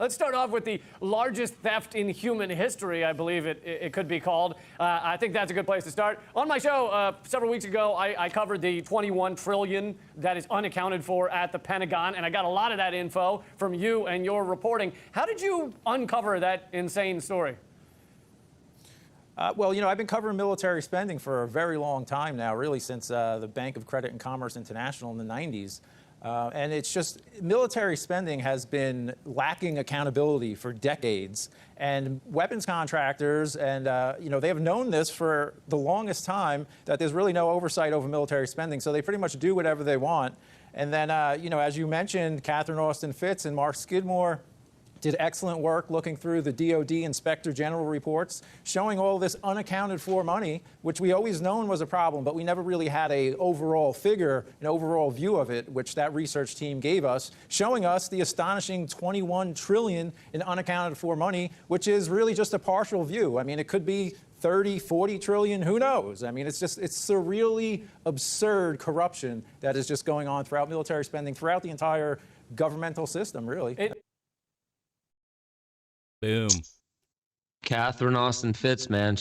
Let's start off with the largest theft in human history, I believe it could be called. I think that's a good place to start. On my show several weeks ago, I covered the 21 trillion that is unaccounted for at the Pentagon, and I got a lot of that info from you and your reporting. How did you uncover that insane story? Well, you know, I've been covering military spending for a very long time now, really since the Bank of Credit and Commerce International in the 90s. And it's just, military spending has been lacking accountability for decades. And weapons contractors, and you know, they have known this for the longest time, that there's really no oversight over military spending. So they pretty much do whatever they want. And then, you know, as you mentioned, Katherine Fitz and Mark Skidmore did excellent work looking through the DOD Inspector General reports, showing all this unaccounted for money, which we always known was a problem, but we never really had a overall figure, an overall view of it, which that research team gave us, showing us the astonishing 21 trillion in unaccounted for money, which is really just a partial view. I mean, it could be 30, 40 trillion, who knows? I mean, it's surreally absurd corruption that is just going on throughout military spending, throughout the entire governmental system, really. Boom. Katherine Fitz, man.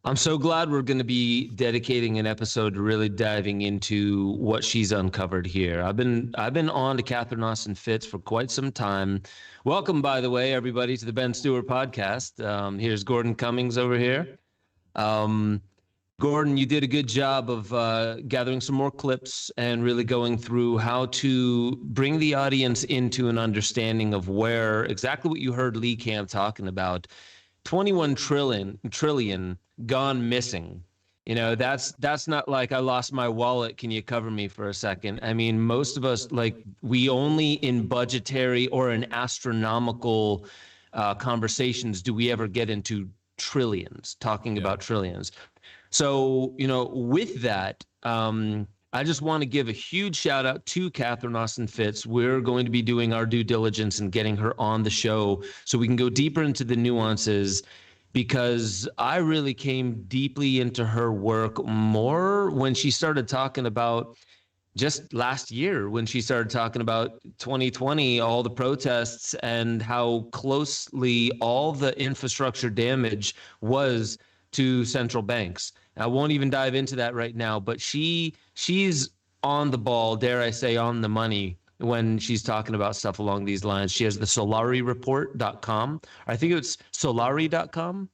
I'm so glad we're going to be dedicating an episode to really diving into what she's uncovered here. I've been on to Katherine Fitz for quite some time. Welcome, by the way, everybody, to the Ben Stewart podcast. Here's Gordon Cummings over here. Gordon, you did a good job of gathering some more clips and really going through how to bring the audience into an understanding of where exactly what you heard Lee Camp talking about. 21 trillion gone missing. You know, that's not like I lost my wallet. Can you cover me for a second? I mean, most of us, like, we only in budgetary or in astronomical conversations do we ever get into trillions, talking about trillions. So, you know, with that, I just want to give a huge shout out to Katherine Fitz. We're going to be doing our due diligence and getting her on the show so we can go deeper into the nuances, because I really came deeply into her work more when she started talking about just last year, when she started talking about 2020, all the protests and how closely all the infrastructure damage was to central banks. I won't even dive into that right now, but she's on the ball, dare I say, on the money when she's talking about stuff along these lines. She has the SolariReport.com. I think it's Solari.com.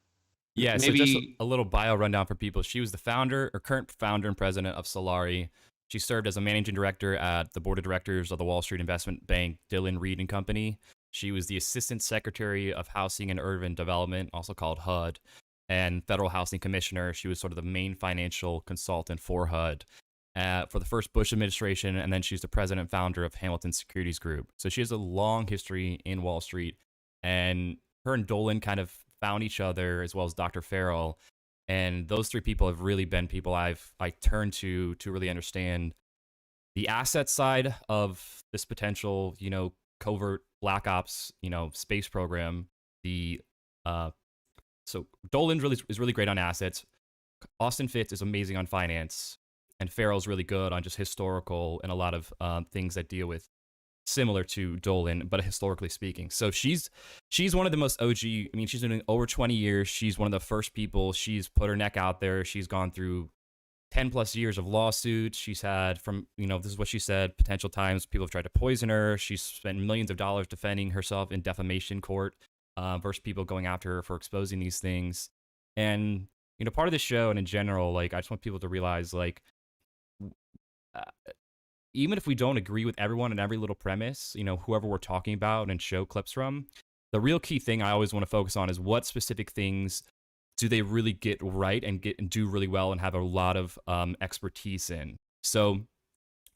Yeah, maybe. So just a little bio rundown for people. She was the founder, or current founder and president of Solari. She served as a managing director at the board of directors of the Wall Street investment bank Dolan, Reed and Company. She was the assistant secretary of housing and urban development, also called HUD, and federal housing commissioner. She was sort of the main financial consultant for HUD for the first Bush administration, and then she's the president and founder of Hamilton Securities Group. So she has a long history in Wall Street, and her and Dolan kind of found each other, as well as Dr. Farrell, and those three people have really been people I turned to really understand the asset side of this potential, you know, covert black ops, you know, space program. So Dolan is really great on assets. Fitz is amazing on finance, and Farrell's really good on just historical and a lot of things that deal with similar to Dolan, but historically speaking. So she's one of the most OG. I mean, she's been doing over 20 years. She's one of the first people. She's put her neck out there. She's gone through 10 plus years of lawsuits. She's had, from, you know, this is what she said, potential times people have tried to poison her. She's spent millions of dollars defending herself in defamation court versus people going after her for exposing these things. And, you know, part of the show and in general, like, I just want people to realize, like, even if we don't agree with everyone and every little premise, you know, whoever we're talking about and show clips from, the real key thing I always want to focus on is what specific things do they really get right and do really well and have a lot of expertise in. So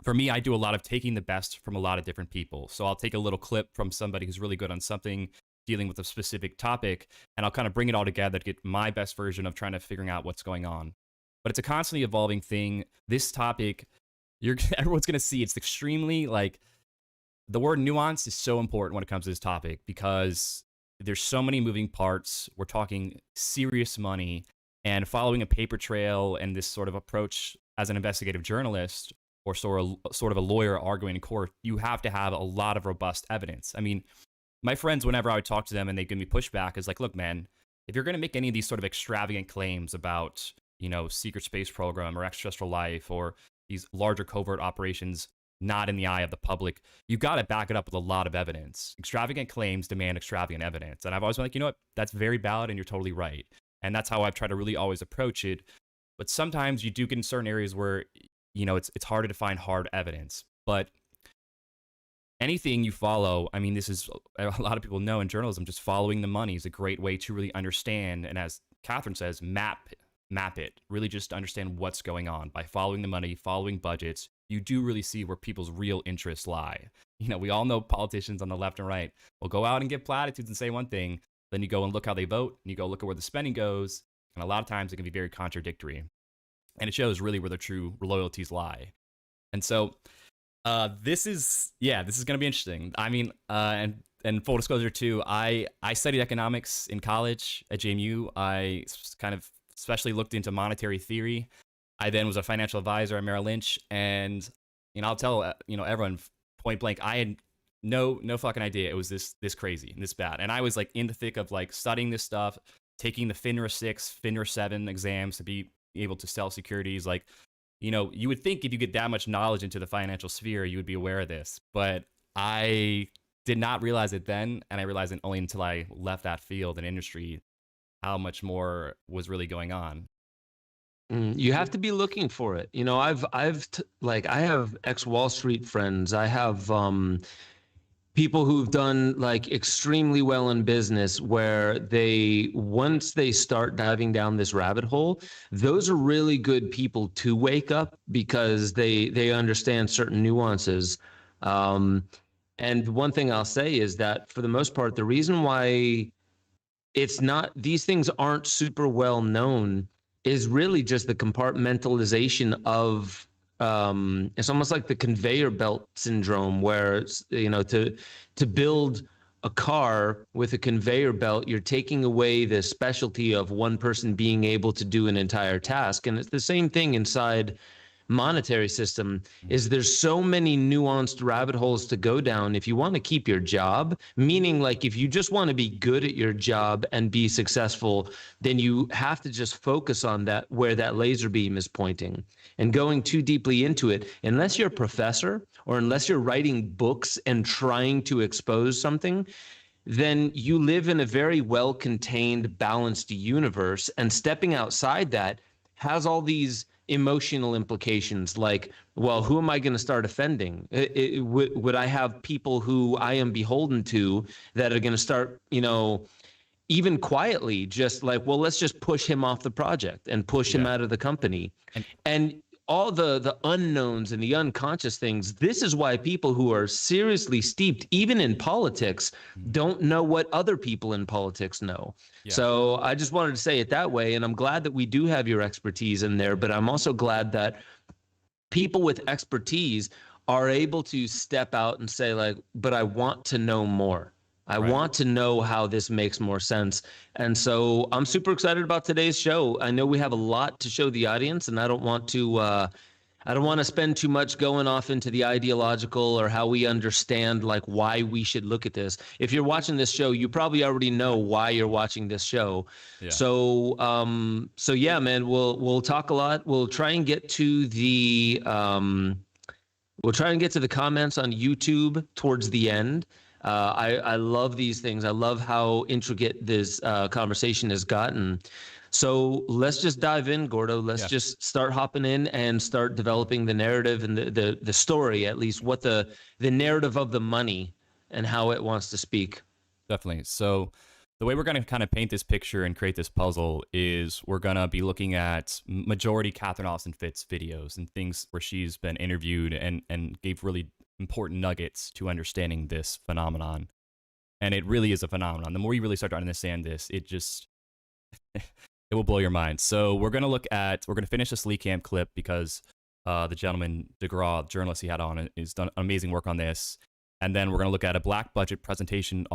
for me, I do a lot of taking the best from a lot of different people. So I'll take a little clip from somebody who's really good on something, dealing with a specific topic, and I'll kind of bring it all together to get my best version of trying to figuring out what's going on. But it's a constantly evolving thing. This topic, everyone's going to see it's extremely, like, the word nuance is so important when it comes to this topic because there's so many moving parts. We're talking serious money, and following a paper trail and this sort of approach as an investigative journalist or sort of a lawyer arguing in court, you have to have a lot of robust evidence. I mean, my friends, whenever I would talk to them and they give me pushback, is like, look, man, if you're going to make any of these sort of extravagant claims about, secret space program or extraterrestrial life or these larger covert operations not in the eye of the public, you got to back it up with a lot of evidence. Extravagant claims demand extravagant evidence. And I've always been like, you know what, that's very valid and you're totally right. And that's how I've tried to really always approach it. But sometimes you do get in certain areas where, it's harder to find hard evidence. But anything you follow, I mean, this is, a lot of people know in journalism, just following the money is a great way to really understand. And as Katherine says, map it, really just understand what's going on. By following the money, following budgets, you do really see where people's real interests lie. We all know politicians on the left and right will go out and give platitudes and say one thing, then you go and look how they vote, and you go look at where the spending goes, and a lot of times it can be very contradictory. And it shows really where their true loyalties lie. And so this is going to be interesting. I mean, and full disclosure too, I studied economics in college at JMU. I kind of especially looked into monetary theory. I then was a financial advisor at Merrill Lynch, and I'll tell everyone point blank, I had no fucking idea it was this crazy and this bad. And I was like in the thick of like studying this stuff, taking the FINRA 6, FINRA 7 exams to be able to sell securities. Like, you would think if you get that much knowledge into the financial sphere, you would be aware of this. But I did not realize it then, and I realized it only until I left that field and industry, how much more was really going on. You have to be looking for it. I have ex-Wall Street friends. I have people who've done like extremely well in business where once they start diving down this rabbit hole, those are really good people to wake up because they understand certain nuances. And one thing I'll say is that for the most part, the reason why these things aren't super well known is really just the compartmentalization of it's almost like the conveyor belt syndrome, where to build a car with a conveyor belt, you're taking away the specialty of one person being able to do an entire task. And it's the same thing inside monetary system. Is there's so many nuanced rabbit holes to go down if you want to keep your job, meaning like if you just want to be good at your job and be successful, then you have to just focus on that, where that laser beam is pointing. And going too deeply into it, unless you're a professor or unless you're writing books and trying to expose something, then you live in a very well-contained, balanced universe. And stepping outside that has all these emotional implications, like, well, who am I going to start offending? Would I have people who I am beholden to that are going to start, even quietly, just like, well, let's just push him off the project and push him out of the company. And all the unknowns and the unconscious things, this is why people who are seriously steeped, even in politics, don't know what other people in politics know. Yeah. So I just wanted to say it that way. And I'm glad that we do have your expertise in there, but I'm also glad that people with expertise are able to step out and say, like, but I want to know more. I want to know how this makes more sense. And so I'm super excited about today's show. I know we have a lot to show the audience, and I don't want to spend too much going off into the ideological or how we understand like why we should look at this. If you're watching this show, you probably already know why you're watching this show. Yeah. So yeah, man, we'll talk a lot. We'll try and get to the comments on YouTube towards the end. I love these things. I love how intricate this conversation has gotten. So let's just dive in, Gordo. Let's just start hopping in and start developing the narrative and the story, at least what the narrative of the money and how it wants to speak. Definitely. So the way we're going to kind of paint this picture and create this puzzle is we're going to be looking at majority Katherine Austin Fitz videos and things where she's been interviewed and gave really important nuggets to understanding this phenomenon. And it really is a phenomenon. The more you really start to understand this, it will blow your mind. So we're going to finish this Lee Camp clip because the gentleman, DeGraw, journalist he had on, has done amazing work on this. And then we're going to look at a black budget presentation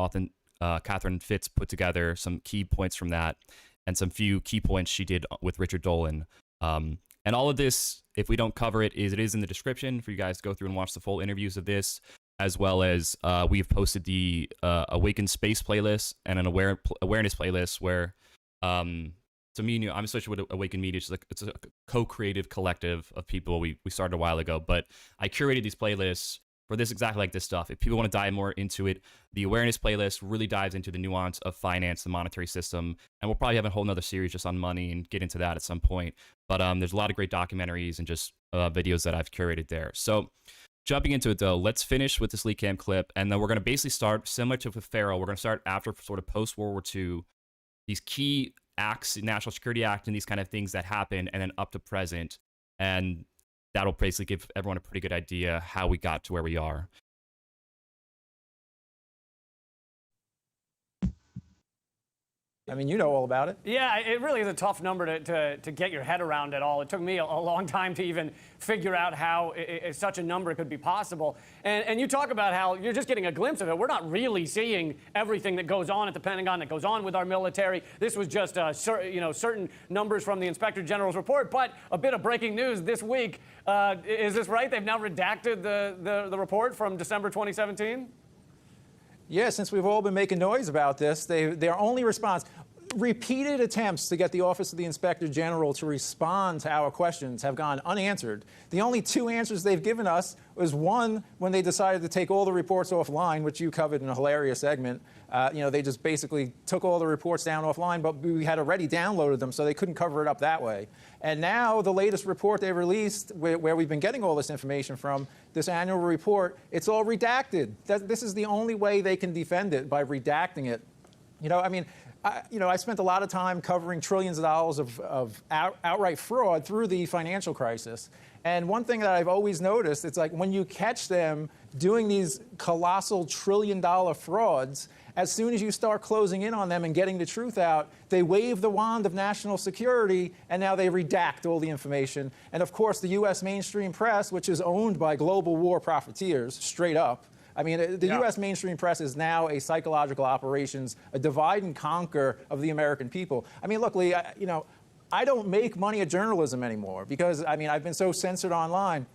Katherine Fitz put together, some key points from that, and some few key points she did with Richard Dolan. And all of this, if we don't cover it, it is in the description for you guys to go through and watch the full interviews of this. as well as we've posted the Awakened Space playlist and an awareness playlist where, so me and you, I'm associated with Awakened Media. It's a co-creative collective of people we started a while ago, but I curated these playlists for this, exactly like this stuff. If people want to dive more into it, the awareness playlist really dives into the nuance of finance, the monetary system, and we'll probably have a whole nother series just on money and get into that at some point. But there's a lot of great documentaries and just videos that I've curated there. So jumping into it though, let's finish with this Lee Camp clip, and then we're going to basically start similar to with Farrell. We're going to start after sort of post-World War II, these key acts, National Security Act, and these kind of things that happen, and then up to present. And that'll basically give everyone a pretty good idea how we got to where we are. I mean, you know all about it. Yeah, it really is a tough number to get your head around at all. It took me a long time to even figure out how such a number could be possible. And you talk about how you're just getting a glimpse of it. We're not really seeing everything that goes on at the Pentagon, that goes on with our military. This was just certain numbers from the Inspector General's report. But a bit of breaking news this week. Is this right? They've now redacted the report from December 2017? Yeah, since we've all been making noise about this, their only response, repeated attempts to get the Office of the Inspector General to respond to our questions have gone unanswered. The only two answers they've given us was one, when they decided to take all the reports offline, which you covered in a hilarious segment. They just basically took all the reports down offline, but we had already downloaded them, so they couldn't cover it up that way. And now the latest report they released, where we've been getting all this information from, this annual report, it's all redacted. This is the only way they can defend it, by redacting it. I spent a lot of time covering trillions of dollars of outright fraud through the financial crisis. And one thing that I've always noticed, it's like when you catch them doing these colossal trillion-dollar frauds, as soon as you start closing in on them and getting the truth out, they wave the wand of national security, and now they redact all the information. And of course, the U.S. mainstream press, which is owned by global war profiteers, straight up. I mean, the U.S. mainstream press is now a psychological operations, a divide and conquer of the American people. I mean, look, Lee, I don't make money at journalism anymore because, I've been so censored online.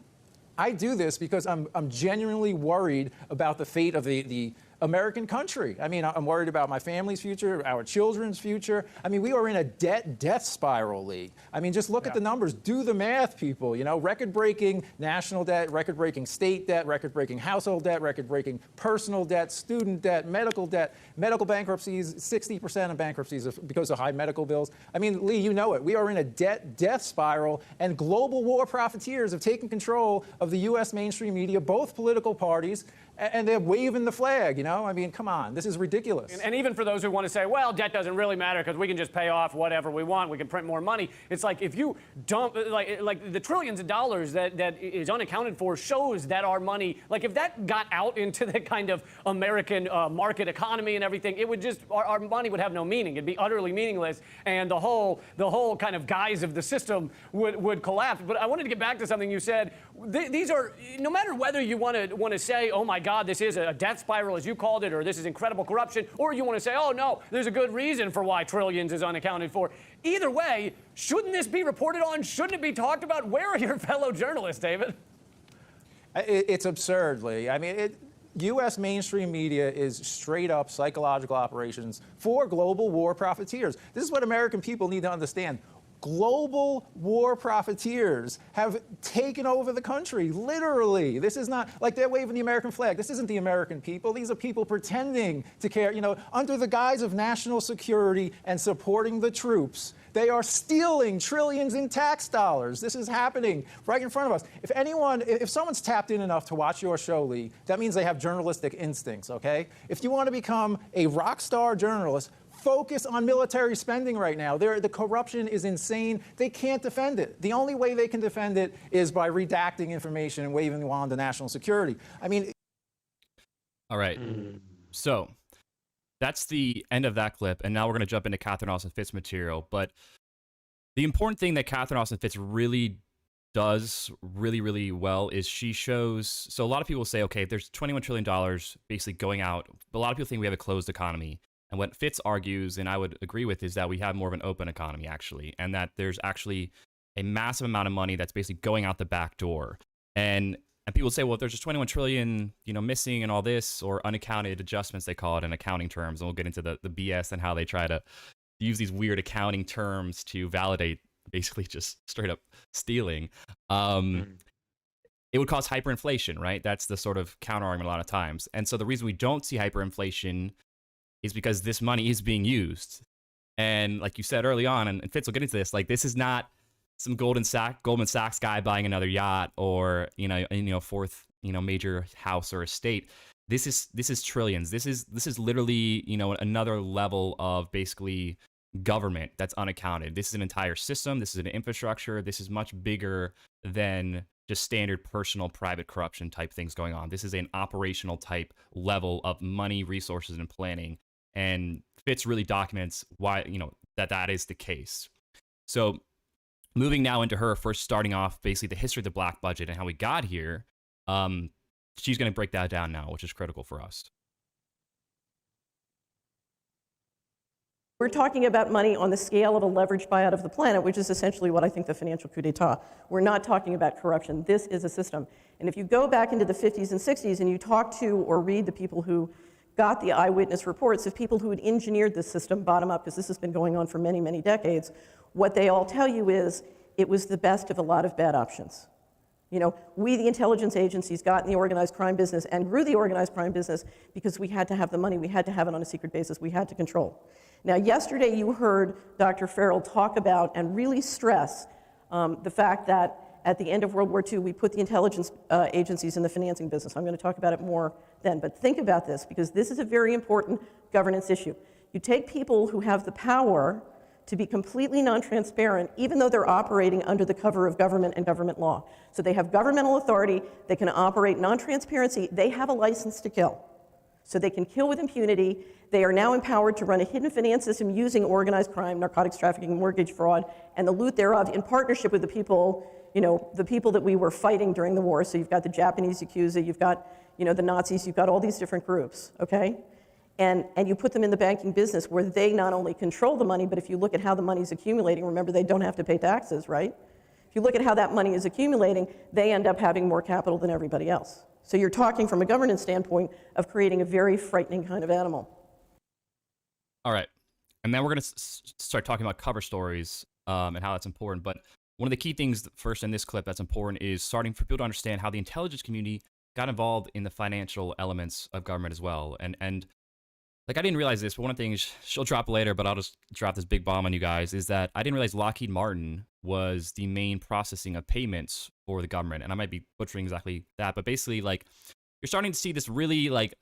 I do this because I'm genuinely worried about the fate of the American country. I'm worried about my family's future, our children's future. We are in a death spiral, Lee. Just look at the numbers. Do the math, people. Record-breaking national debt, record-breaking state debt, record-breaking household debt, record-breaking personal debt, student debt, medical bankruptcies, 60% of bankruptcies because of high medical bills. Lee, you know it. We are in a death spiral, and global war profiteers have taken control of the U.S. mainstream media, both political parties, and they're waving the flag, come on, this is ridiculous. And even for those who want to say, well, debt doesn't really matter because we can just pay off whatever we want, we can print more money. It's like if you dump, like the trillions of dollars that is unaccounted for shows that our money, like if that got out into the kind of American market economy and everything, it would just, our money would have no meaning. It'd be utterly meaningless, and the whole kind of guise of the system would collapse. But I wanted to get back to something you said. These are, no matter whether you want to say, oh my God, this is a death spiral, as you called it, or this is incredible corruption, or you want to say, oh no, there's a good reason for why trillions is unaccounted for. Either way, shouldn't this be reported on? Shouldn't it be talked about? Where are your fellow journalists, David? It's absurd, Lee. U.S. mainstream media is straight-up psychological operations for global war profiteers. This is what American people need to understand. Global war profiteers have taken over the country, literally. This is not like they're waving the American flag. This isn't the American people. These are people pretending to care, under the guise of national security and supporting the troops. They are stealing trillions in tax dollars. This is happening right in front of us. If someone's tapped in enough to watch your show, Lee, that means they have journalistic instincts, okay? If you want to become a rock star journalist, focus on military spending right now. The corruption is insane. They can't defend it. The only way they can defend it is by redacting information and waving the wand of national security. All right. So that's the end of that clip. And now we're going to jump into Katherine Austin Fitz material. But the important thing that Katherine Austin Fitz really does really, really well is she shows. So a lot of people say, okay, there's $21 trillion basically going out. But a lot of people think we have a closed economy. And what Fitz argues, and I would agree with, is that we have more of an open economy, actually, and that there's actually a massive amount of money that's basically going out the back door. And And people say, well, if there's just 21 trillion, missing and all this, or unaccounted adjustments, they call it in accounting terms. And we'll get into the BS and how they try to use these weird accounting terms to validate basically just straight up stealing. It would cause hyperinflation, right? That's the sort of counter argument a lot of times. And so the reason we don't see hyperinflation is because this money is being used. And like you said early on, and Fitz will get into this, like this is not some Goldman Sachs guy buying another yacht or fourth major house or estate. This is trillions. This is literally another level of basically government that's unaccounted. This is an entire system. This is an infrastructure. This is much bigger than just standard personal private corruption type things going on. This is an operational type level of money, resources, and planning. And Fitz really documents why that is the case. So moving now into her first starting off basically the history of the black budget and how we got here, she's going to break that down now, which is critical for us. We're talking about money on the scale of a leveraged buyout of the planet, which is essentially what I think the financial coup d'etat. We're not talking about corruption. This is a system. And if you go back into the 50s and 60s and you talk to or read the people who got the eyewitness reports of people who had engineered this system bottom up, because this has been going on for many, many decades, what they all tell you is it was the best of a lot of bad options. We, the intelligence agencies, got in the organized crime business and grew the organized crime business because we had to have the money. We had to have it on a secret basis. We had to control. Now, yesterday you heard Dr. Farrell talk about and really stress the fact that at the end of World War II, we put the intelligence agencies in the financing business. I'm going to talk about it more then. But think about this, because this is a very important governance issue. You take people who have the power to be completely non-transparent, even though they're operating under the cover of government and government law. So they have governmental authority, they can operate non-transparency, they have a license to kill. So they can kill with impunity. They are now empowered to run a hidden finance system using organized crime, narcotics trafficking, mortgage fraud, and the loot thereof in partnership with the people, the people that we were fighting during the war. So you've got the Japanese Yakuza, you've got, the Nazis, you've got all these different groups, okay? And you put them in the banking business where they not only control the money, but if you look at how the money's accumulating, remember they don't have to pay taxes, right? If you look at how that money is accumulating, they end up having more capital than everybody else. So you're talking from a governance standpoint of creating a very frightening kind of animal. All right. And then we're going to start talking about cover stories and how that's important. But one of the key things first in this clip that's important is starting for people to understand how the intelligence community got involved in the financial elements of government as well. And like, I didn't realize this, but one of the things she'll drop later, but I'll just drop this big bomb on you guys, is that I didn't realize Lockheed Martin was the main processing of payments for the government. And I might be butchering exactly that, but basically, like, you're starting to see this really, like,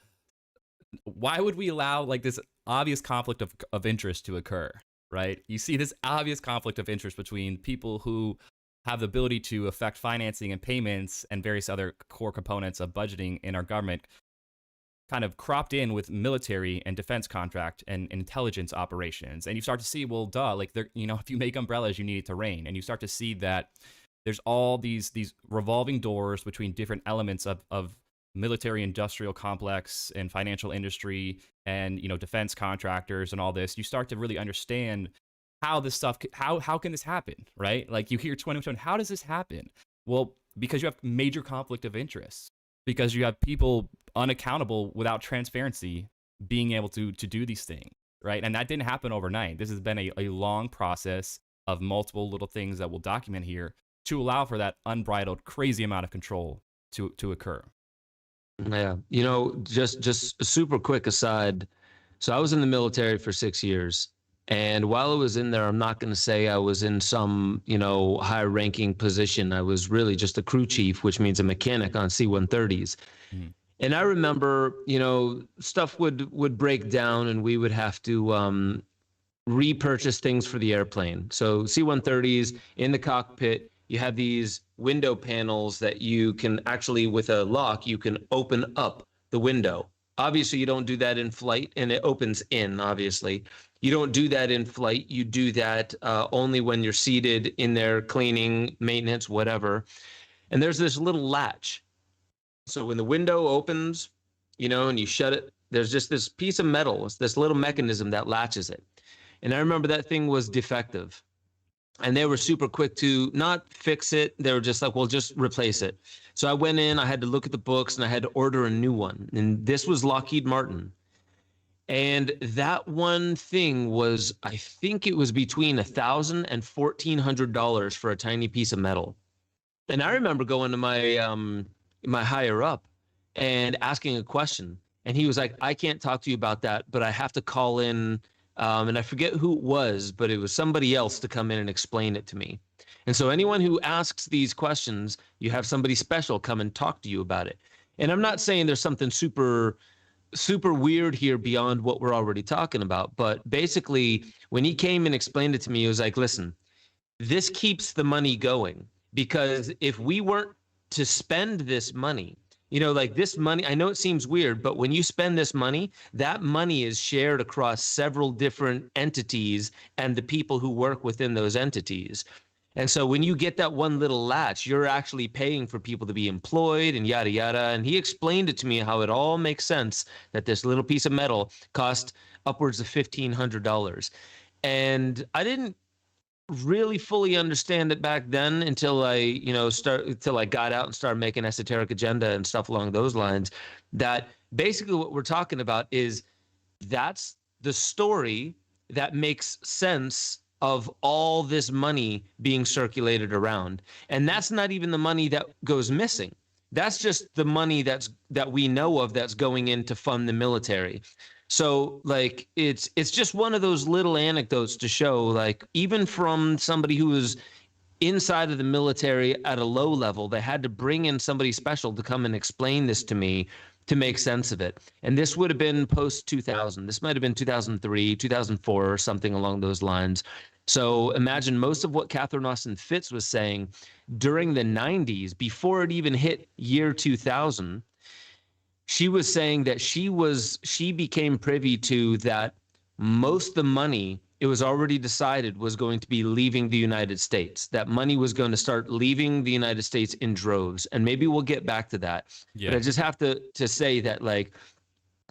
why would we allow, like, this obvious conflict of interest to occur, right? You see this obvious conflict of interest between people who have the ability to affect financing and payments and various other core components of budgeting in our government kind of cropped in with military and defense contract and intelligence operations. And you start to see, well, duh, like, if you make umbrellas, you need it to rain. And you start to see that there's all these revolving doors between different elements of military industrial complex and financial industry and, defense contractors and all this. You start to really understand how this stuff, how can this happen, right? Like, you hear 2020, how does this happen? Well, because you have major conflict of interest, because you have people unaccountable without transparency being able to do these things, right? And that didn't happen overnight. This has been a long process of multiple little things that we'll document here to allow for that unbridled, crazy amount of control to occur. Yeah. Just a super quick aside. So I was in the military for 6 years. And while I was in there, I'm not going to say I was in some, high ranking position. I was really just a crew chief, which means a mechanic on C-130s. Mm. And I remember, stuff would break down and we would have to repurchase things for the airplane. So C-130s in the cockpit, you have these window panels that you can actually, with a lock, you can open up the window. Obviously, you don't do that in flight, and it opens in, obviously. You don't do that in flight. You do that only when you're seated in there, cleaning, maintenance, whatever. And there's this little latch. So when the window opens, and you shut it, there's just this piece of metal, this little mechanism that latches it. And I remember that thing was defective. And they were super quick to not fix it. They were just like, well, just replace it. So I went in, I had to look at the books, and I had to order a new one. And this was Lockheed Martin. And that one thing was, I think it was between $1,000 and $1,400 for a tiny piece of metal. And I remember going to my higher up and asking a question. And he was like, I can't talk to you about that, but I have to call in. And I forget who it was, but it was somebody else to come in and explain it to me. And so anyone who asks these questions, you have somebody special come and talk to you about it. And I'm not saying there's something super weird here beyond what we're already talking about. But basically, when he came and explained it to me, he was like, listen, this keeps the money going, because if we weren't to spend this money, like this money, I know it seems weird, but when you spend this money, that money is shared across several different entities and the people who work within those entities. And so when you get that one little latch, you're actually paying for people to be employed and yada, yada. And he explained it to me how it all makes sense, that this little piece of metal cost upwards of $1,500. And I didn't really fully understand it back then until I got out and started making esoteric agenda and stuff along those lines. That basically what we're talking about is that's the story that makes sense of all this money being circulated around. And that's not even the money that goes missing. That's just the money that we know of that's going in to fund the military. So like it's just one of those little anecdotes to show, like, even from somebody who was inside of the military at a low level, they had to bring in somebody special to come and explain this to me to make sense of it. And this would have been post 2000. This might have been 2003, 2004, or something along those lines. So imagine most of what Katherine Austin Fitz was saying during the 90s, before it even hit year 2000. She was saying that she became privy to that most of the money, it was already decided, was going to be leaving the United States. That money was going to start leaving the United States in droves. And maybe we'll get back to that. Yeah. But I just have to say that, like,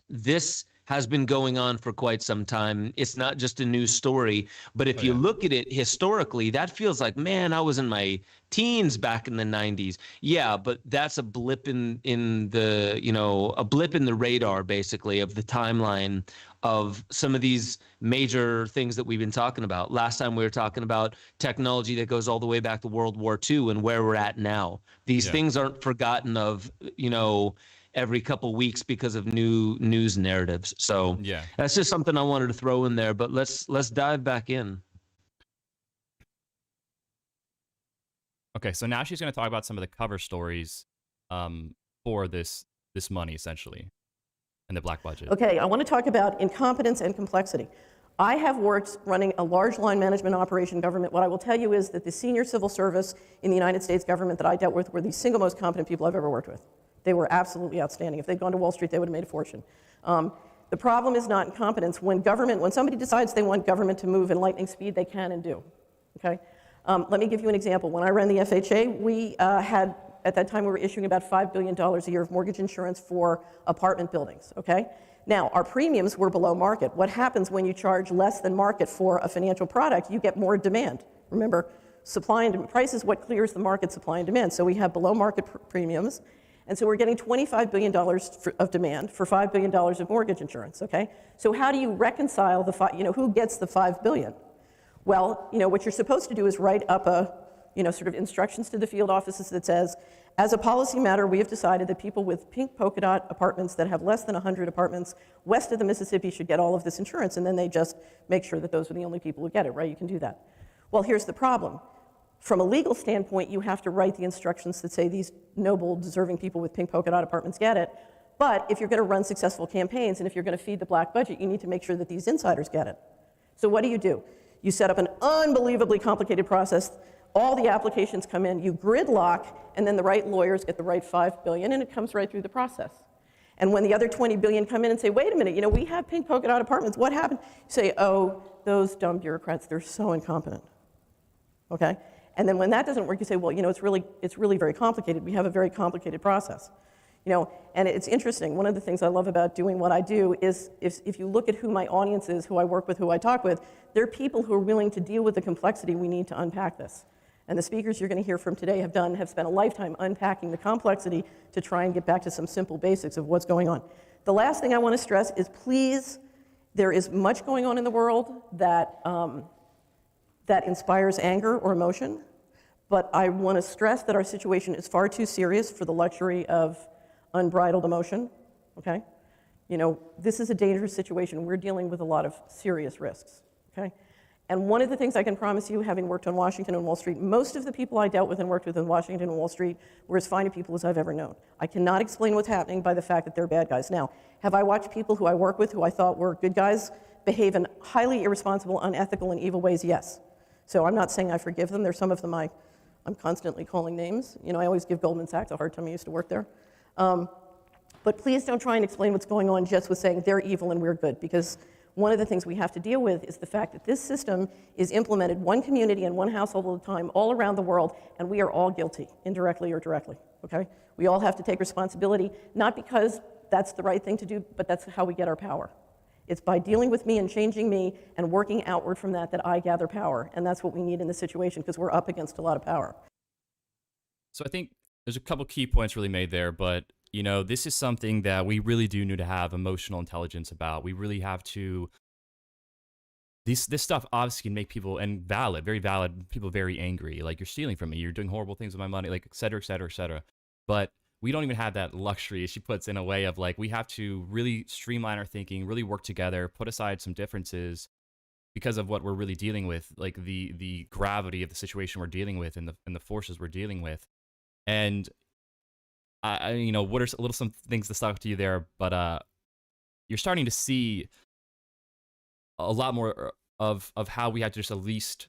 this has been going on for quite some time. It's not just a news story, but if you look at it historically, that feels like, man, I was in my teens back in the 90s. Yeah, but that's a blip in the radar, basically, of the timeline of some of these major things that we've been talking about. Last time we were talking about technology that goes all the way back to World War II and where we're at now. These things aren't forgotten of, every couple weeks because of new news narratives. So that's just something I wanted to throw in there, but let's dive back in. Okay, so now she's going to talk about some of the cover stories for this money, essentially, and the black budget. Okay, I want to talk about incompetence and complexity. I have worked running a large line management operation government. What I will tell you is that the senior civil service in the United States government that I dealt with were the single most competent people I've ever worked with. They were absolutely outstanding. If they'd gone to Wall Street, they would have made a fortune. The problem is not incompetence. When somebody decides they want government to move in lightning speed, they can and do. Okay? Let me give you an example. When I ran the FHA, we had, at that time, we were issuing about $5 billion a year of mortgage insurance for apartment buildings. Okay? Now, our premiums were below market. What happens when you charge less than market for a financial product? You get more demand. Remember, supply and demand, price is what clears the market, supply and demand. So we have below market premiums. And so we're getting $25 billion of demand for $5 billion of mortgage insurance, okay? So how do you reconcile who gets the $5 billion? Well, what you're supposed to do is write up sort of instructions to the field offices that says, as a policy matter, we have decided that people with pink polka dot apartments that have less than 100 apartments west of the Mississippi should get all of this insurance, and then they just make sure that those are the only people who get it, right? You can do that. Well, here's the problem. From a legal standpoint, you have to write the instructions that say these noble, deserving people with pink polka dot apartments get it. But if you're going to run successful campaigns and if you're going to feed the black budget, you need to make sure that these insiders get it. So what do? You set up an unbelievably complicated process. All the applications come in, you gridlock, and then the right lawyers get the right $5 billion, and it comes right through the process. And when the other $20 billion come in and say, wait a minute, we have pink polka dot apartments, what happened? You say, oh, those dumb bureaucrats, they're so incompetent. Okay? And then when that doesn't work, you say, well, it's really very complicated. We have a very complicated process. You know, and it's interesting. One of the things I love about doing what I do is if you look at who my audience is, who I work with, who I talk with, they're people who are willing to deal with the complexity we need to unpack this. And the speakers you're going to hear from today have spent a lifetime unpacking the complexity to try and get back to some simple basics of what's going on. The last thing I want to stress is, please, there is much going on in the world that, that inspires anger or emotion, but I want to stress that our situation is far too serious for the luxury of unbridled emotion, okay? You know, this is a dangerous situation. We're dealing with a lot of serious risks, okay? And one of the things I can promise you, having worked on Washington and Wall Street, most of the people I dealt with and worked with in Washington and Wall Street were as fine people as I've ever known. I cannot explain what's happening by the fact that they're bad guys. Now, have I watched people who I work with who I thought were good guys behave in highly irresponsible, unethical, and evil ways? Yes. So I'm not saying I forgive them. There's some of them I'm constantly calling names. You know, I always give Goldman Sachs a hard time. I used to work there. But please don't try and explain what's going on just with saying they're evil and we're good, because one of the things we have to deal with is the fact that this system is implemented one community and one household at a time all around the world, and we are all guilty, indirectly or directly, okay? We all have to take responsibility, not because that's the right thing to do, but that's how we get our power. It's by dealing with me and changing me and working outward from that that I gather power, and that's what we need in this situation, because we're up against a lot of power. So I think there's a couple key points really made there, but you know, this is something that we really do need to have emotional intelligence about. We really have to. This stuff obviously can make people, and valid, very valid, people very angry. Like, you're stealing from me, you're doing horrible things with my money, like, et cetera, et cetera, et cetera. But we don't even have that luxury, as she puts, in a way of like, we have to really streamline our thinking, really work together, put aside some differences because of what we're really dealing with, like the gravity of the situation we're dealing with and the forces we're dealing with. And you know, what are some things to talk to you there, but you're starting to see a lot more of how we have to just at least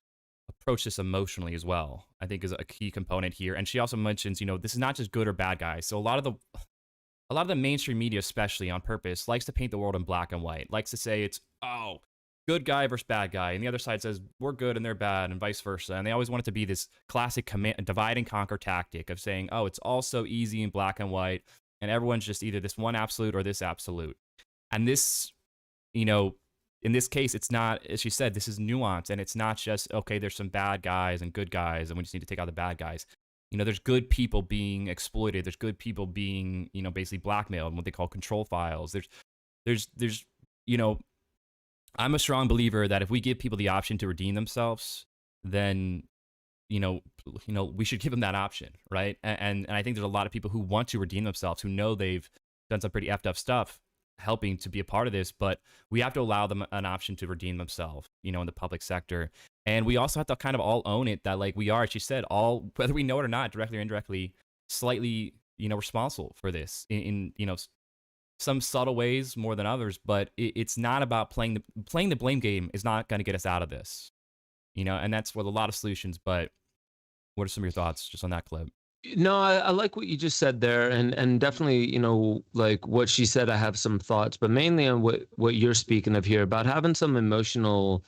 approach this emotionally as well, I think is a key component here. And she also mentions, you know, this is not just good or bad guys. So a lot of the mainstream media, especially on purpose, likes to paint the world in black and white, likes to say it's, oh, good guy versus bad guy, and the other side says we're good and they're bad, and vice versa. And they always want it to be this classic divide and conquer tactic of saying, oh, it's all so easy in black and white, and everyone's just either this one absolute or this absolute. And this, you know, in this case, it's not, as she said, this is nuance, and it's not just, okay, there's some bad guys and good guys, and we just need to take out the bad guys. You know, there's good people being exploited. There's good people being, you know, basically blackmailed, what they call control files. There's, you know, I'm a strong believer that if we give people the option to redeem themselves, then, you know, we should give them that option, right? And I think there's a lot of people who want to redeem themselves, who know they've done some pretty effed up stuff, helping to be a part of this, but we have to allow them an option to redeem themselves, you know, in the public sector. And we also have to kind of all own it that, like, we are, as she said, all, whether we know it or not, directly or indirectly, slightly, you know, responsible for this in you know, some subtle ways more than others, but it's not about playing the blame game is not going to get us out of this, you know, and that's with a lot of solutions. But what are some of your thoughts just on that clip? No, I like what you just said there, and definitely, you know, like what she said, I have some thoughts, but mainly on what you're speaking of here about having some emotional,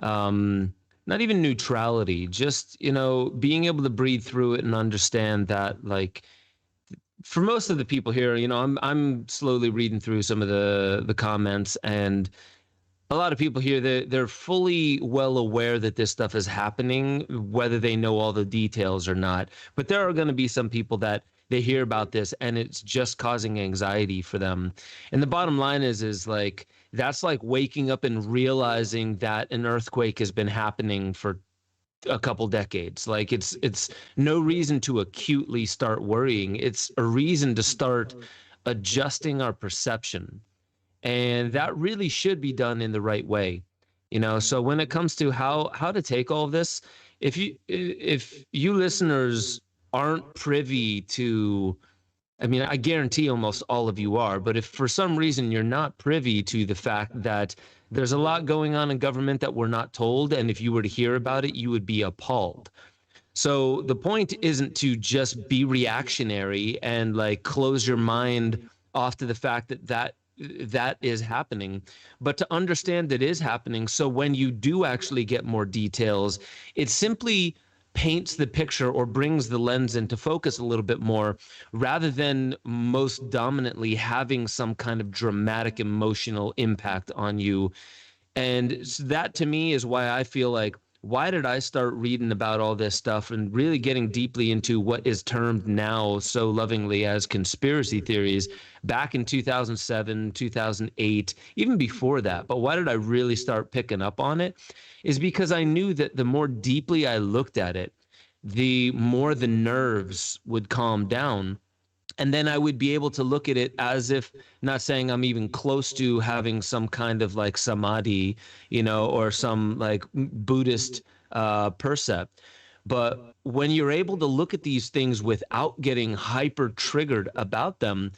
not even neutrality, just, you know, being able to breathe through it and understand that, like, for most of the people here, you know, I'm slowly reading through some of the comments, and a lot of people here, they're fully well aware that this stuff is happening, whether they know all the details or not. But there are going to be some people that they hear about this and it's just causing anxiety for them. And the bottom line is like, that's like waking up and realizing that an earthquake has been happening for a couple decades. Like, it's no reason to acutely start worrying. It's a reason to start adjusting our perception. And that really should be done in the right way. You know, so when it comes to how to take all of this, if you listeners aren't privy to, I mean, I guarantee almost all of you are, but if for some reason you're not privy to the fact that there's a lot going on in government that we're not told, and if you were to hear about it, you would be appalled. So the point isn't to just be reactionary and like close your mind off to the fact that is happening, but to understand that it is happening. So when you do actually get more details, it's simply paints the picture or brings the lens into focus a little bit more, rather than most dominantly having some kind of dramatic emotional impact on you. And that to me is why I feel like, why did I start reading about all this stuff and really getting deeply into what is termed now so lovingly as conspiracy theories back in 2007, 2008, even before that? But why did I really start picking up on it? Is because I knew that the more deeply I looked at it, the more the nerves would calm down. And then I would be able to look at it as if, not saying I'm even close to having some kind of like samadhi, or some like Buddhist percept. But when you're able to look at these things without getting hyper triggered about them,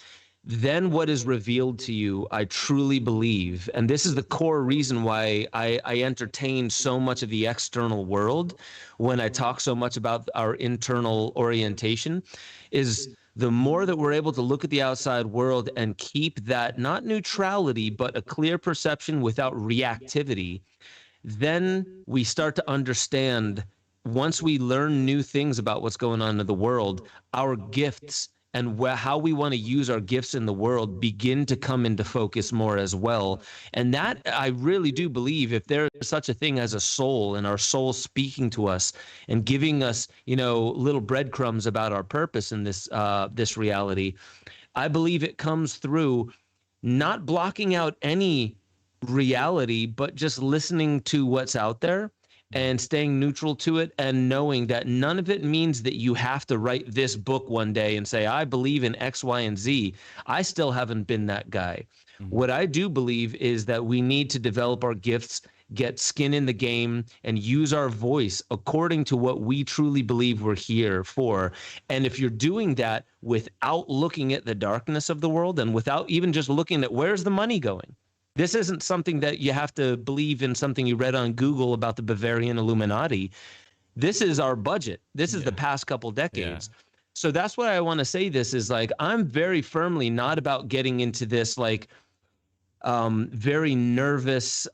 then what is revealed to you, I truly believe, and this is the core reason why I entertain so much of the external world when I talk so much about our internal orientation, is the more that we're able to look at the outside world and keep that, not neutrality, but a clear perception without reactivity, then we start to understand, once we learn new things about what's going on in the world, our gifts and how we want to use our gifts in the world begin to come into focus more as well. And that, I really do believe, if there is such a thing as a soul, and our soul speaking to us and giving us, little breadcrumbs about our purpose in this reality, I believe it comes through not blocking out any reality, but just listening to what's out there and staying neutral to it, and knowing that none of it means that you have to write this book one day and say, I believe in X, Y, and Z. I still haven't been that guy. What I do believe is that we need to develop our gifts, get skin in the game, and use our voice according to what we truly believe we're here for. And if you're doing that without looking at the darkness of the world, and without even just looking at where's the money going, this isn't something that you have to believe in something you read on Google about the Bavarian Illuminati. This is our budget. This is the past couple decades. Yeah. So that's what I want to say. This is like, I'm very firmly not about getting into this like very nervous,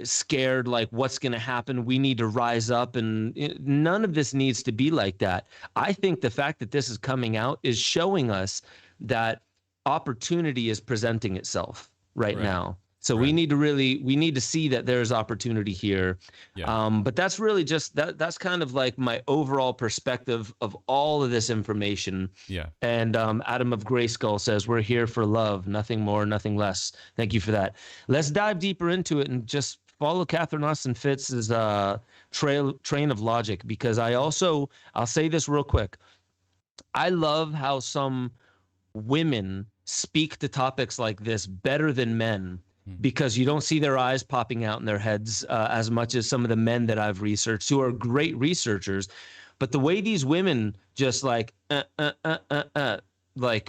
scared, like what's going to happen. We need to rise up, and none of this needs to be like that. I think the fact that this is coming out is showing us that opportunity is presenting itself right now. So we need to see that there's opportunity here. Yeah. But that's really just, that's kind of like my overall perspective of all of this information. Yeah. And Adam of Grayskull says, we're here for love, nothing more, nothing less. Thank you for that. Let's dive deeper into it and just follow Katherine Austin Fitz's train of logic, because I'll say this real quick. I love how some women speak to topics like this better than men, because you don't see their eyes popping out in their heads as much as some of the men that I've researched, who are great researchers. But the way these women just like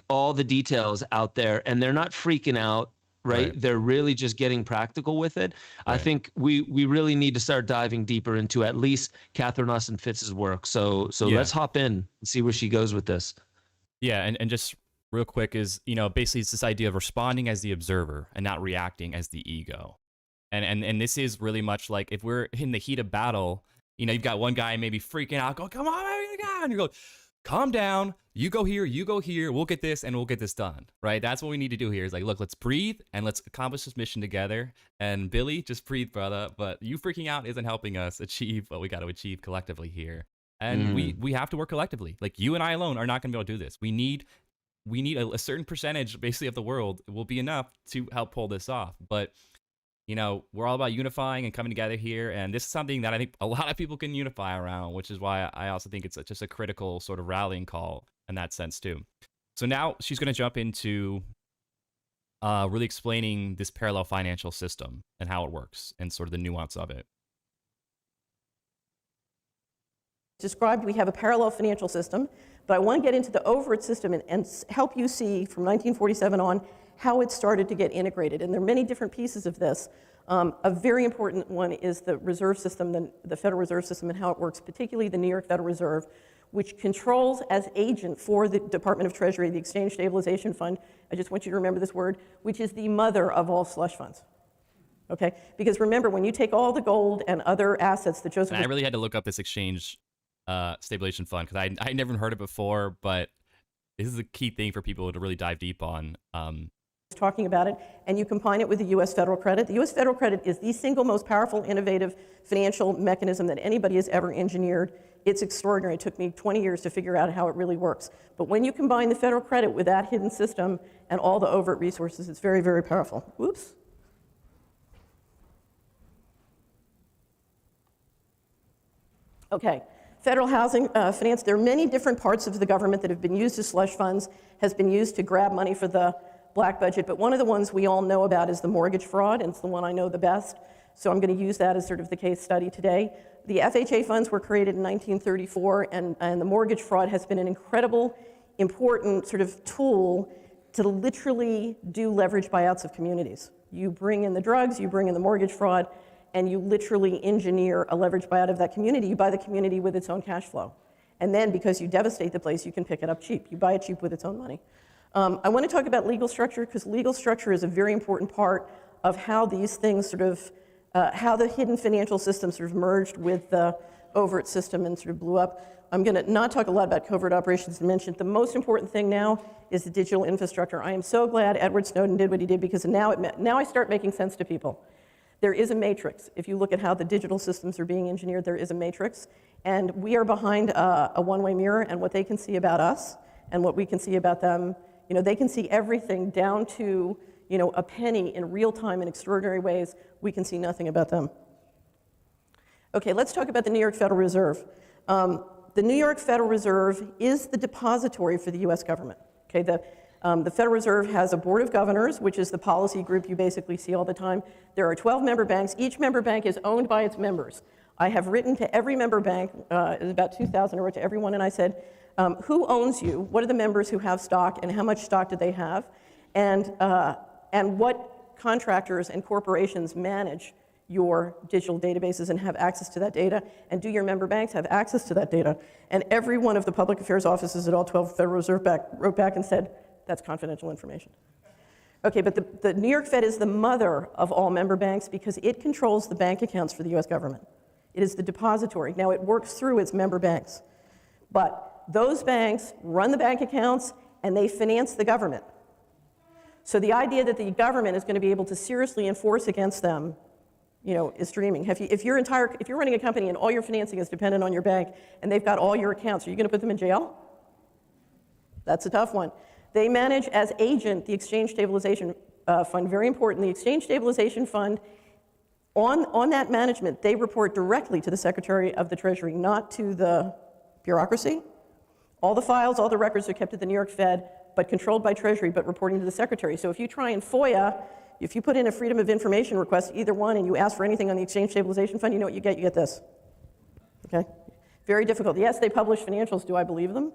all the details out there, and they're not freaking out, right? They're really just getting practical with it. I think we really need to start diving deeper into at least Katherine Austin Fitz's work. So let's hop in and see where she goes with this. Yeah, and just real quick is, basically it's this idea of responding as the observer and not reacting as the ego. And this is really much like, if we're in the heat of battle, you've got one guy maybe freaking out, go, come on, and you go, calm down, you go here, we'll get this, and we'll get this done, right? That's what we need to do here, is like, look, let's breathe and let's accomplish this mission together. And Billy, just breathe, brother, but you freaking out isn't helping us achieve what we got to achieve collectively here. And we have to work collectively. Like, you and I alone are not going to be able to do this. We need a certain percentage basically of the world will be enough to help pull this off. But, we're all about unifying and coming together here. And this is something that I think a lot of people can unify around, which is why I also think it's just a critical sort of rallying call in that sense too. So now she's going to jump into really explaining this parallel financial system and how it works and sort of the nuance of it. Described, we have a parallel financial system, but I want to get into the overt system and help you see from 1947 on how it started to get integrated. And there are many different pieces of this. A very important one is the reserve system, the Federal Reserve System, and how it works, particularly the New York Federal Reserve, which controls as agent for the Department of Treasury, the Exchange Stabilization Fund. I just want you to remember this word, which is the mother of all slush funds. Okay? Because remember, when you take all the gold and other assets that Joseph... And I really had to look up this exchange stabilization fund, because I never heard it before, but this is a key thing for people to really dive deep on. Talking about it, and you combine it with the U.S. federal credit. The U.S. federal credit is the single most powerful, innovative financial mechanism that anybody has ever engineered. It's extraordinary. It took me 20 years to figure out how it really works. But when you combine the federal credit with that hidden system and all the overt resources, it's very, very powerful. Whoops. Okay. Federal housing finance, there are many different parts of the government that have been used as slush funds, has been used to grab money for the black budget, but one of the ones we all know about is the mortgage fraud, and it's the one I know the best, so I'm going to use that as sort of the case study today. The FHA funds were created in 1934, and the mortgage fraud has been an incredible, important sort of tool to literally do leverage buyouts of communities. You bring in the drugs, you bring in the mortgage fraud, and you literally engineer a leverage buyout of that community. You buy the community with its own cash flow. And then because you devastate the place, you can pick it up cheap. You buy it cheap with its own money. I want to talk about legal structure, because legal structure is a very important part of how these things sort of, how the hidden financial system sort of merged with the overt system and sort of blew up. I'm going to not talk a lot about covert operations and mention the most important thing now is the digital infrastructure. I am so glad Edward Snowden did what he did, because now I start making sense to people. There is a matrix. If you look at how the digital systems are being engineered, there is a matrix. And we are behind a one-way mirror, and what they can see about us and what we can see about them, they can see everything down to, a penny in real time in extraordinary ways. We can see nothing about them. Okay, let's talk about the New York Federal Reserve. The New York Federal Reserve is the depository for the US government. Okay, the Federal Reserve has a board of governors, which is the policy group you basically see all the time. There are 12 member banks. Each member bank is owned by its members. I have written to every member bank, it was about 2,000, I wrote to everyone, and I said, who owns you? What are the members who have stock, and how much stock do they have? And what contractors and corporations manage your digital databases and have access to that data? And do your member banks have access to that data? And every one of the public affairs offices at all 12 Federal Reserve wrote back and said, that's confidential information. Okay, but the New York Fed is the mother of all member banks because it controls the bank accounts for the US government. It is the depository. Now, it works through its member banks. But those banks run the bank accounts, and they finance the government. So the idea that the government is going to be able to seriously enforce against them, is dreaming. If you're running a company and all your financing is dependent on your bank, and they've got all your accounts, are you going to put them in jail? That's a tough one. They manage as agent the Exchange Stabilization Fund. Very important. The Exchange Stabilization Fund, on that management, they report directly to the Secretary of the Treasury, not to the bureaucracy. All the files, all the records are kept at the New York Fed, but controlled by Treasury, but reporting to the Secretary. So if you try and FOIA, if you put in a Freedom of Information request, either one, and you ask for anything on the Exchange Stabilization Fund, you know what you get? You get this. Okay? Very difficult. Yes, they publish financials. Do I believe them?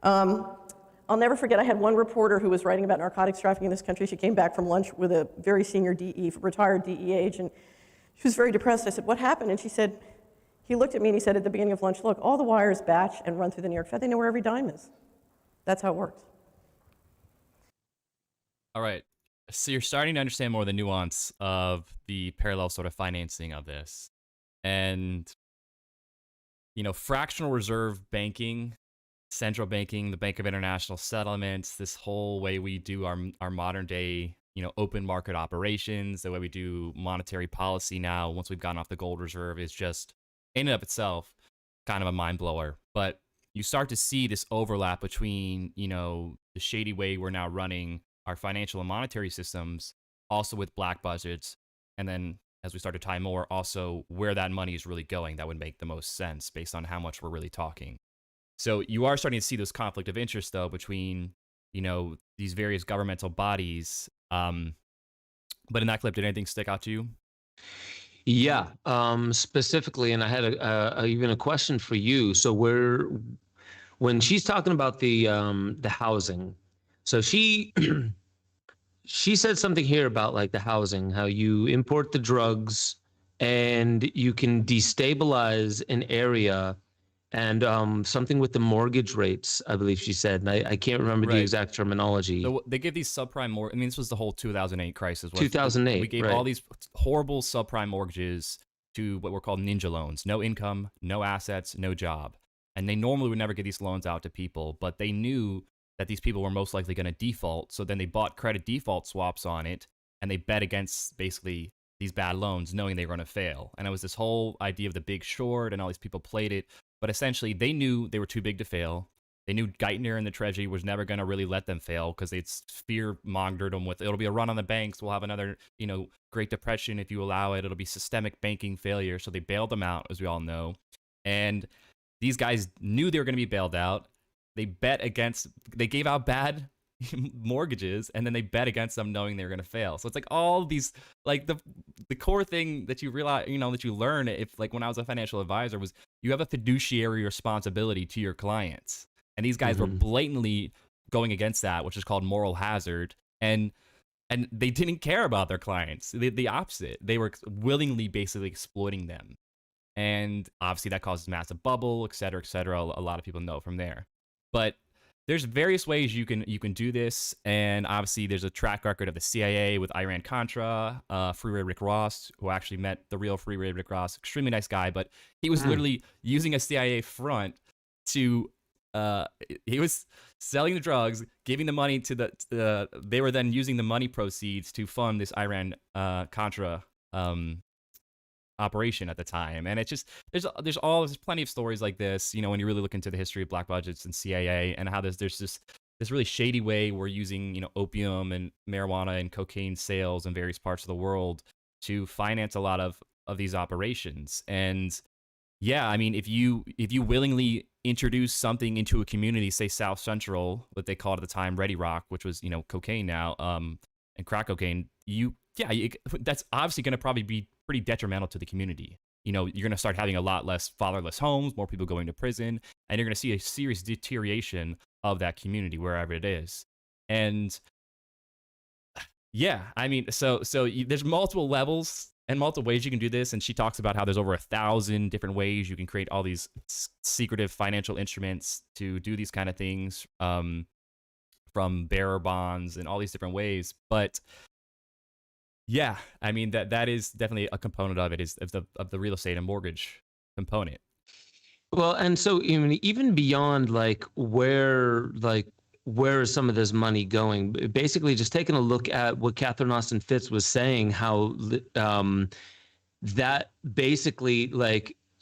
I'll never forget, I had one reporter who was writing about narcotics trafficking in this country. She came back from lunch with a very senior retired DE agent. She was very depressed. I said, what happened? And she said, he looked at me and he said at the beginning of lunch, look, all the wires batch and run through the New York Fed. They know where every dime is. That's how it works. All right. So you're starting to understand more the nuance of the parallel sort of financing of this. And, fractional reserve banking, central banking, the Bank of International Settlements, this whole way we do our modern day, open market operations, the way we do monetary policy now, once we've gotten off the gold reserve, is just, in and of itself, kind of a mind blower. But you start to see this overlap between, the shady way we're now running our financial and monetary systems, also with black budgets, and then as we start to tie more, also where that money is really going. That would make the most sense based on how much we're really talking. So you are starting to see this conflict of interest, though, between, these various governmental bodies. But in that clip, did anything stick out to you? Yeah, specifically, and I had even a question for you. So when she's talking about the housing, so she she said something here about like the housing, how you import the drugs and you can destabilize an area, and something with the mortgage rates, I believe she said. And I can't remember the exact terminology. So they give these subprime this was the whole 2008 crisis. 2008, we gave all these horrible subprime mortgages to what were called ninja loans. No income, no assets, no job. And they normally would never give these loans out to people, but they knew that these people were most likely going to default. So then they bought credit default swaps on it, and they bet against basically these bad loans, knowing they were going to fail. And it was this whole idea of the big short, and all these people played it. But essentially, they knew they were too big to fail. They knew Geithner and the Treasury was never going to really let them fail, because they'd fear-mongered them with, it'll be a run on the banks, we'll have another, Great Depression if you allow it, it'll be systemic banking failure. So they bailed them out, as we all know. And these guys knew they were going to be bailed out. They gave out bad mortgages, and then they bet against them knowing they were going to fail. So it's like all these, like the core thing that you realize, that you learn, if like when I was a financial advisor, was you have a fiduciary responsibility to your clients. And these guys were blatantly going against that, which is called moral hazard. And they didn't care about their clients. The opposite. They were willingly basically exploiting them. And obviously that causes massive bubble, et cetera, et cetera. A lot of people know from there. But there's various ways you can do this. And obviously there's a track record of the CIA with Iran-Contra, Freeway Rick Ross, who actually met the real Freeway Rick Ross, extremely nice guy, but he was literally using a CIA front to, he was selling the drugs, giving the money to they were then using the money proceeds to fund this Iran-Contra operation at the time. And it's just, there's plenty of stories like this, when you really look into the history of black budgets and CIA, and how there's this really shady way we're using, opium and marijuana and cocaine sales in various parts of the world to finance a lot of these operations. And yeah, I mean, if you willingly introduce something into a community, say South Central, what they called at the time Ready Rock, which was, cocaine now, and crack cocaine, that's obviously going to probably be pretty detrimental to the community. You're going to start having a lot less fatherless homes, more people going to prison, and you're going to see a serious deterioration of that community wherever it is. And yeah, I mean, so there's multiple levels and multiple ways you can do this. And she talks about how there's over 1,000 different ways you can create all these secretive financial instruments to do these kind of things, from bearer bonds and all these different ways. But yeah, I mean, that is definitely a component of it, is of the real estate and mortgage component. Well, and so even beyond where is some of this money going? Basically, just taking a look at what Katherine Austin Fitz was saying, how that basically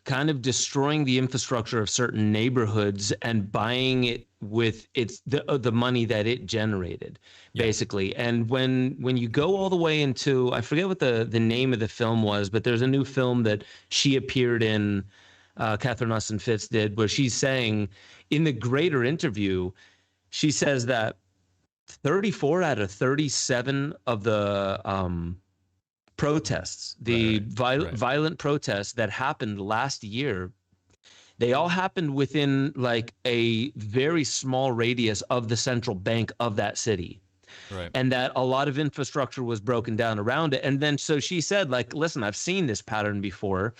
kind of destroying the infrastructure of certain neighborhoods and buying it with the money that it generated, basically. And when you go all the way into, I forget what the name of the film was, but there's a new film that she appeared in, Katherine Austin Fitz did, where she's saying in the greater interview, she says that 34 out of 37 of the protests, violent protests that happened last year, they all happened within a very small radius of the central bank of that city. Right. And that a lot of infrastructure was broken down around it. And then so she said, listen, I've seen this pattern before.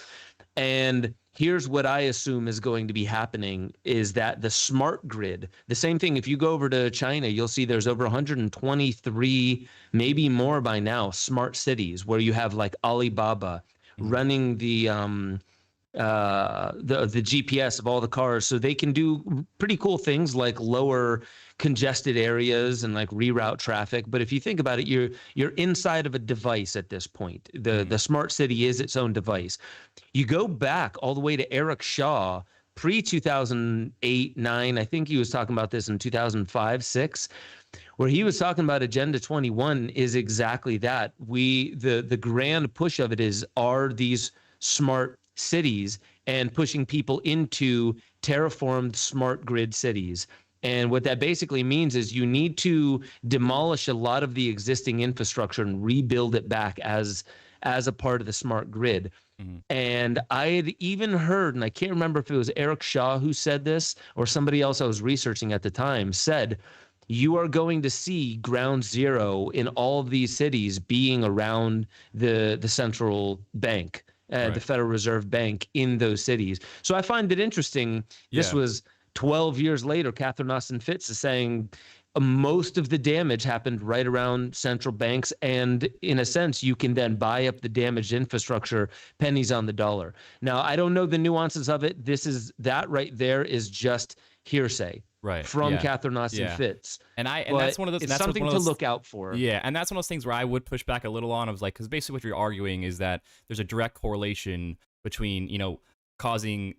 And here's what I assume is going to be happening, is that the smart grid, the same thing, if you go over to China, you'll see there's over 123, maybe more by now, smart cities where you have Alibaba running the GPS of all the cars, so they can do pretty cool things like lower congested areas and reroute traffic. But if you think about it, you're inside of a device at this point. The smart city is its own device. You go back all the way to Eric Shaw, pre-2008, 9. I think he was talking about this in 2005, 6, where he was talking about Agenda 21 is exactly that. The grand push of it are these smart cities and pushing people into terraformed smart grid cities. And what that basically means is you need to demolish a lot of the existing infrastructure and rebuild it back as a part of the smart grid. And I had even heard, and I can't remember if it was Eric Shaw who said this or somebody else I was researching at the time, said you are going to see ground zero in all of these cities being around the central bank. The Federal Reserve Bank in those cities. So I find it interesting. This was 12 years later. Katherine Austin Fitz is saying most of the damage happened right around central banks. And in a sense, you can then buy up the damaged infrastructure, pennies on the dollar. Now, I don't know the nuances of it. That right there is just hearsay from Katherine Austin Fitz. And but that's one of those. It's That's something one of to those, look out for. Yeah, and that's one of those things where I would push back a little on. I was like, because basically what you're arguing is that there's a direct correlation between, causing,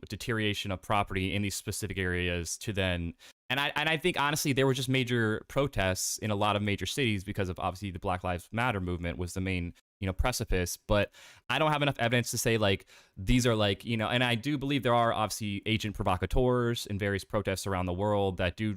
deterioration of property in these specific areas to then. And I think honestly there were just major protests in a lot of major cities because of obviously the Black Lives Matter movement was the main precipice. But I don't have enough evidence to say like these are like and I do believe there are obviously agent provocateurs in various protests around the world that do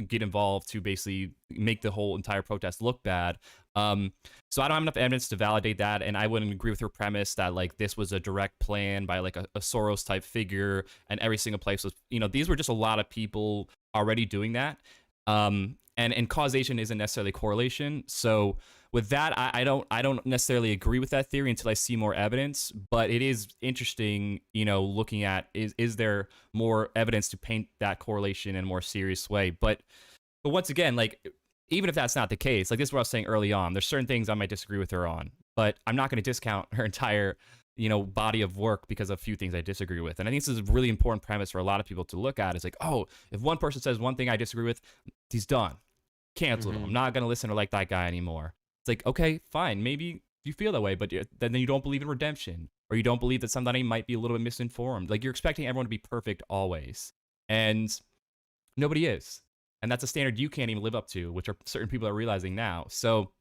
get involved to basically make the whole entire protest look bad. So I don't have enough evidence to validate that, and I wouldn't agree with her premise that like this was a direct plan by like a Soros type figure, and every single place was these were just a lot of people already doing that. And causation isn't necessarily correlation. So with that, I don't necessarily agree with that theory until I see more evidence. But it is interesting, looking at is there more evidence to paint that correlation in a more serious way. But once again, like even if that's not the case, like this is what I was saying early on, there's certain things I might disagree with her on, but I'm not going to discount her entire body of work because of a few things I disagree with. And I think this is a really important premise for a lot of people to look at. Is like, oh, if one person says one thing I disagree with, he's done. Cancel him. I'm not going to listen to like that guy anymore. It's like, okay, fine. Maybe you feel that way, but then you don't believe in redemption, or you don't believe that somebody might be a little bit misinformed. Like you're expecting everyone to be perfect always. And nobody is. And that's a standard you can't even live up to, which are certain people are realizing now. So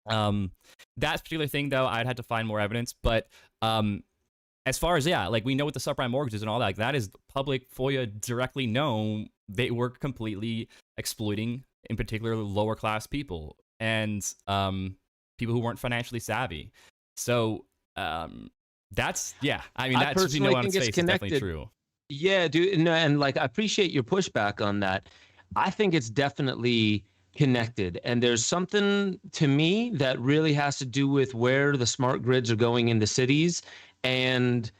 that particular thing, though, I'd have to find more evidence. But as far as, like we know what the subprime mortgages and all that, like that is public FOIA directly known. They were completely exploiting, in particular, lower class people and people who weren't financially savvy. So that's, I mean, I that's, personally on think its it's face, is definitely connected. true. Yeah, dude. No, and like I appreciate your pushback on that. I think it's definitely connected. And there's something to me that really has to do with where the smart grids are going in the cities. And,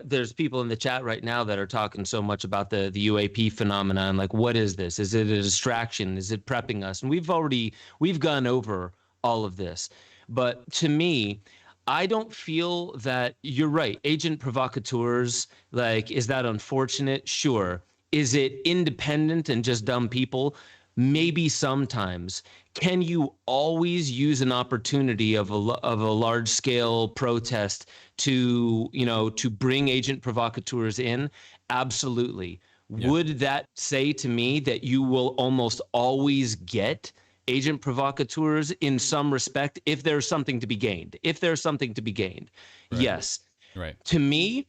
there's people in the chat right now that are talking so much about the UAP phenomenon. Like, what is this? Is it a distraction? Is it prepping us? And we've gone over all of this. But to me, I don't feel that you're right. Agent provocateurs, like, is that unfortunate? Sure. Is it independent and just dumb people? Maybe sometimes. Can you always use an opportunity of a large scale protest to bring agent provocateurs in? Absolutely. Yeah. Would that say to me that you will almost always get agent provocateurs in some respect if there's something to be gained? Right. Yes. Right. To me,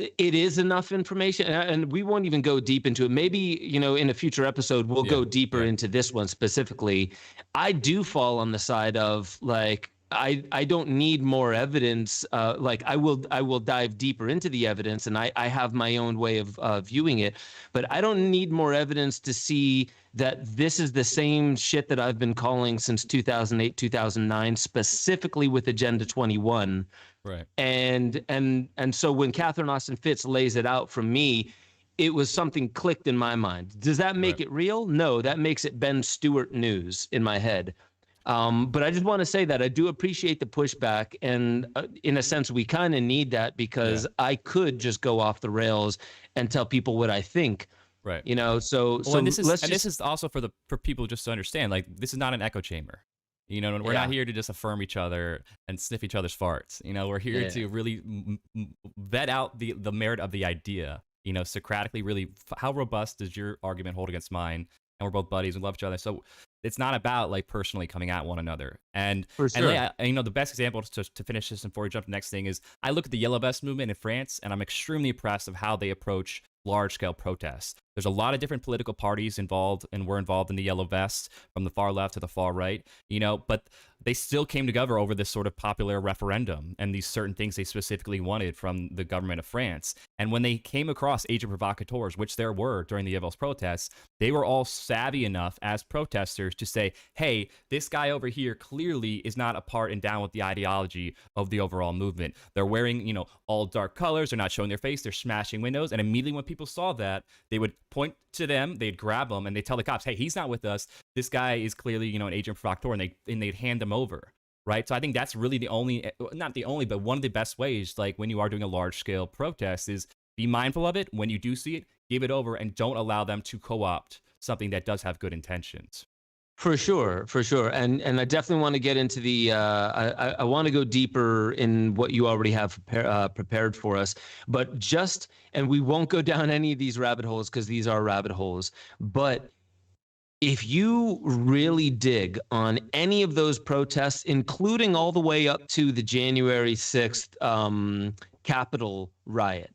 it is enough information, and we won't even go deep into it. Maybe, in a future episode, we'll go deeper into this one specifically. I do fall on the side of like, I don't need more evidence. Like I will dive deeper into the evidence, and I have my own way of viewing it, but I don't need more evidence to see that this is the same shit that I've been calling since 2008, 2009, specifically with Agenda 21. Right. And so when Katherine Austin Fitz lays it out from me, it was something clicked in my mind. Does that make it real? No, that makes it Ben Stewart news in my head. But I just want to say that I do appreciate the pushback, and in a sense, we kind of need that because I could just go off the rails and tell people what I think. Right. So this is also for people just to understand, like this is not an echo chamber. We're not here to just affirm each other and sniff each other's farts. We're here to really vet out the merit of the idea. Socratically, really, how robust does your argument hold against mine? And we're both buddies and love each other. So it's not about like personally coming at one another. And for sure. And the best example to finish this and before we jump to the next thing is I look at the Yellow Vest movement in France, and I'm extremely impressed of how they approach large-scale protests. There's a lot of different political parties involved and were involved in the Yellow Vest, from the far left to the far right, but they still came together over this sort of popular referendum and these certain things they specifically wanted from the government of France. And when they came across agent provocateurs, which there were during the Yellow Vest protests, they were all savvy enough as protesters to say, hey, this guy over here clearly is not a part and down with the ideology of the overall movement. They're wearing, all dark colors, they're not showing their face, they're smashing windows, and immediately when people saw that, they would point to them, they'd grab them, and they tell the cops, hey, he's not with us. This guy is clearly, you know, an agent provocateur, and they'd hand them over. Right. So I think that's really the only, not the only, but one of the best ways, like when you are doing a large scale protest, is be mindful of it. When you do see it, give it over, and don't allow them to co-opt something that does have good intentions. For sure, for sure. And I definitely want to get into the, I want to go deeper in what you already have prepared for us, but just, and we won't go down any of these rabbit holes because these are rabbit holes, but if you really dig on any of those protests, including all the way up to the January 6th Capitol riot,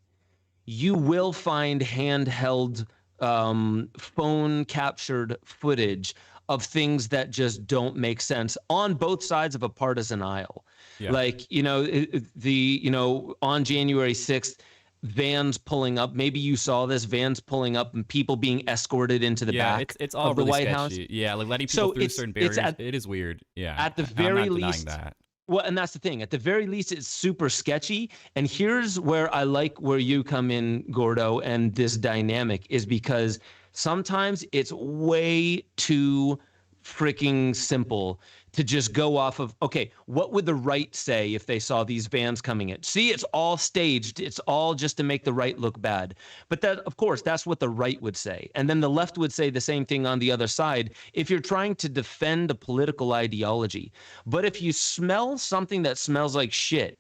you will find handheld phone captured footage of things that just don't make sense on both sides of a partisan aisle. Yeah. Like, you know, on January 6th, vans pulling up. Maybe you saw this, vans pulling up and people being escorted into the back it's all of the really White sketchy. House. Yeah, like letting people through certain barriers. It is weird. Yeah. At the very I'm not least, denying that. Well, and that's the thing. At the very least, it's super sketchy. And here's where I like where you come in, Gordo, and this dynamic is because sometimes it's way too freaking simple to just go off of, okay, what would the right say if they saw these vans coming in? See, it's all staged. It's all just to make the right look bad. But that, of course, that's what the right would say. And then the left would say the same thing on the other side if you're trying to defend a political ideology. But if you smell something that smells like shit,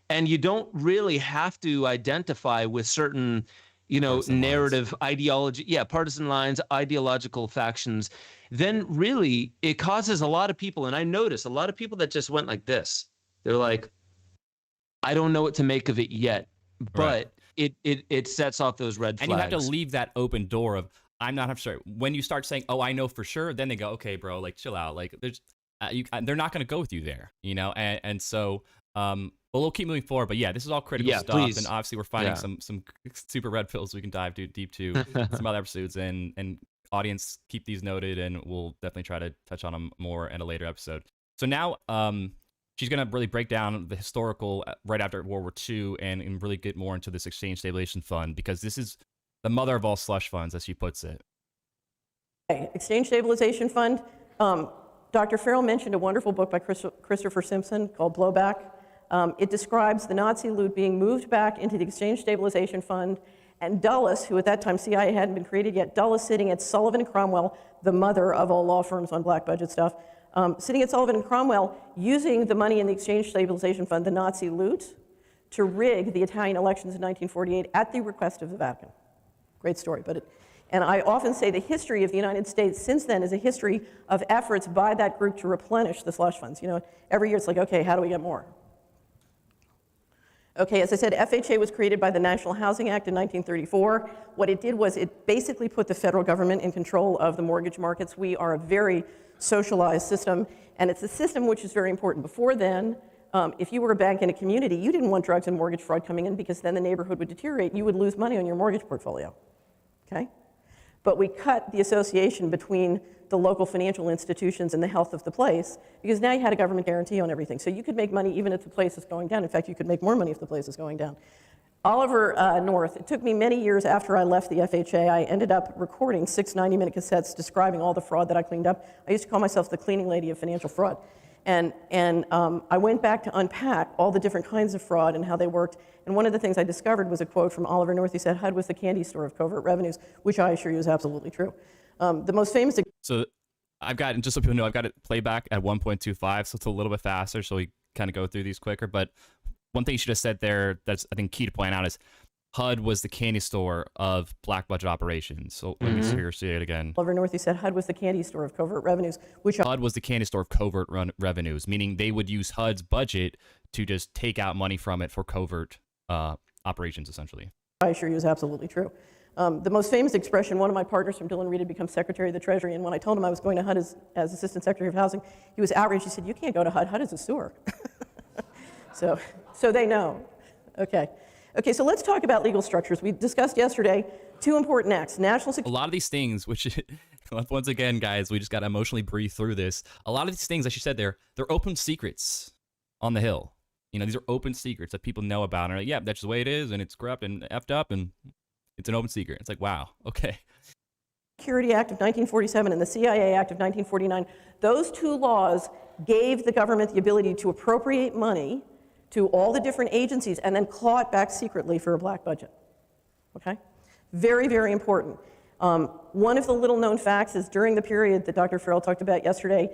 and you don't really have to identify with certain, you know, partisan narrative lines. Ideology, partisan lines, ideological factions, then really it causes a lot of people, and I notice a lot of people that just went like this. They're like, I don't know what to make of it yet, but it sets off those red flags. And you have to leave that open door of, I'm not sure. When you start saying, oh, I know for sure, then they go, okay, bro, like chill out. Like there's, they're not going to go with you there, you know? And so, but we'll keep moving forward. But yeah, this is all critical stuff. Please. And obviously we're finding some super red pills we can dive deep to some other episodes, and audience, keep these noted, and we'll definitely try to touch on them more in a later episode. So now she's going to really break down the historical right after World War II and really get more into this exchange stabilization fund, because this is the mother of all slush funds, as she puts it. Okay. Exchange stabilization fund. Dr. Farrell mentioned a wonderful book by Christopher Simpson called Blowback. It describes the Nazi loot being moved back into the exchange stabilization fund, and Dulles, who at that time CIA hadn't been created yet, Dulles sitting at Sullivan and Cromwell, the mother of all law firms on black budget stuff, sitting at Sullivan and Cromwell, using the money in the exchange stabilization fund, the Nazi loot, to rig the Italian elections in 1948 at the request of the Vatican. Great story, and I often say the history of the United States since then is a history of efforts by that group to replenish the slush funds. You know, every year it's like, okay, how do we get more? Okay, as I said, FHA was created by the National Housing Act in 1934. What it did was it basically put the federal government in control of the mortgage markets. We are a very socialized system, and it's a system which is very important. Before then, if you were a bank in a community, you didn't want drugs and mortgage fraud coming in, because then the neighborhood would deteriorate. You would lose money on your mortgage portfolio, okay? But we cut the association between the local financial institutions and the health of the place, because now you had a government guarantee on everything. So you could make money even if the place is going down. In fact, you could make more money if the place is going down. Oliver North, it took me many years after I left the FHA. I ended up recording 6 90-minute cassettes describing all the fraud that I cleaned up. I used to call myself the cleaning lady of financial fraud. And I went back to unpack all the different kinds of fraud and how they worked. And one of the things I discovered was a quote from Oliver North. He said, HUD was the candy store of covert revenues, which I assure you is absolutely true. The most famous... So I've got, just so people know, I've got it playback at 1.25, so it's a little bit faster, so we kind of go through these quicker. But one thing you should have said there that's, I think, key to point out is HUD was the candy store of black budget operations. So let me say it again. Oliver North, he said HUD was the candy store of covert revenues, which... HUD was the candy store of covert revenues, meaning they would use HUD's budget to just take out money from it for covert operations, essentially. I assure you is absolutely true. The most famous expression, one of my partners from Dolan Reed had become Secretary of the Treasury, and when I told him I was going to HUD as Assistant Secretary of Housing, he was outraged. He said, you can't go to HUD. HUD is a sewer. So they know. Okay, so let's talk about legal structures. We discussed yesterday 2 important acts. National security. A lot of these things, which, once again, guys, we just got to emotionally breathe through this. A lot of these things, as you said there, they're open secrets on the Hill. You know, these are open secrets that people know about. And are like, yeah, that's the way it is, and it's corrupt and effed up, and It's an open secret. It's like, wow, okay. Security Act of 1947 and the CIA Act of 1949, those two laws gave the government the ability to appropriate money to all the different agencies and then claw it back secretly for a black budget. Okay? Very, very important. One of the little-known facts is during the period that Dr. Farrell talked about yesterday,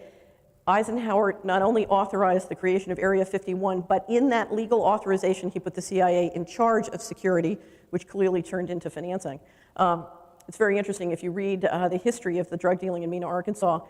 Eisenhower not only authorized the creation of Area 51, but in that legal authorization, he put the CIA in charge of security, which clearly turned into financing. It's very interesting. If you read the history of the drug dealing in Mena, Arkansas,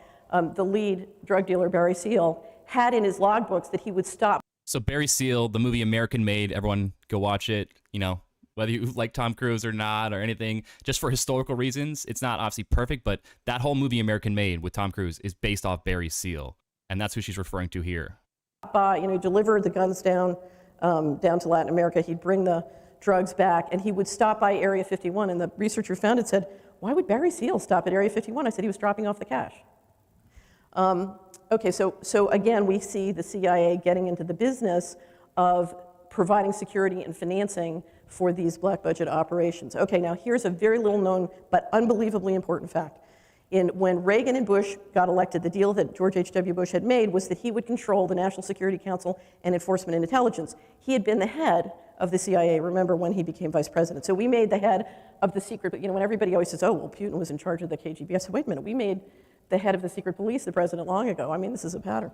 the lead drug dealer, Barry Seal, had in his logbooks that he would stop. So Barry Seal, the movie American Made, everyone go watch it, you know, whether you like Tom Cruise or not or anything, just for historical reasons. It's not obviously perfect, but that whole movie American Made with Tom Cruise is based off Barry Seal. And that's who she's referring to here. Deliver the guns down to Latin America. He'd bring the drugs back, and he would stop by Area 51. And the researcher found it said, why would Barry Seal stop at Area 51? I said he was dropping off the cash. Okay, so again, we see the CIA getting into the business of providing security and financing for these black budget operations. Okay, now here's a very little known but unbelievably important fact. When Reagan and Bush got elected, the deal that George H.W. Bush had made was that he would control the National Security Council and Enforcement and Intelligence. He had been the head of the CIA, remember, when he became vice president. So we made the head of the secret, but when everybody always says, oh, well, Putin was in charge of the KGB, I said, wait a minute, we made the head of the secret police the president long ago. I mean, this is a pattern.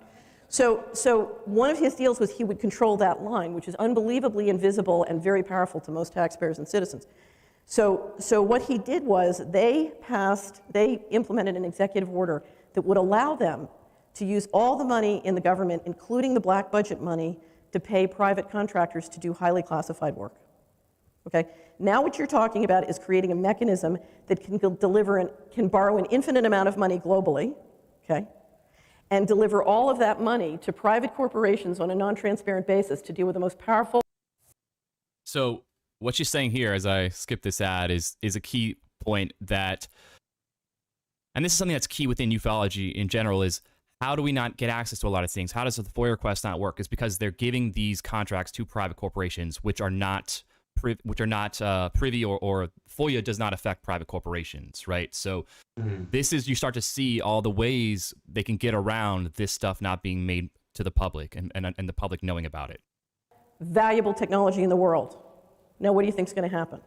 So one of his deals was he would control that line, which is unbelievably invisible and very powerful to most taxpayers and citizens. So what he did was they implemented an executive order that would allow them to use all the money in the government, including the black budget money, to pay private contractors to do highly classified work. Okay? Now what you're talking about is creating a mechanism that can borrow an infinite amount of money globally, okay, and deliver all of that money to private corporations on a non-transparent basis to deal with the most powerful. So what she's saying here, as I skip this ad, is a key point that, and this is something that's key within ufology in general, is how do we not get access to a lot of things? How does the FOIA request not work? Is because they're giving these contracts to private corporations, which are not privy, or FOIA does not affect private corporations, right? So this is, you start to see all the ways they can get around this stuff not being made to the public and the public knowing about it. Valuable technology in the world. Now, what do you think is going to happen?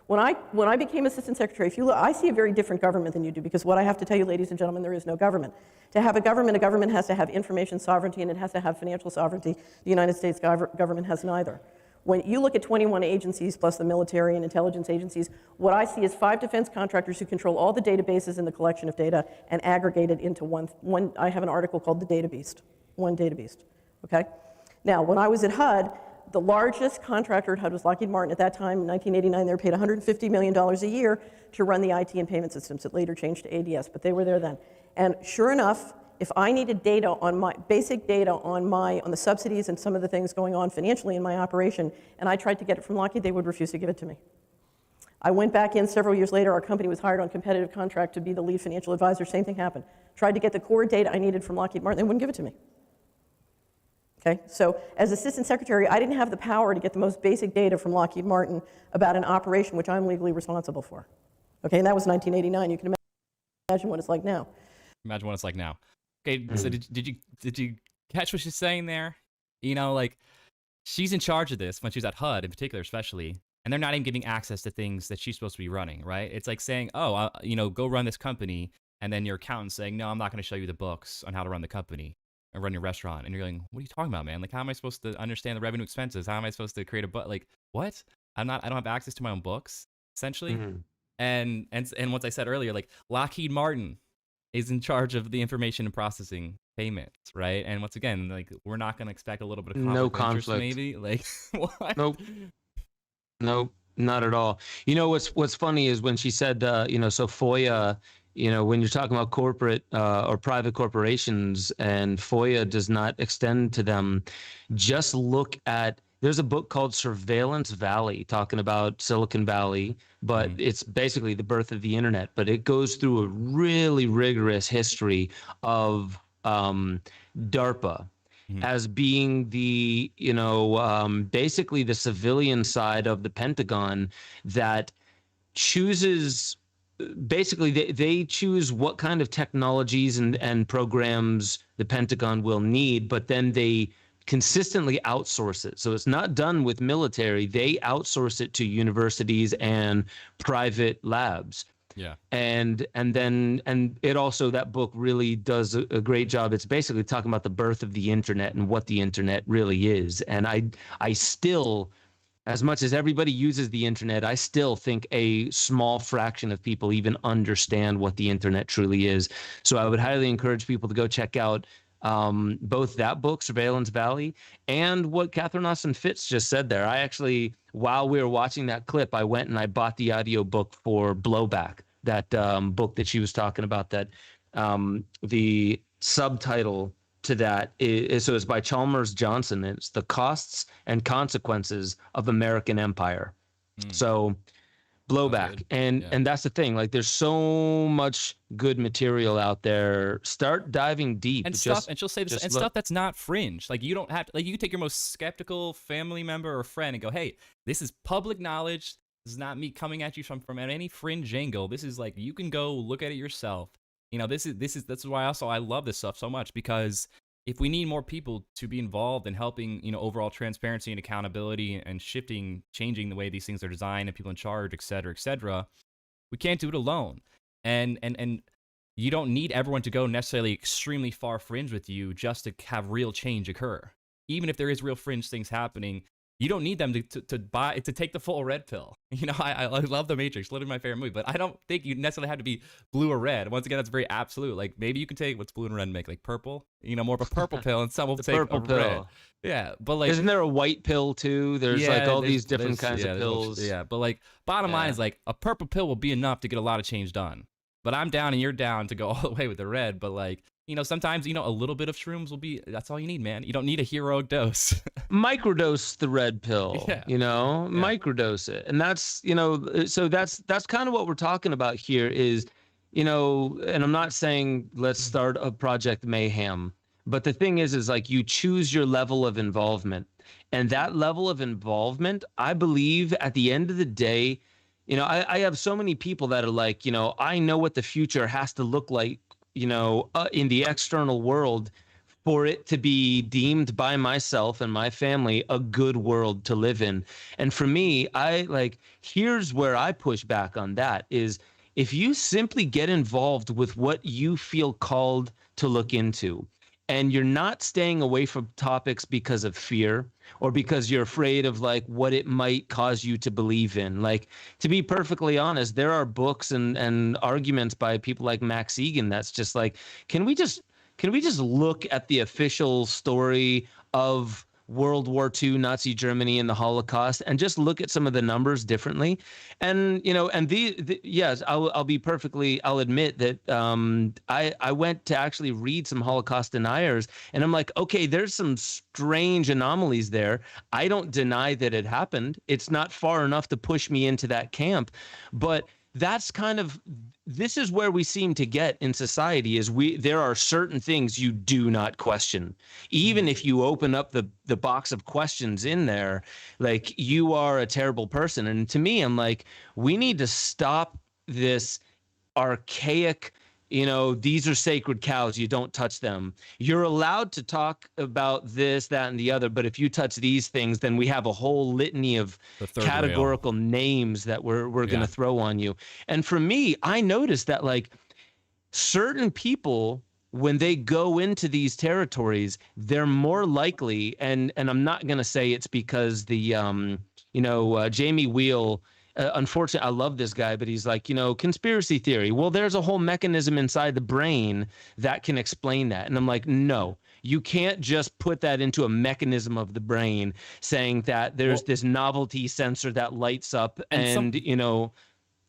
When I became assistant secretary, if you look, I see a very different government than you do, because what I have to tell you, ladies and gentlemen, there is no government. To have a government has to have information sovereignty, and it has to have financial sovereignty. The United States government has neither. When you look at 21 agencies plus the military and intelligence agencies, what I see is 5 defense contractors who control all the databases and the collection of data and aggregate it into one. I have an article called The Data Beast, one data beast, okay? Now, when I was at HUD, the largest contractor at HUD was Lockheed Martin. At that time, in 1989, they were paid $150 million a year to run the IT and payment systems. It later changed to ADS, but they were there then. And sure enough, if I needed data on my basic data on the subsidies and some of the things going on financially in my operation, and I tried to get it from Lockheed, they would refuse to give it to me. I went back in several years later. Our company was hired on competitive contract to be the lead financial advisor. Same thing happened. Tried to get the core data I needed from Lockheed Martin. They wouldn't give it to me. Okay? So as assistant secretary, I didn't have the power to get the most basic data from Lockheed Martin about an operation which I'm legally responsible for. Okay, and that was 1989. You can imagine what it's like now. Imagine what it's like now. Okay, so did you catch what she's saying there? You know, like, she's in charge of this when she's at HUD in particular, especially, and they're not even giving access to things that she's supposed to be running, right? It's like saying, oh, go run this company, and then your accountant's saying, no, I'm not going to show you the books on how to run the company and run your restaurant. And you're going, what are you talking about, man? Like, how am I supposed to understand the revenue expenses? How am I supposed to create a book? Like, what? I don't have access to my own books, essentially. And once I said earlier, like, Lockheed Martin is in charge of the information and processing payments, right? And once again, like, we're not going to expect a little bit of conflict, maybe. Like, what? Nope, not at all. You know, what's funny is when she said, so FOIA, when you're talking about corporate or private corporations and FOIA does not extend to them, just look at, there's a book called Surveillance Valley talking about Silicon Valley, but it's basically the birth of the internet. But it goes through a really rigorous history of DARPA as being the, basically the civilian side of the Pentagon that chooses, basically they choose what kind of technologies and programs the Pentagon will need, but then they consistently outsource it. So it's not done with military. They outsource it to universities and private labs. Yeah. And it also, that book really does a great job. It's basically talking about the birth of the internet and what the internet really is. And I still, as much as everybody uses the internet, I still think a small fraction of people even understand what the internet truly is. So I would highly encourage people to go check out both that book, Surveillance Valley, and what Katherine Austin Fitz just said there. I actually, while we were watching that clip, I went and I bought the audiobook for Blowback, that book that she was talking about, that the subtitle to that so it's by Chalmers Johnson. It's The Costs and Consequences of American Empire. So Blowback. And that's the thing. Like, there's so much good material out there. Start diving deep. And stuff, and she'll say this, and stuff that's not fringe. Like, you don't have to, like, you can take your most skeptical family member or friend and go, hey, this is public knowledge. This is not me coming at you from any fringe angle. This is like, you can go look at it yourself. That's why also I love this stuff so much, because if we need more people to be involved in helping, overall transparency and accountability and changing the way these things are designed and people in charge, et cetera, we can't do it alone. And you don't need everyone to go necessarily extremely far fringe with you just to have real change occur. Even if there is real fringe things happening, you don't need them to take the full red pill. I love The Matrix, literally my favorite movie, but I don't think you necessarily have to be blue or red. Once again, that's very absolute. Like, maybe you can take what's blue and red make, like purple, more of a purple pill, and some will take purple pill. Red. Yeah, but like, isn't there a white pill too? There's like all these different kinds of pills. Yeah, but like, bottom line is, like, a purple pill will be enough to get a lot of change done. But I'm down and you're down to go all the way with the red. But like, sometimes, a little bit of shrooms that's all you need, man. You don't need a heroic dose. Microdose the red pill, microdose it. And that's, so that's kind of what we're talking about here is, and I'm not saying let's start a Project Mayhem, but the thing is like, you choose your level of involvement, and that level of involvement, I believe at the end of the day, I have so many people that are like, I know what the future has to look like, in the external world for it to be deemed by myself and my family a good world to live in. And for me, here's where I push back on that is, if you simply get involved with what you feel called to look into, and you're not staying away from topics because of fear or because you're afraid of like what it might cause you to believe in. Like, to be perfectly honest, there are books and arguments by people like Max Egan that's just like, can we just look at the official story of World War II, Nazi Germany, and the Holocaust, and just look at some of the numbers differently? And yes, I'll admit that I went to actually read some Holocaust deniers, and I'm like, okay, there's some strange anomalies there. I don't deny that it happened. It's not far enough to push me into that camp, but that's kind of, this is where we seem to get in society, is there are certain things you do not question. Even if you open up the box of questions in there, like, you are a terrible person. And to me, I'm like, we need to stop this archaic, these are sacred cows, you don't touch them. You're allowed to talk about this, that, and the other, but if you touch these things, then we have a whole litany of categorical names that we're going to throw on you. And for me, I noticed that, like, certain people, when they go into these territories, they're more likely, and I'm not going to say it's because the Jamie Wheel, unfortunately, I love this guy, but he's like, conspiracy theory. Well, there's a whole mechanism inside the brain that can explain that. And I'm like, no, you can't just put that into a mechanism of the brain, saying that there's this novelty sensor that lights up and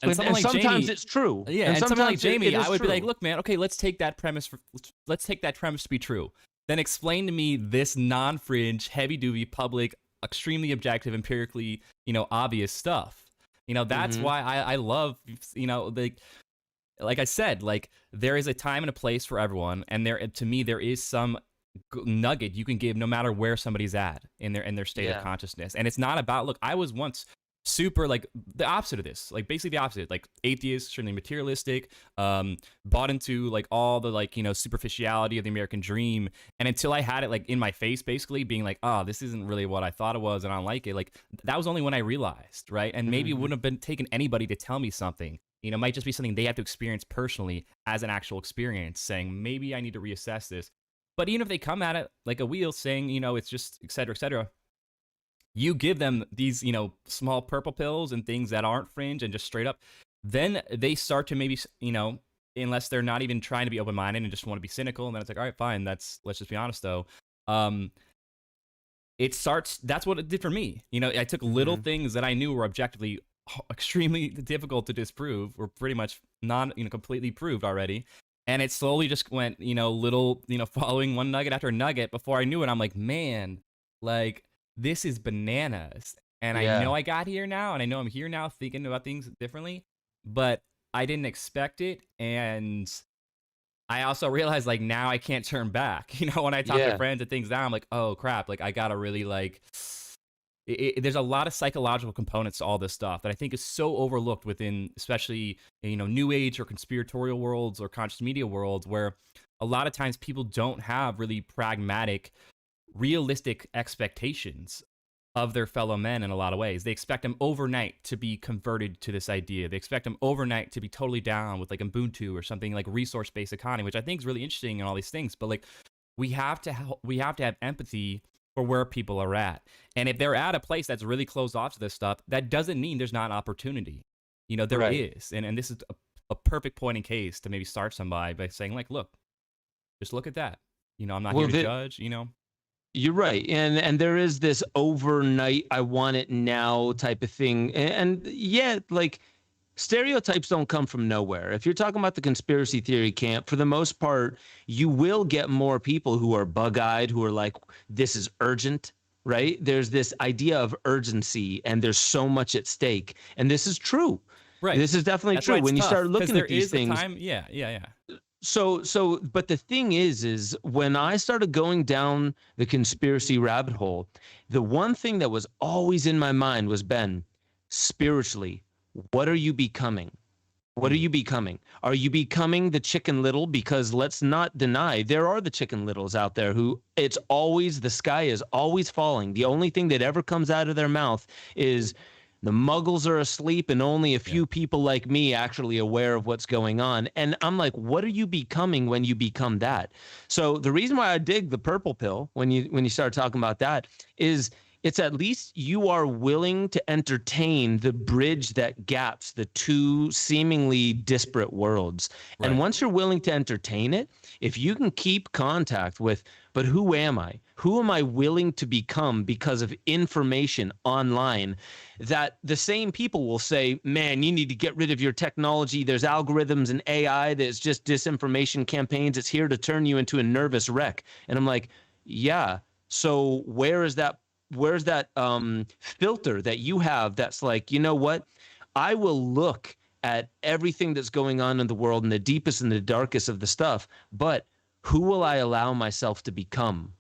sometimes Jamie, it's true. Yeah, and something like Jamie, I would be like, look, man, okay, let's take that premise to be true. Then explain to me this non-fringe, heavy-duty, public, extremely objective, empirically, obvious stuff. That's why I love, like I said, like, there is a time and a place for everyone, and to me there is some nugget you can give no matter where somebody's at in their state of consciousness. And it's not about, look, I was once super like the opposite of this, like basically the opposite, like atheist, extremely materialistic, bought into like all the like, you know, superficiality of the American dream. And until I had it like in my face, basically being like, oh, this isn't really what I thought it was and I don't like it, like that was only when I realized, right? And maybe it wouldn't have been taken anybody to tell me something. You know, it might just be something they have to experience personally as an actual experience, saying maybe I need to reassess this. But even if they come at it like a wheel saying, you know, it's just et cetera, you give them these, you know, small purple pills and things that aren't fringe and just straight up, then they start to maybe, you know, unless they're not even trying to be open-minded and just want to be cynical, and then it's like, all right, fine, let's just be honest though. That's what it did for me. You know, I took little things that I knew were objectively extremely difficult to disprove, were pretty much completely proved already. And it slowly just went, you know, little, you know, following one nugget after nugget. Before I knew it, I'm like, man, like, this is bananas. And I know I got here now, and I know I'm here now thinking about things differently, but I didn't expect it. And I also realized, like, now I can't turn back. You know, when I talk to friends and things now, I'm like, oh, crap, like, I got to really, like, there's a lot of psychological components to all this stuff that I think is so overlooked within, especially, you know, new age or conspiratorial worlds or conscious media worlds, where a lot of times people don't have really pragmatic, realistic expectations of their fellow men in a lot of ways. They expect them overnight to be converted to this idea. They expect them overnight to be totally down with like Ubuntu or something like resource-based economy, which I think is really interesting and all these things. But like, we have to have empathy for where people are at. And if they're at a place that's really closed off to this stuff, that doesn't mean there's not opportunity. You know, there is. And this is a perfect point in case to maybe start somebody by saying like, look, just look at that. You know, I'm not here to judge, you know. You're right. And there is this overnight, I want it now type of thing. And yeah, like stereotypes don't come from nowhere. If you're talking about the conspiracy theory camp, for the most part, you will get more people who are bug-eyed, who are like, this is urgent, right? There's this idea of urgency and there's so much at stake. And this is true. Right. This is definitely true. When you start looking at these things. Yeah. So, but the thing is when I started going down the conspiracy rabbit hole, the one thing that was always in my mind was, Ben, spiritually, what are you becoming? What are you becoming? Are you becoming the Chicken Little? Because let's not deny there are the Chicken Littles out there who it's always, the sky is always falling. The only thing that ever comes out of their mouth is the muggles are asleep and only a few people like me actually aware of what's going on. And I'm like, what are you becoming when you become that? So the reason why I dig the purple pill when you start talking about that is it's at least you are willing to entertain the bridge that gaps the two seemingly disparate worlds. Right. And once you're willing to entertain it, if you can keep contact with, but who am I? Who am I willing to become because of information online that the same people will say, man, you need to get rid of your technology. There's algorithms and AI. There's just disinformation campaigns. It's here to turn you into a nervous wreck. And I'm like, yeah. So where's that filter that you have that's like, you know what? I will look at everything that's going on in the world and the deepest and the darkest of the stuff, but who will I allow myself to become?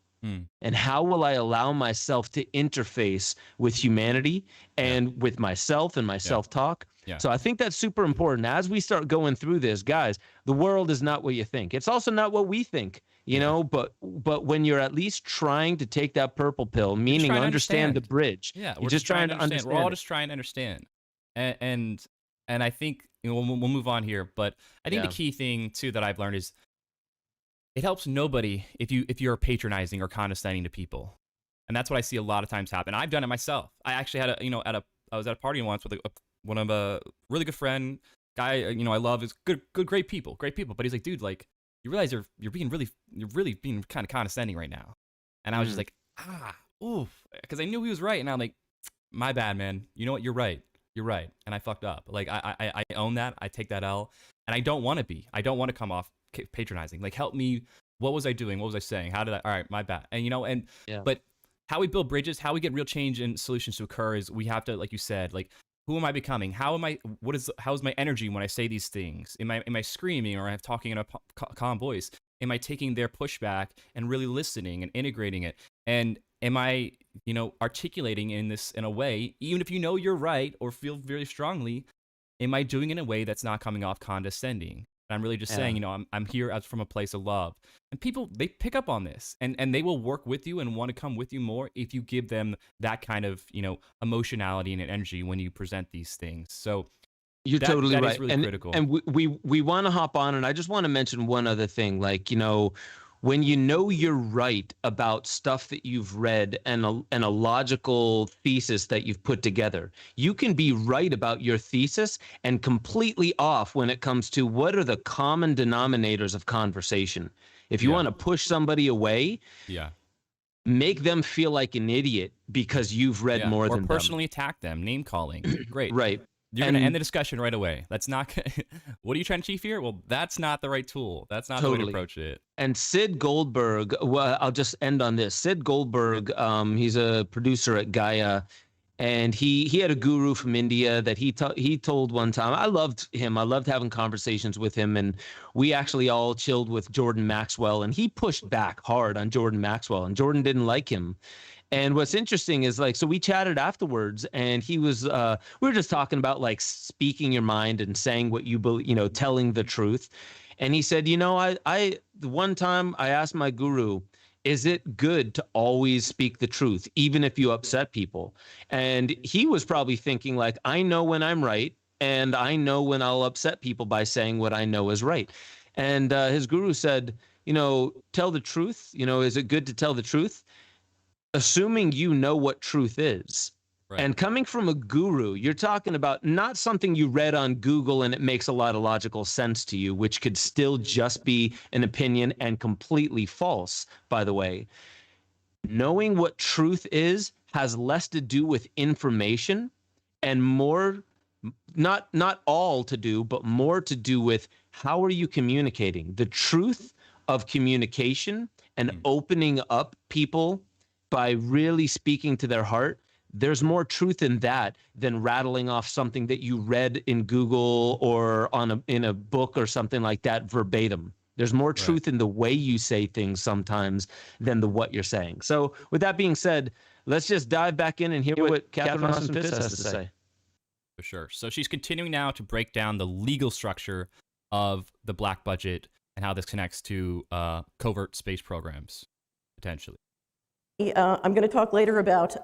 And how will I allow myself to interface with humanity and with myself and my self-talk? Yeah. So I think that's super important. As we start going through this, guys, the world is not what you think. It's also not what we think, you know, but when you're at least trying to take that purple pill, meaning understand the bridge. Yeah, we're just trying to understand. We're all just trying to understand. And I think, you know, we'll move on here, but I think the key thing too that I've learned is it helps nobody if you're patronizing or condescending to people. And that's what I see a lot of times happen. I've done it myself. I actually had I was at a party once with one of a really good friend, guy, you know, I love, is great people. But he's like, dude, like, you realize you're really being kind of condescending right now. And I was just like, oof, because I knew he was right. And I'm like, my bad, man. You know what? You're right. And I fucked up. Like, I own that. I take that L. And I don't want to be. I don't want to come off patronizing. Like, help me. What was I doing? What was I saying? How did I? All right, my bad. And, you know, but how we build bridges, how we get real change and solutions to occur is we have to, like you said, like, who am I becoming? How's my energy when I say these things? Am I screaming or am I talking in a calm voice? Am I taking their pushback and really listening and integrating it? And am I, articulating in a way, even if you know you're right or feel very strongly, am I doing it in a way that's not coming off condescending? I'm really just saying, I'm here from a place of love. And people, they pick up on this, and they will work with you and want to come with you more if you give them that kind of, emotionality and energy when you present these things. So you're totally that right. is really critical. And we want to hop on, and I just want to mention one other thing. Like, when you're right about stuff that you've read and a logical thesis that you've put together, you can be right about your thesis and completely off when it comes to what are the common denominators of conversation. If you want to push somebody away, make them feel like an idiot because you've read more than them. Or personally attack them, name calling. Great. Right. You're going to end the discussion right away. That's not. What are you trying to achieve here? Well, that's not the right tool. That's not the way to approach it. And Sid Goldberg, well, I'll just end on this. Sid Goldberg, he's a producer at Gaia, and he had a guru from India that he told one time. I loved him. I loved having conversations with him, and we actually all chilled with Jordan Maxwell, and he pushed back hard on Jordan Maxwell, and Jordan didn't like him. And what's interesting is, like, so we chatted afterwards, and he was, we were just talking about, like, speaking your mind and saying what you believe, telling the truth. And he said, the one time I asked my guru, is it good to always speak the truth, even if you upset people? And he was probably thinking, like, I know when I'm right, and I know when I'll upset people by saying what I know is right. And his guru said, tell the truth. Is it good to tell the truth? Assuming you know what truth is. Right. And coming from a guru, you're talking about not something you read on Google and it makes a lot of logical sense to you, which could still just be an opinion and completely false, by the way. Knowing what truth is has less to do with information and more, not all to do, but more to do with how are you communicating? The truth of communication and opening up people by really speaking to their heart. There's more truth in that than rattling off something that you read in Google or in a book or something like that verbatim. There's more truth in the way you say things sometimes than what you're saying. So with that being said, let's just dive back in and hear what Katherine Fitz has to say. For sure. So she's continuing now to break down the legal structure of the black budget and how this connects to covert space programs, potentially. I'm going to talk later about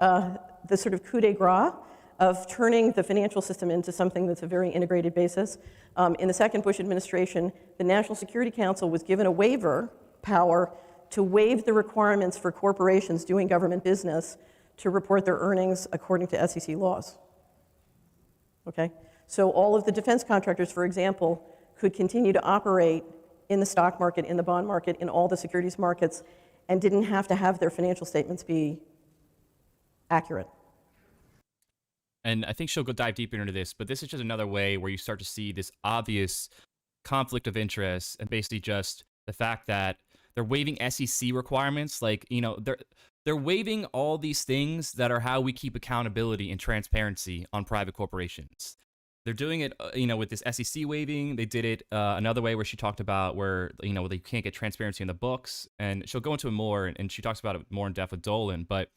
the sort of coup de grace of turning the financial system into something that's a very integrated basis. In the second Bush administration, the National Security Council was given a waiver power to waive the requirements for corporations doing government business to report their earnings according to SEC laws. Okay? So all of the defense contractors, for example, could continue to operate in the stock market, in the bond market, in all the securities markets, and didn't have to have their financial statements be accurate. And I think she'll go dive deeper into this, but this is just another way where you start to see this obvious conflict of interest and basically just the fact that they're waiving SEC requirements. Like, they're waiving all these things that are how we keep accountability and transparency on private corporations. They're doing it, with this SEC waiving. They did it another way where she talked about where, they can't get transparency in the books. And she'll go into it more, and she talks about it more in depth with Dolan. But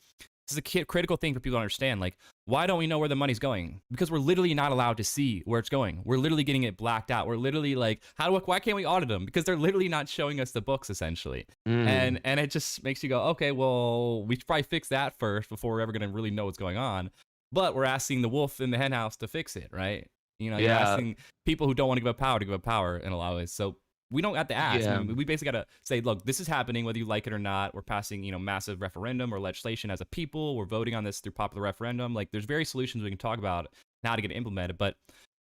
this is a critical thing for people to understand. Like, why don't we know where the money's going? Because we're literally not allowed to see where it's going. We're literally getting it blacked out. We're literally like, why can't we audit them? Because they're literally not showing us the books, essentially. And it just makes you go, okay, well, we should probably fix that first before we're ever going to really know what's going on. But we're asking the wolf in the hen house to fix it, right? You're asking people who don't want to give up power to give up power in a lot of ways. So we don't have to ask. Yeah. I mean, we basically got to say, look, this is happening, whether you like it or not. We're passing, massive referendum or legislation as a people. We're voting on this through popular referendum. Like, there's various solutions we can talk about and how to get it implemented. But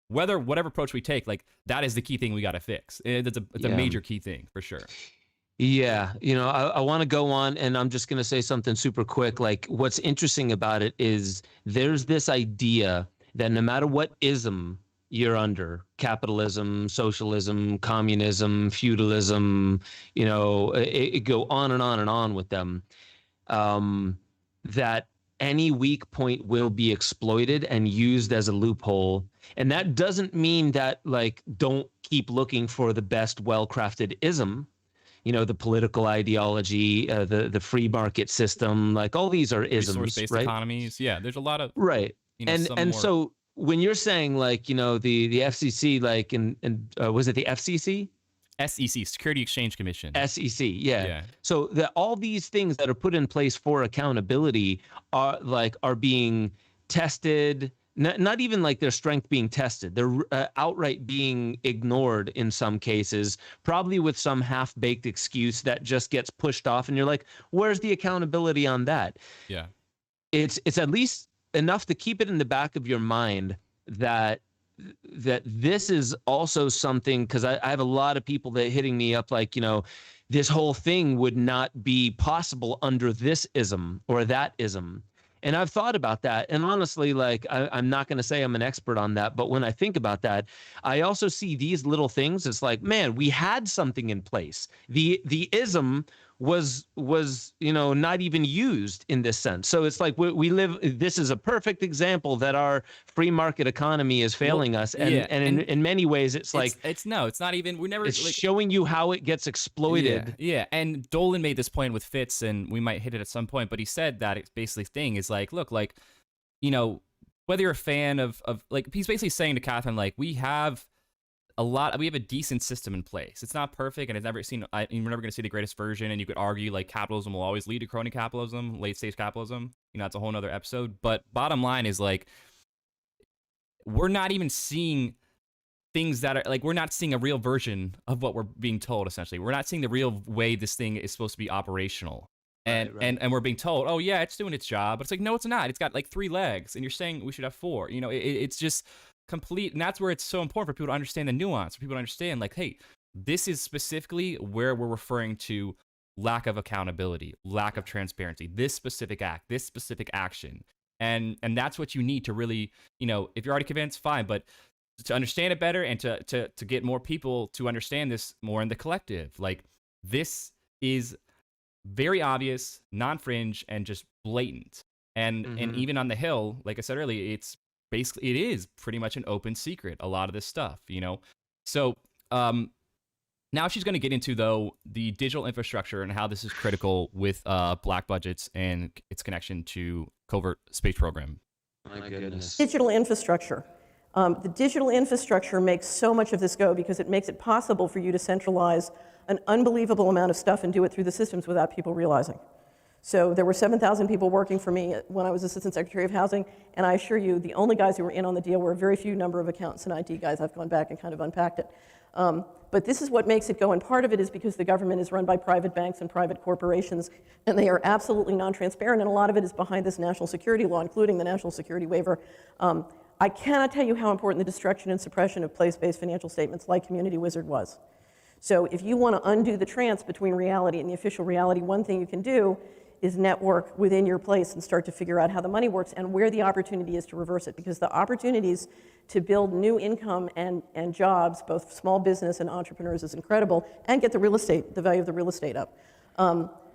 whatever approach we take, like, that is the key thing we got to fix. It's a major key thing for sure. Yeah, I want to go on, and I'm just going to say something super quick. Like, what's interesting about it is there's this idea that no matter what ism you're under, capitalism, socialism, communism, feudalism, it go on and on and on with them, that any weak point will be exploited and used as a loophole. And that doesn't mean that, like, don't keep looking for the best well-crafted ism. the political ideology, the free market system, like all these are isms, Resource-based right? economies. Yeah, there's a lot of Right. some more. So when you're saying like, the FCC, like, and was it the FCC? SEC, Security Exchange Commission. SEC, yeah. Yeah. So all these things that are put in place for accountability are being tested. Not even like their strength being tested. They're outright being ignored in some cases, probably with some half-baked excuse that just gets pushed off. And you're like, where's the accountability on that? Yeah. It's at least enough to keep it in the back of your mind that this is also something, because I have a lot of people that hitting me up like, this whole thing would not be possible under this ism or that ism. And I've thought about that. And honestly, like, I'm not going to say I'm an expert on that, but when I think about that, I also see these little things. It's like, man, we had something in place. The ism was not even used in this sense. So it's like we live. This is a perfect example that our free market economy is failing us. And in many ways, it's not even. We never. It's showing you how it gets exploited. Yeah. And Dolan made this point with Fitz, and we might hit it at some point. But he said that it's basically thing is like, look, like, whether you're a fan of like, he's basically saying to Katherine, like, we have a decent system in place. It's not perfect, and you're never going to see the greatest version. And you could argue like capitalism will always lead to crony capitalism, late stage capitalism. It's a whole nother episode. But bottom line is like, we're not even seeing things that are like, we're not seeing a real version of what we're being told. Essentially, we're not seeing the real way this thing is supposed to be operational. And and we're being told, oh yeah, it's doing its job. But it's like, no, it's not. It's got like 3 legs, and you're saying we should have 4. It's just complete. And that's where it's so important for people to understand the nuance, for people to understand like, hey, this is specifically where we're referring to lack of accountability, lack of transparency, this specific act, this specific action. And that's what you need to really, if you're already convinced, fine, but to understand it better and to get more people to understand this more in the collective. Like, this is very obvious, non-fringe, and just blatant. And even on the Hill, like I said earlier, it is pretty much an open secret, a lot of this stuff, So now she's going to get into, though, the digital infrastructure and how this is critical with black budgets and its connection to covert space program. My goodness. Digital infrastructure. The digital infrastructure makes so much of this go because it makes it possible for you to centralize an unbelievable amount of stuff and do it through the systems without people realizing. So there were 7,000 people working for me when I was Assistant Secretary of Housing, and I assure you, the only guys who were in on the deal were a very few number of accountants and IT guys. I've gone back and kind of unpacked it. But this is what makes it go, and part of it is because the government is run by private banks and private corporations, and they are absolutely non-transparent, and a lot of it is behind this national security law, including the national security waiver. I cannot tell you how important the destruction and suppression of place-based financial statements like Community Wizard was. So if you want to undo the trance between reality and the official reality, one thing you can do is network within your place and start to figure out how the money works and where the opportunity is to reverse it. Because the opportunities to build new income and jobs, both small business and entrepreneurs, is incredible, and get the value of the real estate up.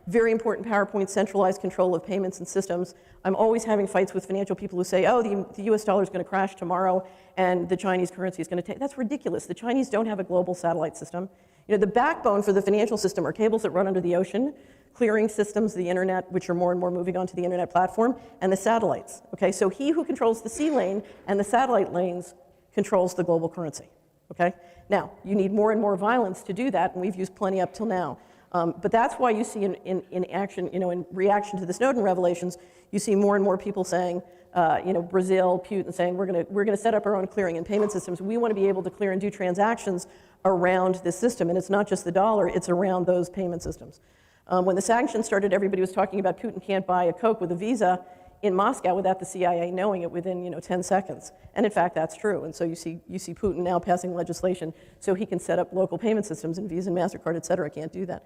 Very important PowerPoint, centralized control of payments and systems. I'm always having fights with financial people who say, oh, the US dollar is going to crash tomorrow and the Chinese currency is going to take. That's ridiculous. The Chinese don't have a global satellite system. The backbone for the financial system are cables that run under the ocean, clearing systems, the internet, which are more and more moving onto the internet platform, and the satellites. Okay, so he who controls the sea lane and the satellite lanes controls the global currency. Okay, now you need more and more violence to do that, and we've used plenty up till now. But that's why you see in action, in reaction to the Snowden revelations, you see more and more people saying, Brazil, Putin saying, we're going to set up our own clearing and payment systems. We want to be able to clear and do transactions around this system, and it's not just the dollar; it's around those payment systems. When the sanctions started, everybody was talking about Putin can't buy a Coke with a Visa in Moscow without the CIA knowing it within 10 seconds. And in fact, that's true. And so you see Putin now passing legislation so he can set up local payment systems, and Visa and MasterCard, et cetera, can't do that.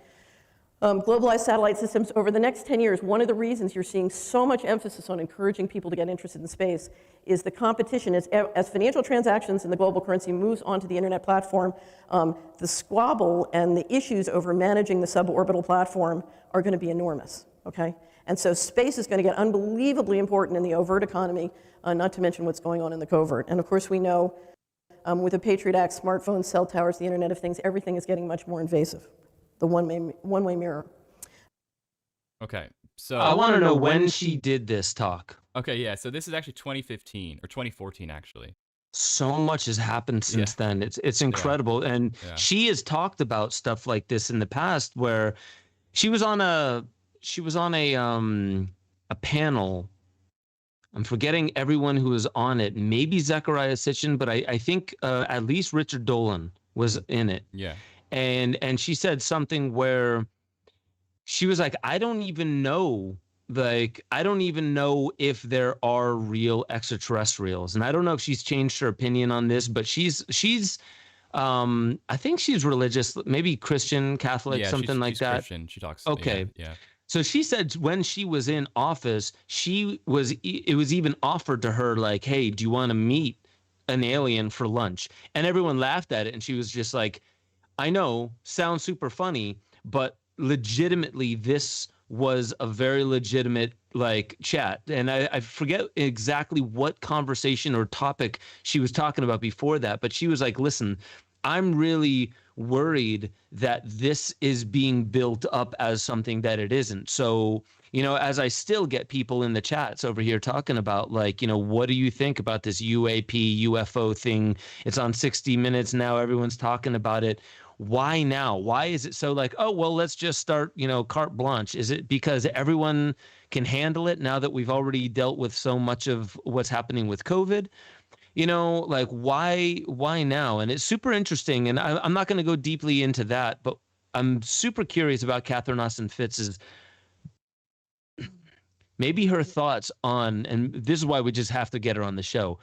Globalized satellite systems over the next 10 years, one of the reasons you're seeing so much emphasis on encouraging people to get interested in space is the competition. As financial transactions in the global currency moves onto the internet platform, the squabble and the issues over managing the suborbital platform are going to be enormous, okay? And so space is going to get unbelievably important in the overt economy, not to mention what's going on in the covert. And of course we know with the Patriot Act, smartphones, cell towers, the Internet of Things, everything is getting much more invasive. the one-way mirror. Okay, so I want to know when she did this talk. okay, yeah, so this is actually 2015 or 2014 actually. So much has happened since then. It's incredible. And Yeah. she has talked about stuff like this in the past where she was on a panel. I'm forgetting everyone who was on it. Maybe Zechariah Sitchin, but I think at least Richard Dolan was in it. Yeah. And she said something where she was like, I don't even know if there are real extraterrestrials. And I don't know if she's changed her opinion on this, but she's I think she's religious, maybe Christian, Catholic, Yeah, something like she's that. Christian. She talks. Okay. Yeah. So she said when she was in office, it was even offered to her like, hey, do you want to meet an alien for lunch? And everyone laughed at it. And she was just like, I know, sounds super funny, but legitimately, this was a very legitimate like chat. And I forget exactly what conversation or topic she was talking about before that, but she was like, listen, I'm really worried that this is being built up as something that it isn't. So, as I still get people in the chats over here talking about like, what do you think about this UFO thing? It's on 60 Minutes now. Everyone's talking about it. Why now? Why is it so like, oh, well, let's just start, carte blanche? Is it because everyone can handle it now that we've already dealt with so much of what's happening with COVID? Like why now? And it's super interesting. And I'm not going to go deeply into that, but I'm super curious about Katherine Austin Fitz's maybe her thoughts on, and this is why we just have to get her on the show,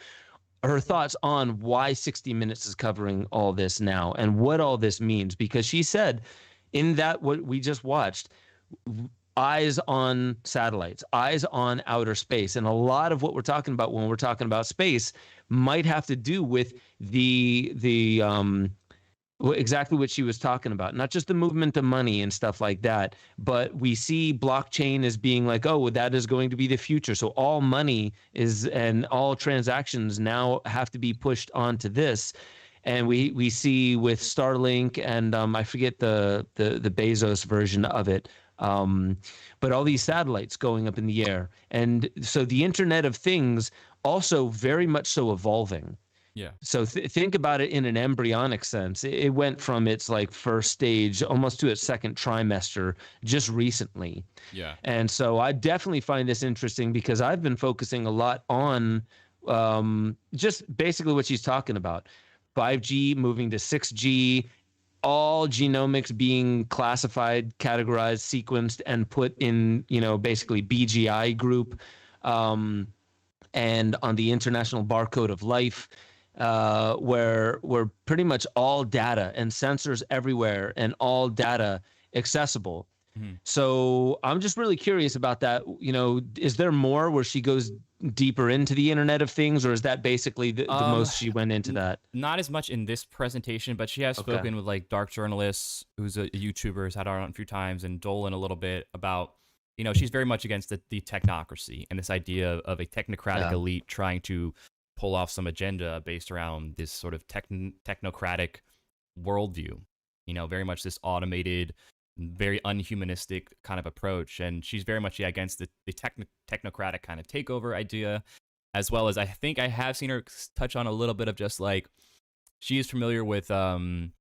her thoughts on why 60 Minutes is covering all this now and what all this means. Because she said in that what we just watched, eyes on satellites, eyes on outer space. And a lot of what we're talking about when we're talking about space might have to do with exactly what she was talking about, not just the movement of money and stuff like that, but we see blockchain as being like, oh, that is going to be the future. So all money and all transactions now have to be pushed onto this. And we see with Starlink and I forget the Bezos version of it, but all these satellites going up in the air. And so the Internet of Things also very much so evolving. Yeah. So think about it in an embryonic sense. It went from its like first stage almost to its second trimester just recently. Yeah. And so I definitely find this interesting because I've been focusing a lot on just basically what she's talking about. 5G moving to 6G, all genomics being classified, categorized, sequenced, and put in, basically BGI group, and on the International Barcode of Life, where pretty much all data and sensors everywhere and all data accessible. Mm-hmm. So I'm just really curious about that. Is there more where she goes deeper into the Internet of Things, or is that basically the most she went into that? Not as much in this presentation, but she has spoken with like dark journalists, who's a YouTuber, has had her on a few times, and Dolan a little bit about, she's very much against the technocracy and this idea of a technocratic elite trying to pull off some agenda based around this sort of technocratic worldview, very much this automated, very unhumanistic kind of approach. And she's very much against the technocratic kind of takeover idea, as well as I think I have seen her touch on a little bit of just like, she is familiar with von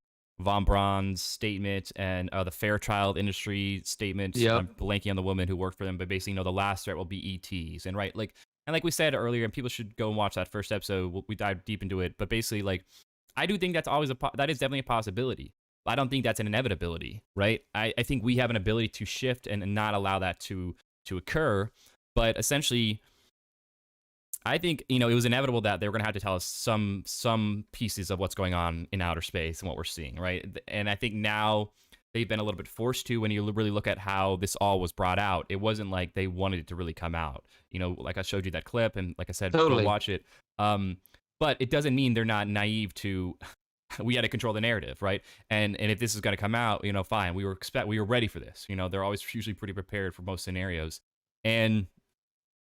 Braun's statement and the Fairchild industry statement. Yep. I'm blanking on the woman who worked for them, but basically, the last threat will be ETs. And right, like we said earlier, and people should go and watch that first episode. We dive deep into it, but basically, like, I do think that's always that is definitely a possibility. I don't think that's an inevitability, right? I think we have an ability to shift and not allow that to occur. But essentially, I think, it was inevitable that they were going to have to tell us some pieces of what's going on in outer space and what we're seeing, right? And I think now they've been a little bit forced to. When you really look at how this all was brought out, it wasn't like they wanted it to really come out. Like I showed you that clip, and like I said, Totally. go watch it. But it doesn't mean they're not naive to. We had to control the narrative, right? And if this is going to come out, fine. We were ready for this. They're always usually pretty prepared for most scenarios. And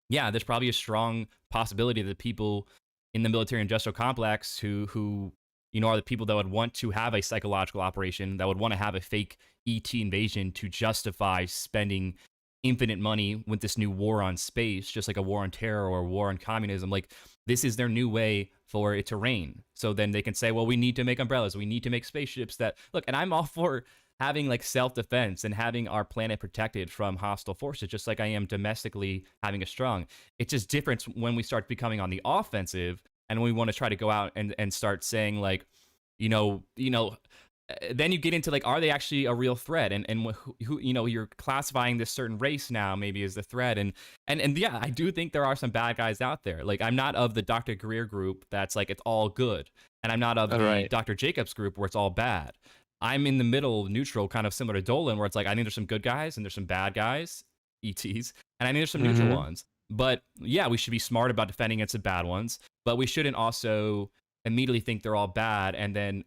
yeah, there's probably a strong possibility that people in the military industrial complex who are the people that would want to have a psychological operation, that would want to have a fake ET invasion to justify spending infinite money with this new war on space, just like a war on terror or a war on communism. Like, this is their new way for it to reign. So then they can say, well, we need to make umbrellas, we need to make spaceships that look, and I'm all for having like self-defense and having our planet protected from hostile forces, just like I am domestically having a strong. It's just different when we start becoming on the offensive and we want to try to go out and start saying like, then you get into like, are they actually a real threat? And who you're classifying this certain race now maybe as the threat. And yeah, I do think there are some bad guys out there. Like, I'm not of the Dr. Greer group that's like, it's all good. And I'm not of the Dr. Jacobs group where it's all bad. I'm in the middle, neutral, kind of similar to Dolan, where it's like, I think there's some good guys and there's some bad guys, ETs, and I think there's some neutral ones. But yeah, we should be smart about defending against the bad ones, but we shouldn't also immediately think they're all bad and then,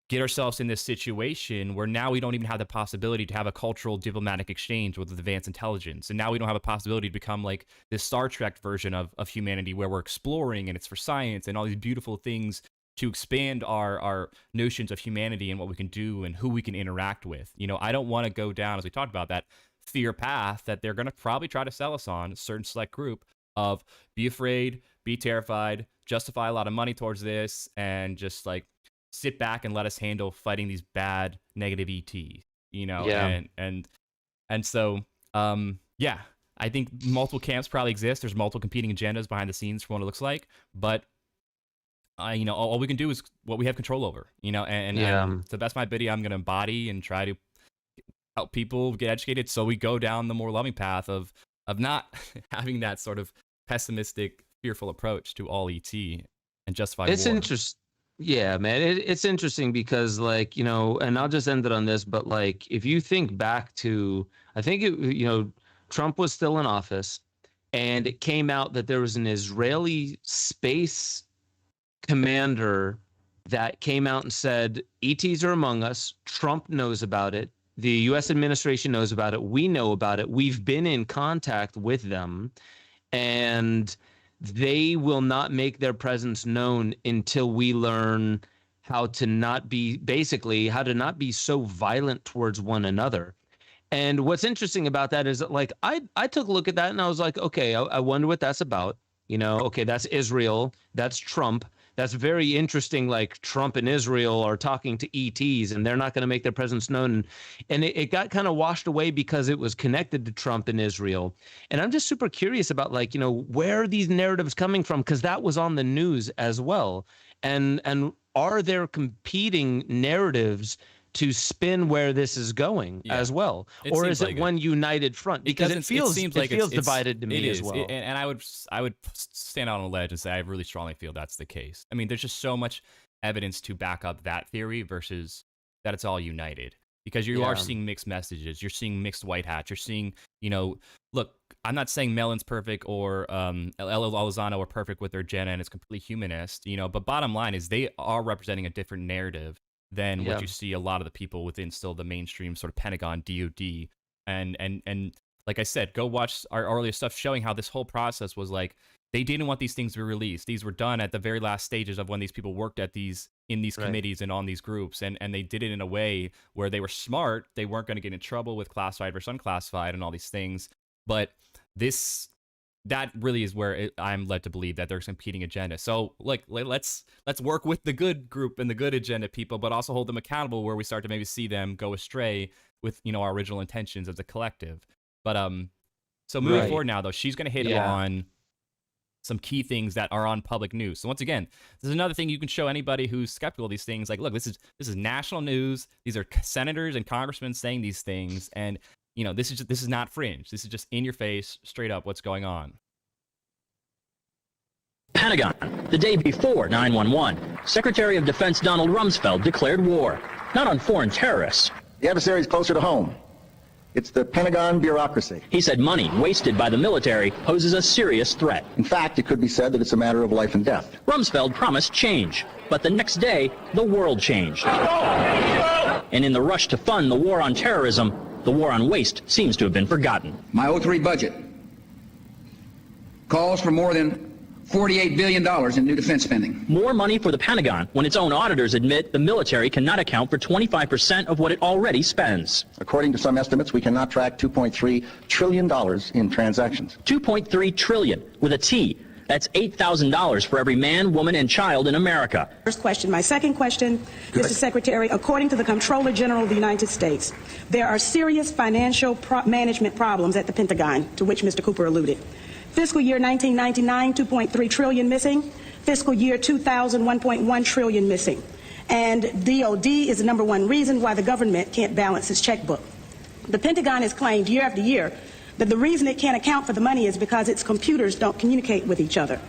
get ourselves in this situation where now we don't even have the possibility to have a cultural diplomatic exchange with advanced intelligence. And now we don't have a possibility to become like this Star Trek version of humanity where we're exploring and it's for science and all these beautiful things to expand our notions of humanity and what we can do and who we can interact with. I don't want to go down, as we talked about, that fear path that they're going to probably try to sell us on, a certain select group of be afraid, be terrified, justify a lot of money towards this, and just like sit back and let us handle fighting these bad negative ETs, Yeah. And so, yeah, I think multiple camps probably exist. There's multiple competing agendas behind the scenes from what it looks like, but all we can do is what we have control over, and to the best of my ability, I'm going to embody and try to help people get educated. So we go down the more loving path of not having that sort of pessimistic, fearful approach to all ET and justify It's war. interesting. Yeah, man, it's interesting because like, and I'll just end it on this, but like, if you think back to, I think Trump was still in office and it came out that there was an Israeli space commander that came out and said, ETs are among us. Trump knows about it. The U.S. administration knows about it. We know about it. We've been in contact with them, and they will not make their presence known until we learn how to not be so violent towards one another. And what's interesting about that is that, like, I took a look at that and I was like, okay, I wonder what that's about. Okay, that's Israel. That's Trump. That's very interesting. Like, Trump and Israel are talking to ETs and they're not going to make their presence known. And it got kind of washed away because it was connected to Trump and Israel. And I'm just super curious about, like, where are these narratives coming from? Because that was on the news as well. And are there competing narratives to spin where this is going as well? Or is it one united front? Because it feels divided to me as well. And I would stand out on a ledge and say I really strongly feel that's the case. I mean, there's just so much evidence to back up that theory versus that it's all united. Because you are seeing mixed messages. You're seeing mixed white hats. You're seeing, look, I'm not saying Mellon's perfect or Ella Lozano are perfect with their agenda and it's completely humanist, but bottom line is they are representing a different narrative than what you see a lot of the people within still the mainstream sort of Pentagon, DOD. And like I said, go watch our earlier stuff showing how this whole process was like, they didn't want these things to be released. These were done at the very last stages of when these people worked in these committees and on these groups. And they did it in a way where they were smart. They weren't going to get in trouble with classified versus unclassified and all these things. But that really is where I'm led to believe that there's competing agenda. So like, let's work with the good group and the good agenda people, but also hold them accountable where we start to maybe see them go astray with, our original intentions as a collective. But so moving forward now, though, she's going to hit on some key things that are on public news. So once again, this is another thing you can show anybody who's skeptical of these things. Like, look, this is national news. These are senators and congressmen saying these things, and this is not fringe. This is just in your face, straight up what's going on. Pentagon, the day before 9/11, Secretary of Defense Donald Rumsfeld declared war, not on foreign terrorists. The adversary is closer to home. It's the Pentagon bureaucracy. He said money wasted by the military poses a serious threat. In fact, it could be said that it's a matter of life and death. Rumsfeld promised change, but the next day, the world changed. And in the rush to fund the war on terrorism, the war on waste seems to have been forgotten. My 03 budget calls for more than $48 billion in new defense spending. More money for the Pentagon when its own auditors admit the military cannot account for 25% of what it already spends. According to some estimates, we cannot track $2.3 trillion in transactions. 2.3 trillion with a T. That's $8,000 for every man, woman, and child in America. First question. My second question, Mr. Secretary, according to the Comptroller General of the United States, there are serious financial management problems at the Pentagon, to which Mr. Cooper alluded. Fiscal year 1999, 2.3 trillion missing. Fiscal year 2000, 1.1 trillion missing. And DOD is the #1 reason why the government can't balance its checkbook. The Pentagon has claimed year after year that the reason it can't account for the money is because its computers don't communicate with each other.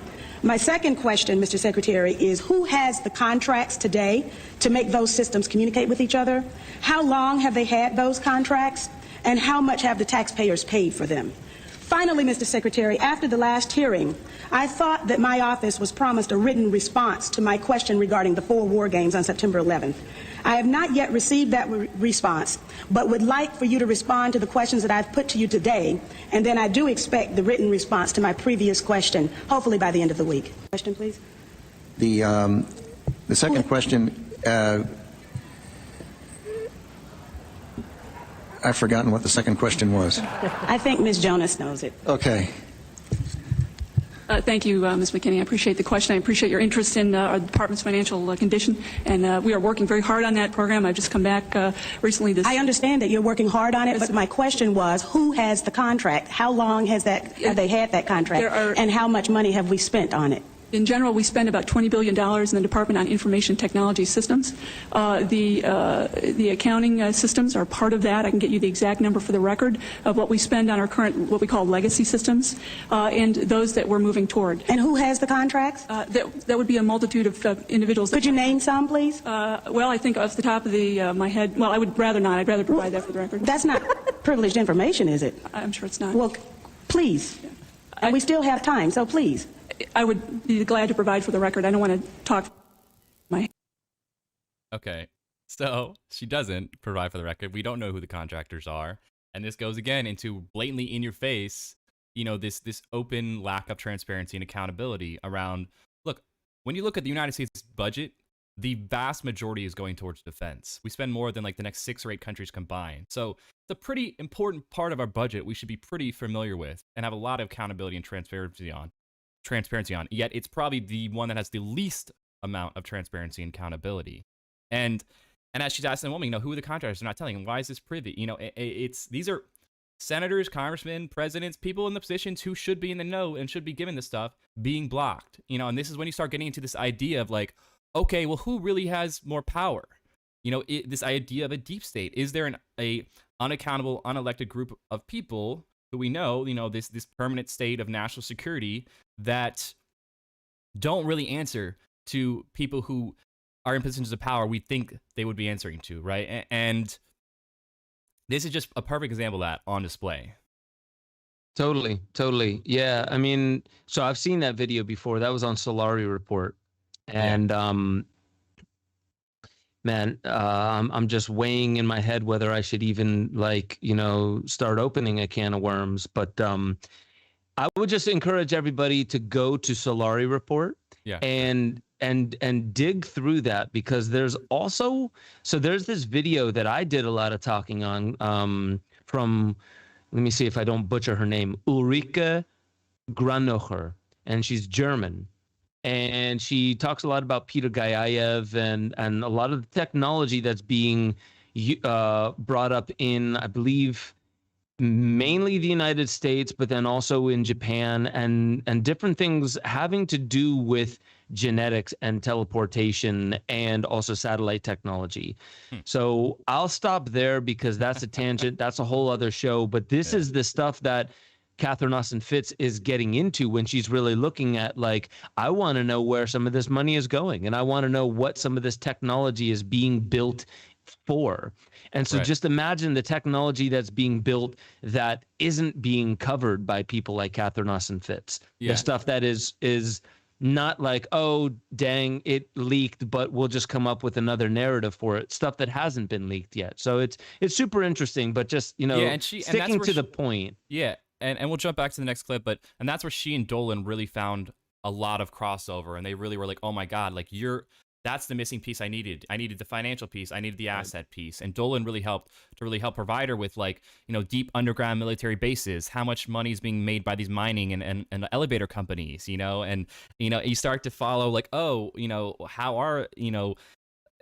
My second question, Mr. Secretary, is who has the contracts today to make those systems communicate with each other? How long have they had those contracts? And how much have the taxpayers paid for them? Finally, Mr. Secretary, after the last hearing, I thought that my office was promised a written response to my question regarding the 4 war games on September 11th. I have not yet received that response, but would like for you to respond to the questions that I've put to you today, and then I do expect the written response to my previous question, hopefully by the end of the week. Question, please. The second question, I've forgotten what the second question was. I think Ms. Jonas knows it. Okay. Thank you, Ms. McKinney. I appreciate the question. I appreciate your interest in our department's financial condition, and we are working very hard on that program. I've just come back recently. I understand that you're working hard on it, but my question was, who has the contract? How long have they had that contract, and how much money have we spent on it? In general, we spend about $20 billion in the Department on information technology systems. The accounting systems are part of that. I can get you the exact number for the record of what we spend on our current, what we call legacy systems, and those that we're moving toward. And who has the contracts? That would be a multitude of individuals. Could you name some, please? Well, I think off the top of my head, well, I would rather not. I'd rather provide that for the record. That's not privileged information, is it? I'm sure it's not. Well, please. And we still have time, so please. I would be glad to provide for the record. I don't want to talk my... Okay, so she doesn't provide for the record. We don't know who the contractors are. And this goes again into blatantly in your face, you know, this open lack of transparency and accountability around, look, when you look at the United States budget, the vast majority is going towards defense. We spend more than like the next 6 or 8 countries combined. So it's a pretty important part of our budget we should be pretty familiar with and have a lot of accountability and transparency on. Yet it's probably the one that has the least amount of transparency and accountability. And as she's asking the woman, you know, who are the contractors? They're not telling. Why is this privy? You know, these are senators, congressmen, presidents, people in the positions who should be in the know and should be given this stuff being blocked. You know, and this is when you start getting into this idea of like, okay, well, who really has more power? You know, this idea of a deep state. Is there a unaccountable, unelected group of people who we know, you know, this permanent state of national security that don't really answer to people who are in positions of power we think they would be answering to, right? And this is just a perfect example of that on display. Totally. Yeah, I mean, so I've seen that video before. That was on Solari Report. And man, I'm just weighing in my head whether I should even, like, you know, start opening a can of worms. But I would just encourage everybody to go to Solari Report and dig through that, because there's also, so there's this video that I did a lot of talking on from, let me see if I don't butcher her name, Ulrike Granocher, and she's German. And she talks a lot about Peter Gayayev and a lot of the technology that's being brought up in, I believe, mainly the United States, but then also in Japan, and different things having to do with genetics and teleportation and also satellite technology. So I'll stop there because that's a tangent. That's a whole other show. But this is the stuff that Katherine Fitz is getting into when she's really looking at, like, I want to know where some of this money is going, and I want to know what some of this technology is being built for. And so just imagine the technology that's being built that isn't being covered by people like Katherine Fitz. The stuff that is not like, oh, dang, it leaked, but we'll just come up with another narrative for it. Stuff that hasn't been leaked yet. So it's super interesting, but just, you know, sticking to the point. Yeah. And we'll jump back to the next clip, and that's where she and Dolan really found a lot of crossover, and they really were like, oh my God, like that's the missing piece I needed. I needed the financial piece. I needed the asset piece. And Dolan really helped help provide her with, like, deep underground military bases, how much money is being made by these mining and elevator companies, and, you start to follow, like, oh, how are,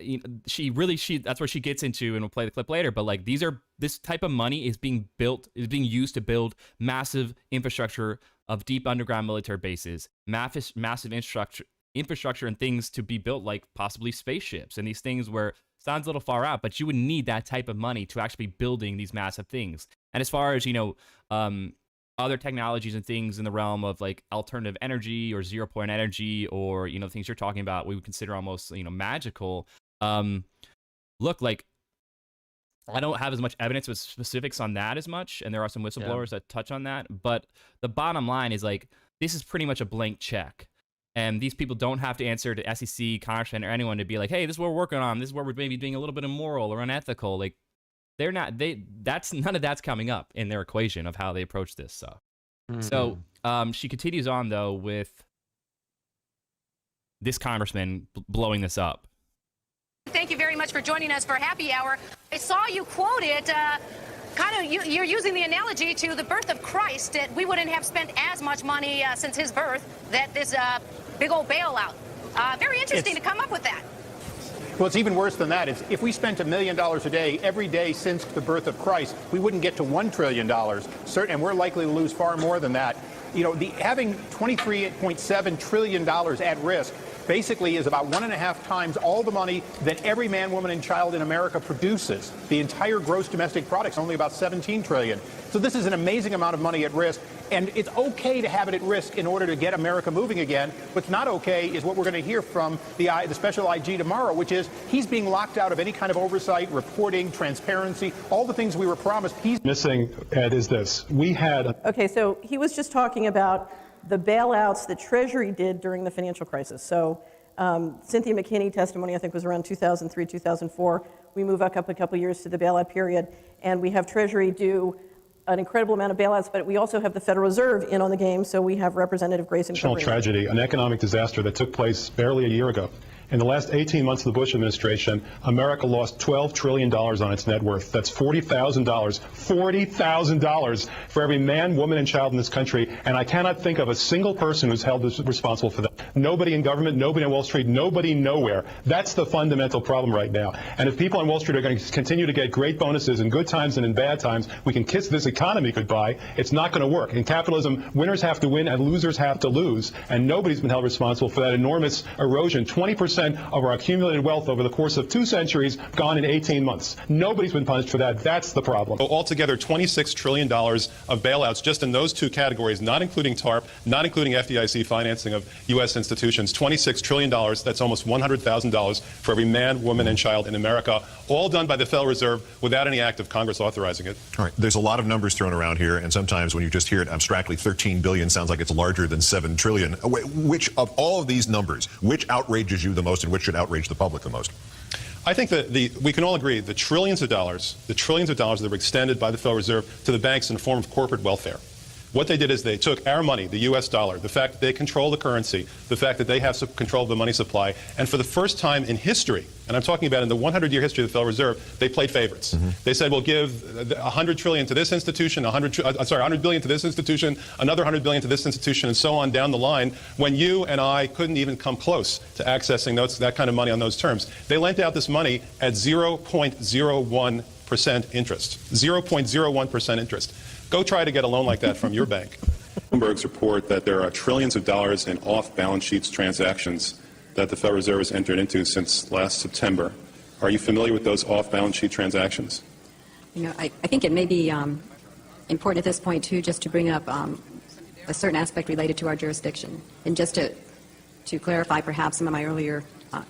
that's where she gets into, and we'll play the clip later, but like this type of money is being used to build massive infrastructure of deep underground military bases, massive infrastructure and things to be built, like possibly spaceships and these things where sounds a little far out, but you would need that type of money to actually be building these massive things. And as far as other technologies and things in the realm of like alternative energy or 0 point energy, or things you're talking about, we would consider almost magical. Look, like, I don't have as much evidence with specifics on that as much, and there are some whistleblowers that touch on that, but the bottom line is, like, this is pretty much a blank check. And these people don't have to answer to SEC, Congressman, or anyone to be like, hey, this is what we're working on. This is where we're maybe being a little bit immoral or unethical. Like, none of that's coming up in their equation of how they approach this. So, So she continues on, though, with this congressman blowing this up. Thank you very much for joining us for Happy Hour. I saw you quoted, you're using the analogy to the birth of Christ, that we wouldn't have spent as much money since his birth, that this big old bailout. Very interesting to come up with that. Well, it's even worse than that. If we spent $1 million a day every day since the birth of Christ, we wouldn't get to $1 trillion. And we're likely to lose far more than that. Having $23.7 trillion at risk basically is about 1.5 times all the money that every man, woman, and child in America produces. The entire gross domestic product is only about $17 trillion. So this is an amazing amount of money at risk, and it's okay to have it at risk in order to get America moving again. What's not okay is what we're going to hear from the special IG tomorrow, which is he's being locked out of any kind of oversight, reporting, transparency, all the things we were promised. He's missing, Ed, is this. We had... Okay, so he was just talking about the bailouts that Treasury did during the financial crisis. So Cynthia McKinney testimony, I think, was around 2003, 2004. We move up a couple years to the bailout period, and we have Treasury do an incredible amount of bailouts, but we also have the Federal Reserve in on the game, so we have Representative Grayson. National tragedy, an economic disaster that took place barely a year ago. In the last 18 months of the Bush administration, America lost $12 trillion on its net worth. That's $40,000 for every man, woman, and child in this country. And I cannot think of a single person who's held responsible for that. Nobody in government, nobody on Wall Street, nobody nowhere. That's the fundamental problem right now. And if people on Wall Street are going to continue to get great bonuses in good times and in bad times, we can kiss this economy goodbye. It's not going to work. In capitalism, winners have to win and losers have to lose. And nobody's been held responsible for that enormous erosion. 20% of our accumulated wealth over the course of 2 centuries gone in 18 months. Nobody's been punished for that. That's the problem. Altogether, $26 trillion of bailouts just in those 2 categories, not including TARP, not including FDIC financing of U.S. institutions. $26 trillion, that's almost $100,000 for every man, woman, and child in America, all done by the Federal Reserve without any act of Congress authorizing it. All right. There's a lot of numbers thrown around here, and sometimes when you just hear it abstractly, 13 billion sounds like it's larger than 7 trillion. Which of all of these numbers, which outrages you the most and which should outrage the public the most? I think that we can all agree the trillions of dollars that were extended by the Federal Reserve to the banks in the form of corporate welfare. What they did is they took our money, the U.S. dollar, the fact that they control the currency, the fact that they have control of the money supply, and for the first time in history, and I'm talking about in the 100-year history of the Federal Reserve, they played favorites. They said, we'll give $100 trillion to this institution, $100 billion to this institution, another $100 billion to this institution, and so on down the line, when you and I couldn't even come close to accessing that kind of money on those terms. They lent out this money at 0.01% interest. 0.01% interest. Go try to get a loan like that from your bank. Bloomberg's report that there are trillions of dollars in off-balance sheets transactions that the Federal Reserve has entered into since last September. Are you familiar with those off-balance sheet transactions? I think it may be important at this point, too, just to bring up a certain aspect related to our jurisdiction. And just to clarify, perhaps, some of my earlier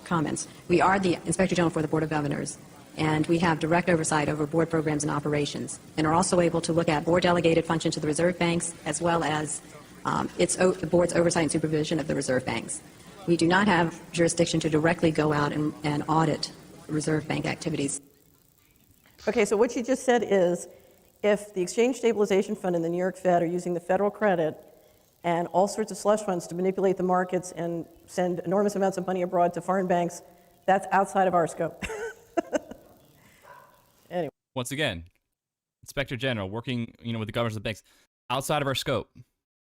comments. We are the Inspector General for the Board of Governors, and we have direct oversight over board programs and operations, and are also able to look at board-delegated functions to the reserve banks, as well as the board's oversight and supervision of the reserve banks. We do not have jurisdiction to directly go out and audit reserve bank activities. Okay, so what you just said is, if the Exchange Stabilization Fund and the New York Fed are using the federal credit and all sorts of slush funds to manipulate the markets and send enormous amounts of money abroad to foreign banks, that's outside of our scope. Anyway. Once again, Inspector General working, with the governors of the banks, outside of our scope.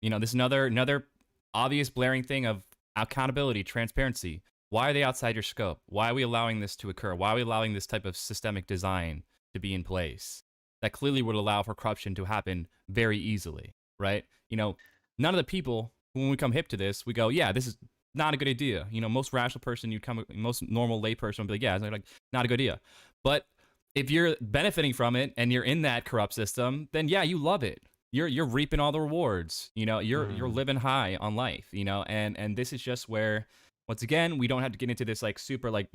This is another obvious blaring thing of accountability, transparency. Why are they outside your scope? Why are we allowing this to occur? Why are we allowing this type of systemic design to be in place? That clearly would allow for corruption to happen very easily, right? None of the people, when we come hip to this, we go, yeah, this is not a good idea. Most rational person, most normal lay person would be like, yeah, it's like not a good idea. But if you're benefiting from it and you're in that corrupt system, then yeah, you love it. You're reaping all the rewards. You're living high on life. And this is just where, once again, we don't have to get into this like super like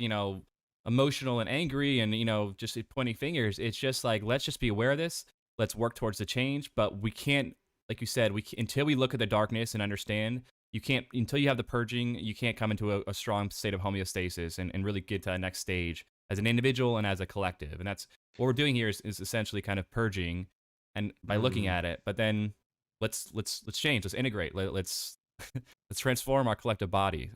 emotional and angry and just pointing fingers. It's just like, let's just be aware of this. Let's work towards the change. But we can't, like you said, until we look at the darkness and understand. You can't, until you have the purging, you can't come into a strong state of homeostasis and really get to that next stage as an individual and as a collective. And that's what we're doing here is essentially kind of purging and by looking at it. But then let's change, let's integrate, let's transform our collective body.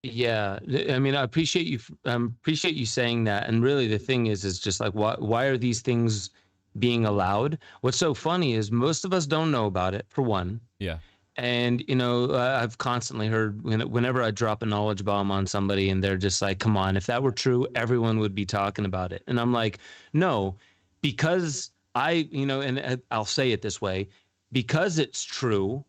Yeah, I mean, I appreciate you saying that. And really the thing is just like, why are these things being allowed? What's so funny is most of us don't know about it, for one. Yeah. And, I've constantly heard whenever I drop a knowledge bomb on somebody and they're just like, come on, if that were true, everyone would be talking about it. And I'm like, no, because and I'll say it this way, because it's true,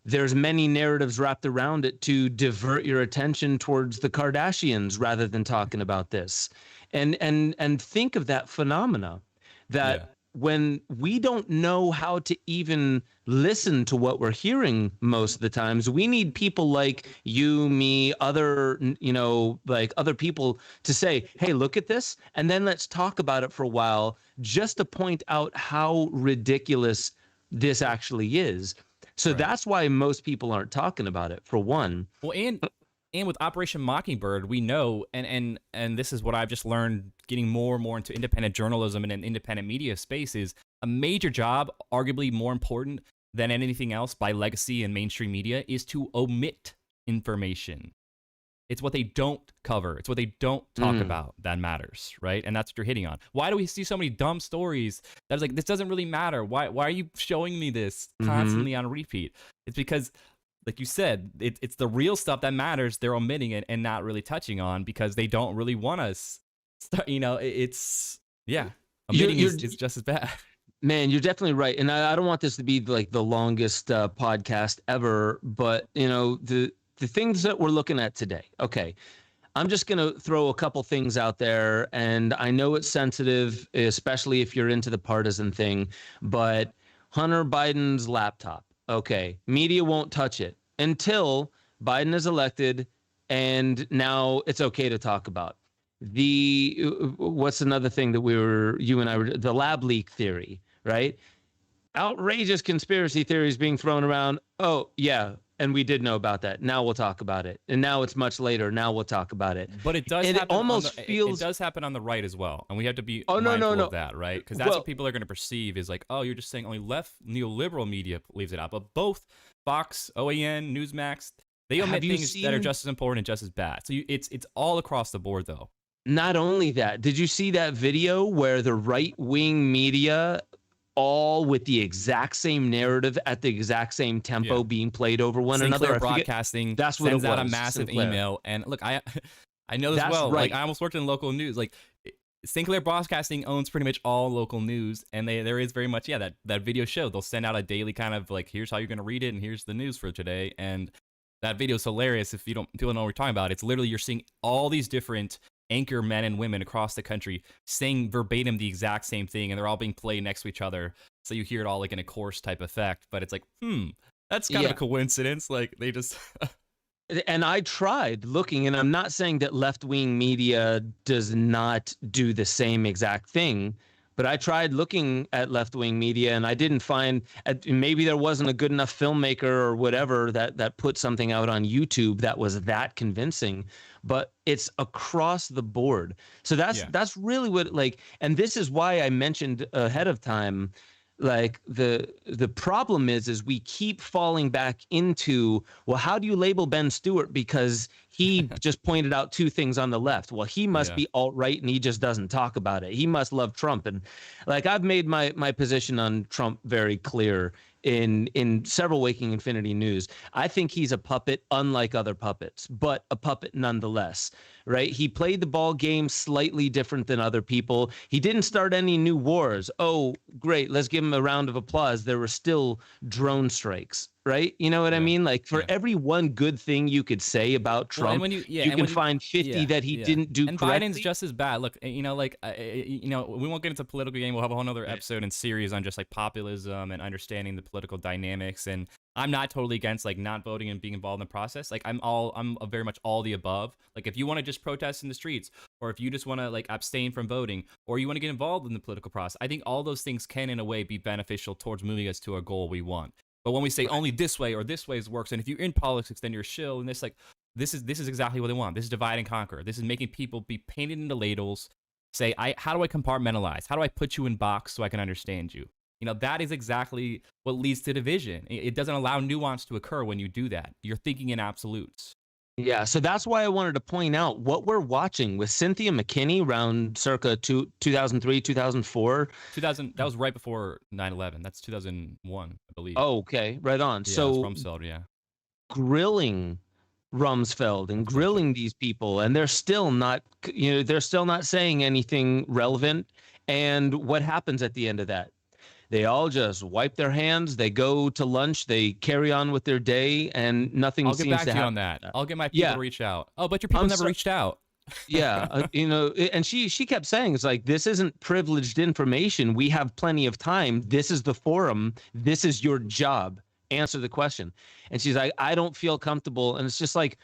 there's many narratives wrapped around it to divert your attention towards the Kardashians rather than talking about this. And think of that phenomena that when we don't know how to even listen to what we're hearing most of the times, we need people like you, me, other people to say, hey, look at this. And then let's talk about it for a while just to point out how ridiculous this actually is. So that's why most people aren't talking about it, for one. Well, and with Operation Mockingbird, we know, and this is what I've just learned getting more and more into independent journalism and an independent media space, is a major job, arguably more important than anything else by legacy and mainstream media, is to omit information. It's what they don't cover. It's what they don't talk about that matters, right? And that's what you're hitting on. Why do we see so many dumb stories that is like, this doesn't really matter? Why are you showing me this constantly on repeat? It's because, like you said, it's the real stuff that matters. They're omitting it and not really touching on because they don't really want us. Omitting is just as bad. Man, you're definitely right. And I don't want this to be like the longest podcast ever, but the things that we're looking at today. Okay, I'm just going to throw a couple things out there, and I know it's sensitive, especially if you're into the partisan thing, but Hunter Biden's laptop. Okay, media won't touch it until Biden is elected, and now it's okay to talk about. What's another thing that you and I were, the lab leak theory, right? Outrageous conspiracy theories being thrown around. Oh, yeah. And we did know about that. Now we'll talk about it. And now it's much later. Now we'll talk about it. But it does. And happen it almost feels. It does happen on the right as well, and we have to be mindful of that, right? Because that's what people are going to perceive is like, oh, you're just saying only left neoliberal media leaves it out, but both Fox, OAN, Newsmax, they omit things that are just as important and just as bad. So it's all across the board, though. Not only that, did you see that video where the right-wing media, all with the exact same narrative at the exact same tempo being played over one Sinclair another? Broadcasting that's what sends it was. out a massive Sinclair. email, and look, I know this That's well. right. Like I almost worked in local news. Like Sinclair Broadcasting owns pretty much all local news, and there is very much that video show. They'll send out a daily kind of like, here's how you're gonna read it, and here's the news for today. And that video is hilarious if people don't know what we're talking about. It's literally you're seeing all these different anchor men and women across the country saying verbatim the exact same thing, and they're all being played next to each other. So you hear it all like in a chorus type effect, but it's like, that's kind of a coincidence. Like they just. And I tried looking, and I'm not saying that left-wing media does not do the same exact thing, but I tried looking at left-wing media, and I didn't find, maybe there wasn't a good enough filmmaker or whatever that put something out on YouTube that was that convincing, but it's across the board. So that's really what, like, and this is why I mentioned ahead of time, Like the problem is we keep falling back into, well, how do you label Ben Stewart because he just pointed out two things on the left? Well, he must be alt-right and he just doesn't talk about it. He must love Trump. And like, I've made my position on Trump very clear in several Waking Infinity news. I think he's a puppet unlike other puppets, but a puppet nonetheless, right? He played the ball game slightly different than other people. He didn't start any new wars. Oh, great. Let's give him a round of applause. There were still drone strikes, right? You know what I mean? Like, for every one good thing you could say about Trump, you can find 50 that he didn't do and correctly. Biden's just as bad. Look, we won't get into political game. We'll have a whole other episode and series on just like populism and understanding the political dynamics. And I'm not totally against like not voting and being involved in the process. Like, I'm very much all the above. Like, if you want to just protest in the streets, or if you just want to like abstain from voting, or you want to get involved in the political process, I think all those things can in a way be beneficial towards moving us to a goal we want. But when we say only this way or this way works, and if you're in politics, then you're shill, and this is exactly what they want. This is divide and conquer. This is making people be painted into ladles. Say, how do I compartmentalize? How do I put you in box so I can understand you? That is exactly what leads to division. It doesn't allow nuance to occur when you do that. You're thinking in absolutes. Yeah, so that's why I wanted to point out what we're watching with Cynthia McKinney around circa 2003, 2004. That was right before 9/11. That's 2001, I believe. Oh, okay, right on. Yeah, so Rumsfeld, grilling Rumsfeld and grilling these people, and they're still not saying anything relevant. And what happens at the end of that? They all just wipe their hands. They go to lunch. They carry on with their day, and nothing seems to happen. I'll get back to you on that. I'll get my people to reach out. Oh, but your people never reached out. Yeah, and she kept saying, it's like, this isn't privileged information. We have plenty of time. This is the forum. This is your job. Answer the question. And she's like, I don't feel comfortable. And it's just like,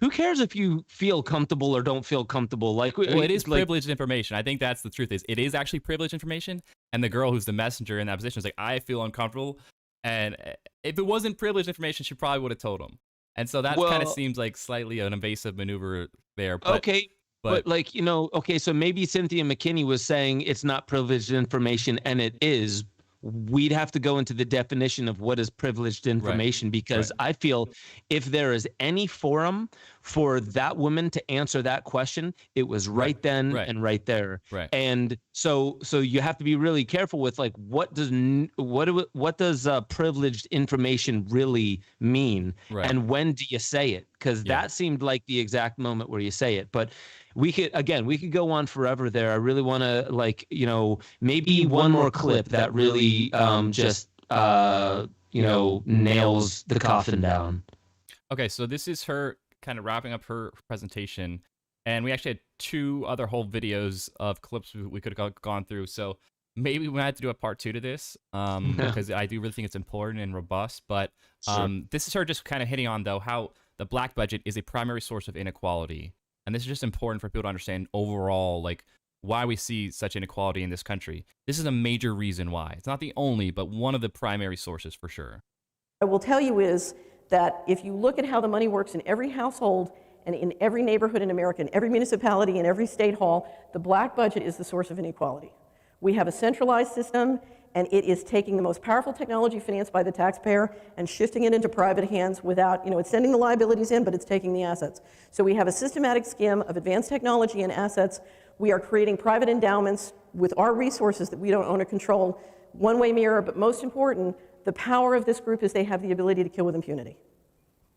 who cares if you feel comfortable or don't feel comable? Like, well, it is privileged information. I think that's the truth. It is actually privileged information. And the girl who's the messenger in that position is like, I feel uncomfortable. And if it wasn't privileged information, she probably would have told him. And so that kind of seems like slightly an invasive maneuver there. But, but like, so maybe Cynthia McKinney was saying it's not privileged information, and it is. We'd have to go into the definition of what is privileged information, because I feel if there is any forum for that woman to answer that question, it was right then and right there. And so you have to be really careful with like, what does privileged information really mean, and when do you say it? Because that seemed like the exact moment where you say it. But we could go on forever there. I really want to maybe one more clip that really nails the coffin down. Okay, so this is her kind of wrapping up her presentation, and we actually had two other whole videos of clips we could have gone through. So maybe we might have to do a part 2 to this, because I do really think it's important and robust. But this is her just kind of hitting on, though, how the black budget is a primary source of inequality. And this is just important for people to understand overall, like, why we see such inequality in this country. This is a major reason why. It's not the only, but one of the primary sources for sure. I will tell you is that if you look at how the money works in every household and in every neighborhood in America, in every municipality, in every state hall, the black budget is the source of inequality. We have a centralized system, and it is taking the most powerful technology financed by the taxpayer and shifting it into private hands without, it's sending the liabilities in, but it's taking the assets. So we have a systematic skim of advanced technology and assets. We are creating private endowments with our resources that we don't own or control. One-way mirror, but most important, the power of this group is they have the ability to kill with impunity.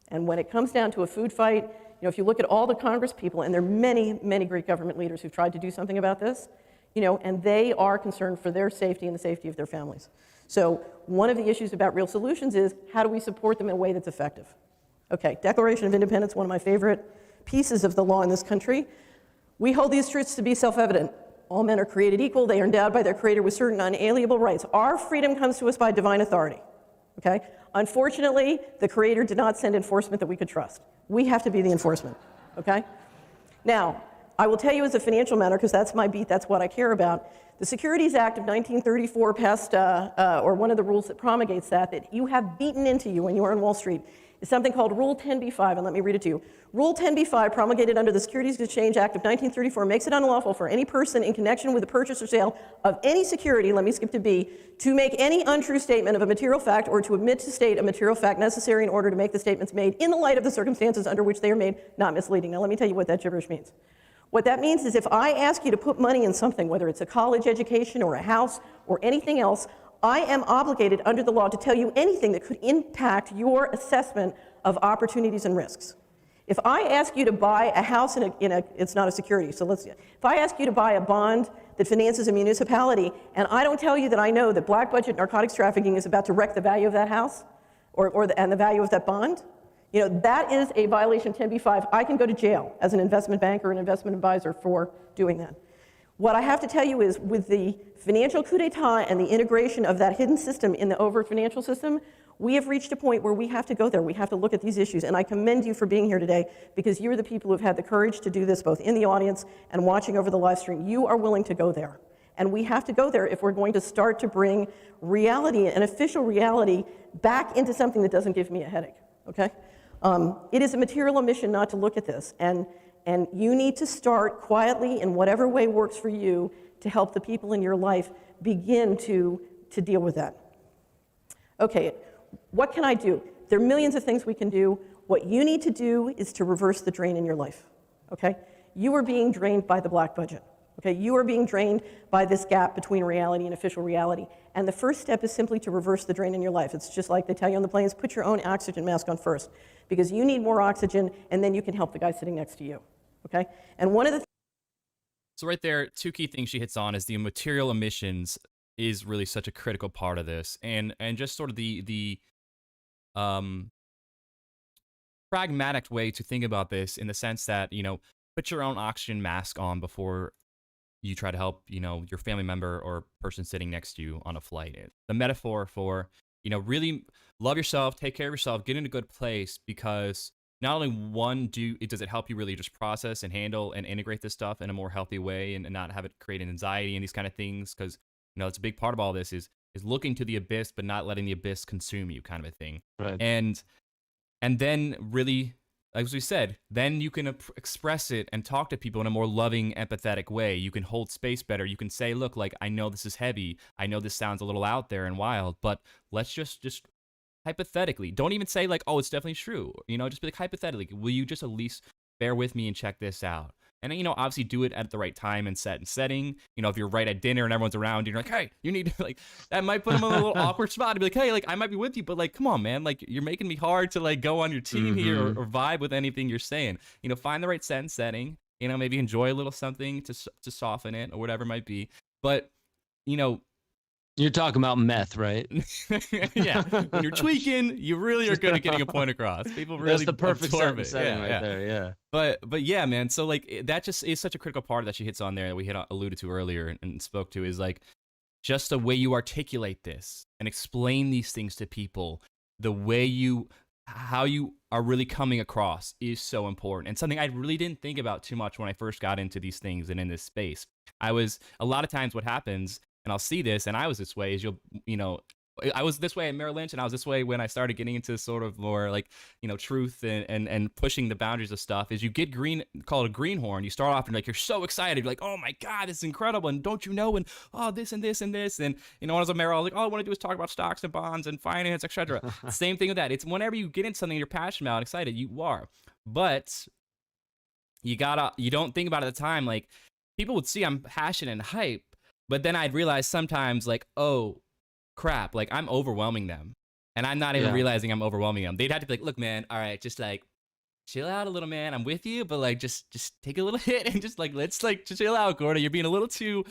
And when it comes down to a food fight, if you look at all the Congress people, and there are many, many great government leaders who've tried to do something about this, and they are concerned for their safety and the safety of their families. So one of the issues about real solutions is, how do we support them in a way that's effective? Okay, Declaration of Independence, one of my favorite pieces of the law in this country. We hold these truths to be self-evident. All men are created equal. They are endowed by their Creator with certain unalienable rights. Our freedom comes to us by divine authority. Okay? Unfortunately, the Creator did not send enforcement that we could trust. We have to be the enforcement. Okay? Now, I will tell you as a financial matter, because that's my beat, that's what I care about. The Securities Act of 1934 passed, or one of the rules that promulgates that you have beaten into you when you are on Wall Street, is something called Rule 10b-5, and let me read it to you. Rule 10b-5, promulgated under the Securities Exchange Act of 1934, makes it unlawful for any person in connection with the purchase or sale of any security, let me skip to B, to make any untrue statement of a material fact or to omit to state a material fact necessary in order to make the statements made in the light of the circumstances under which they are made not misleading. Now let me tell you what that gibberish means. What that means is if I ask you to put money in something, whether it's a college education or a house or anything else, I am obligated under the law to tell you anything that could impact your assessment of opportunities and risks. If I ask you to buy a house it's not a security, so if I ask you to buy a bond that finances a municipality, and I don't tell you that I know that black budget narcotics trafficking is about to wreck the value of that house, and the value of that bond, that is a violation 10b-5. I can go to jail as an investment banker or an investment advisor for doing that. What I have to tell you is with the financial coup d'etat and the integration of that hidden system in the overt financial system, we have reached a point where we have to go there. We have to look at these issues. And I commend you for being here today because you're the people who have had the courage to do this both in the audience and watching over the live stream. You are willing to go there. And we have to go there if we're going to start to bring reality, an official reality, back into something that doesn't give me a headache, okay? It is a material omission not to look at this. And you need to start quietly in whatever way works for you to help the people in your life begin to deal with that. Okay, what can I do? There are millions of things we can do. What you need to do is to reverse the drain in your life, okay? You are being drained by the black budget, okay? You are being drained by this gap between reality and official reality. And the first step is simply to reverse the drain in your life. It's just like they tell you on the planes, put your own oxygen mask on first, because you need more oxygen, and then you can help the guy sitting next to you, okay? And one of the So right there, two key things she hits on is the material emissions is really such a critical part of this, and just sort of the pragmatic way to think about this in the sense that, put your own oxygen mask on before you try to help, your family member or person sitting next to you on a flight. The metaphor for, really love yourself, take care of yourself, get in a good place, because not only does it help you really just process and handle and integrate this stuff in a more healthy way and not have it create an anxiety and these kind of things, because, it's a big part of all this is looking to the abyss, but not letting the abyss consume you, kind of a thing. Right. And then really, as we said, then you can express it and talk to people in a more loving, empathetic way. You can hold space better. You can say, look, like, I know this is heavy. I know this sounds a little out there and wild, but let's just hypothetically, don't even say like, oh, it's definitely true. Just be like, hypothetically, will you just at least bear with me and check this out? And, obviously do it at the right time and setting. If you're right at dinner and everyone's around, you're like, hey, you need to, like, that might put them in a little awkward spot to be like, hey, like, I might be with you, but like, come on, man, like, you're making me hard to like go on your team here or vibe with anything you're saying. Find the right set and setting, maybe enjoy a little something to soften it or whatever it might be. But, You're talking about meth, right? Yeah. When you're tweaking, you really are good at getting a point across. People really That's the perfect absorb it. setting right there, yeah. But yeah, man. So like that just is such a critical part that she hits on there that we had alluded to earlier and spoke to is like just the way you articulate this and explain these things to people, how you are really coming across is so important, and something I really didn't think about too much when I first got into these things and in this space. A lot of times what happens, and I'll see this, and I was this way, is I was this way at Merrill Lynch, and I was this way when I started getting into sort of more like, truth and pushing the boundaries of stuff, is you get called a greenhorn. You start off and like, you're so excited. You're like, oh my God, this is incredible. And don't you know, and oh, this and this and this. And, when I was at Merrill, I was like, all I want to do is talk about stocks and bonds and finance, etc. Same thing with that. It's whenever you get into something you're passionate about and excited, you are. But you don't think about it at the time. Like, people would see I'm passionate and hype, but then I'd realize sometimes like, oh, crap, like I'm overwhelming them. And I'm not even realizing I'm overwhelming them. They'd have to be like, look, man, all right, just like chill out a little, man. I'm with you, but like just take a little hit and just like, let's like chill out, Gordon. You're being a little too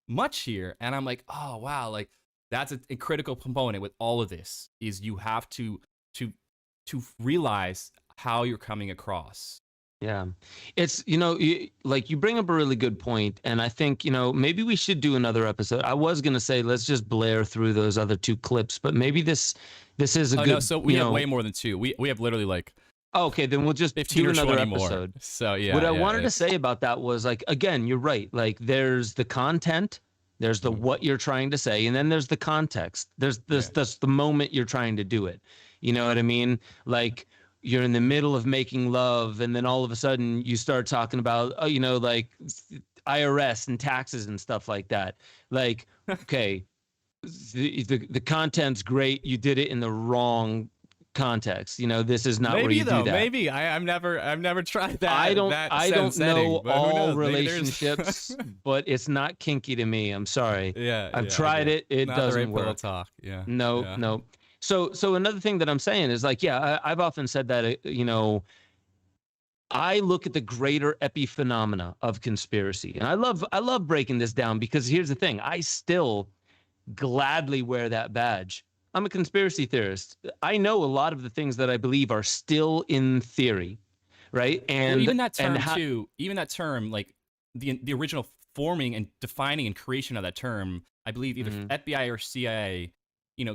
much here. And I'm like, oh, wow, like that's a critical component with all of this is you have to realize how you're coming across. Yeah, it's, you bring up a really good point. And I think, maybe we should do another episode. I was going to say, let's just blare through those other two clips, but maybe this is a good, no, so we have way more than two. We have literally like, okay, then we'll just 15 do or another 20 episode. More. So yeah. What I wanted to say about that was like, again, you're right. Like there's the content, there's the what you're trying to say, and then there's the context. There's the moment you're trying to do it. You know what I mean? Like, you're in the middle of making love, and then all of a sudden you start talking about, like IRS and taxes and stuff like that. Like, okay, the content's great. You did it in the wrong context. This is not where you do that. Maybe I've never tried that. I don't setting, know but who all knows? Maybe relationships, but it's not kinky to me. I'm sorry. Yeah, I've tried it. It not doesn't the right work. pillow talk. Yeah. No. So another thing that I'm saying is like, I've often said that, I look at the greater epiphenomena of conspiracy, and I love breaking this down, because here's the thing: I still gladly wear that badge. I'm a conspiracy theorist. I know a lot of the things that I believe are still in theory, right? And well, even that term and like the original forming and defining and creation of that term, I believe either FBI or CIA,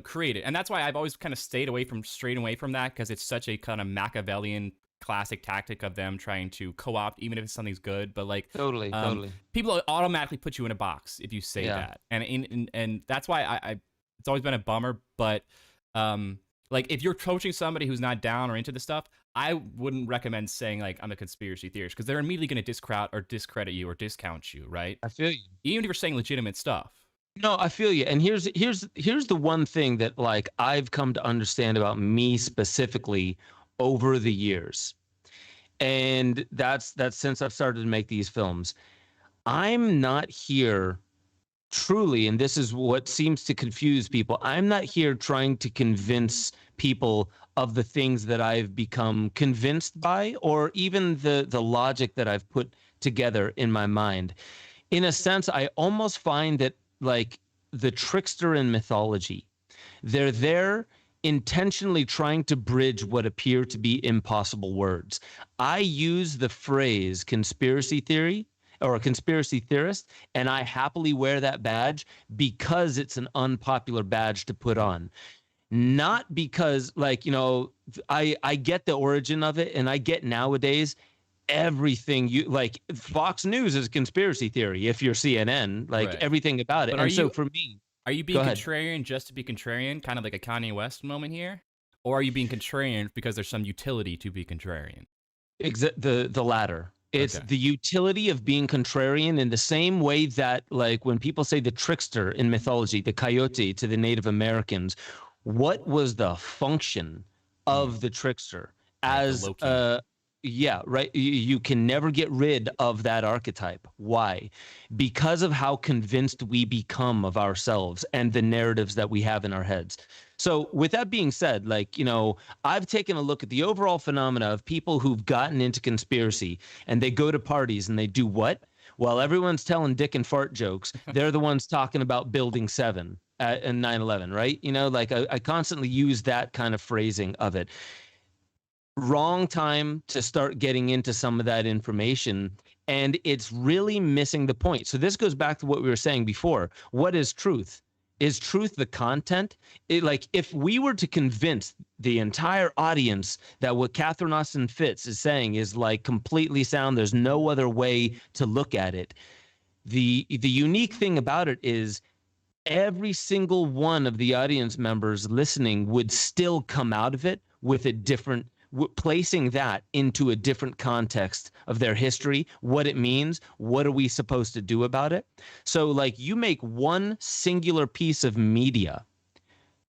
created. And that's why I've always kind of strayed away from that, because it's such a kind of Machiavellian classic tactic of them trying to co-opt, even if something's good. But like totally, people automatically put you in a box if you say that, and that's why it's always been a bummer. But like if you're coaching somebody who's not down or into the stuff, I wouldn't recommend saying like I'm a conspiracy theorist, because they're immediately going to discredit you or discount you, right? I feel you. Even if you're saying legitimate stuff. No, I feel you. And here's the one thing that like I've come to understand about me specifically over the years. And that's since I've started to make these films. I'm not here truly, and this is what seems to confuse people, I'm not here trying to convince people of the things that I've become convinced by, or even the logic that I've put together in my mind. In a sense, I almost find that like the trickster in mythology, they're there intentionally trying to bridge what appear to be impossible words. I use the phrase conspiracy theory or a conspiracy theorist, and I happily wear that badge because it's an unpopular badge to put on. Not because, like, I get the origin of it, and I get nowadays everything like Fox News is conspiracy theory if you're CNN, like right. Everything about it. But and so for me, are you being contrarian just to be contrarian, kind of like a Kanye West moment here? Or are you being contrarian because there's some utility to be contrarian? The latter. It's the utility of being contrarian in the same way that, like, when people say the trickster in mythology, the coyote to the Native Americans, what was the function of the trickster? As yeah, right. You can never get rid of that archetype. Why? Because of how convinced we become of ourselves and the narratives that we have in our heads. So with that being said, like, I've taken a look at the overall phenomena of people who've gotten into conspiracy, and they go to parties and they do what? Well, everyone's telling dick and fart jokes. They're the ones talking about Building 7 and 9/11, right? Like I constantly use that kind of phrasing of it. Wrong time to start getting into some of that information, and it's really missing the point. So this goes back to what we were saying before. What is truth? Is truth the content? Like, if we were to convince the entire audience that what Katherine Austin Fitz is saying is like completely sound, there's no other way to look at it. The unique thing about it is every single one of the audience members listening would still come out of it with a different, placing that into a different context of their history, what it means, what are we supposed to do about it? So, like, you make one singular piece of media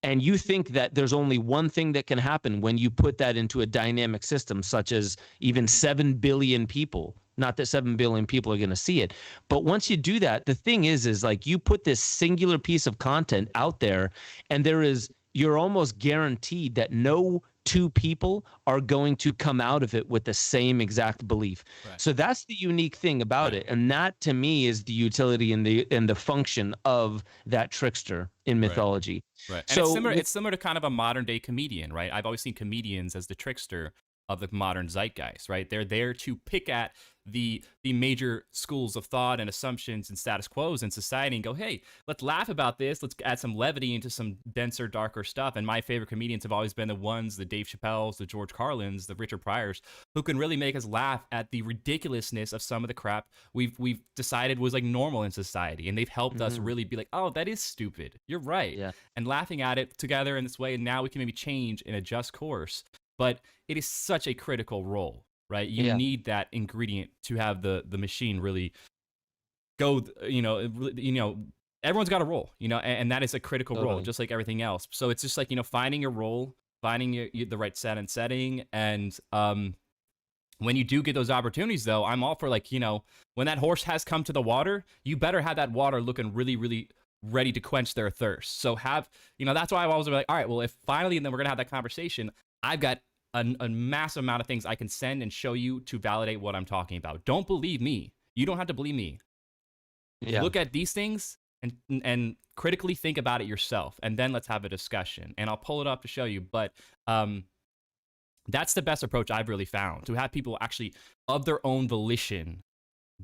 and you think that there's only one thing that can happen when you put that into a dynamic system, such as even 7 billion people. Not that 7 billion people are going to see it, but once you do that, the thing is like you put this singular piece of content out there, and you're almost guaranteed that no two people are going to come out of it with the same exact belief. Right. So that's the unique thing about it. And that, to me, is the utility and the function of that trickster in mythology. Right. And it's similar to kind of a modern day comedian, right? I've always seen comedians as the trickster of the modern zeitgeist, right? They're there to pick at the major schools of thought and assumptions and status quos in society and go, hey, let's laugh about this. Let's add some levity into some denser, darker stuff. And my favorite comedians have always been the ones, the Dave Chappelle's, the George Carlins, the Richard Pryors, who can really make us laugh at the ridiculousness of some of the crap we've decided was like normal in society. And they've helped us really be like, oh, that is stupid. You're right. Yeah. And laughing at it together in this way. And now we can maybe change and adjust course. but it is such a critical role, right? You need that ingredient to have the machine really go, everyone's got a role, and that is a critical role, just like everything else. So it's just like, finding your role, finding the right setting. And when you do get those opportunities, though, I'm all for, like, when that horse has come to the water, you better have that water looking really, really ready to quench their thirst. So that's why I've always been like, all right, well, if finally, and then we're going to have that conversation, I've got a massive amount of things I can send and show you to validate what I'm talking about. Don't believe me. You don't have to believe me. Look at these things and critically think about it yourself, and then let's have a discussion. And I'll pull it up to show you. But that's the best approach I've really found, to have people actually of their own volition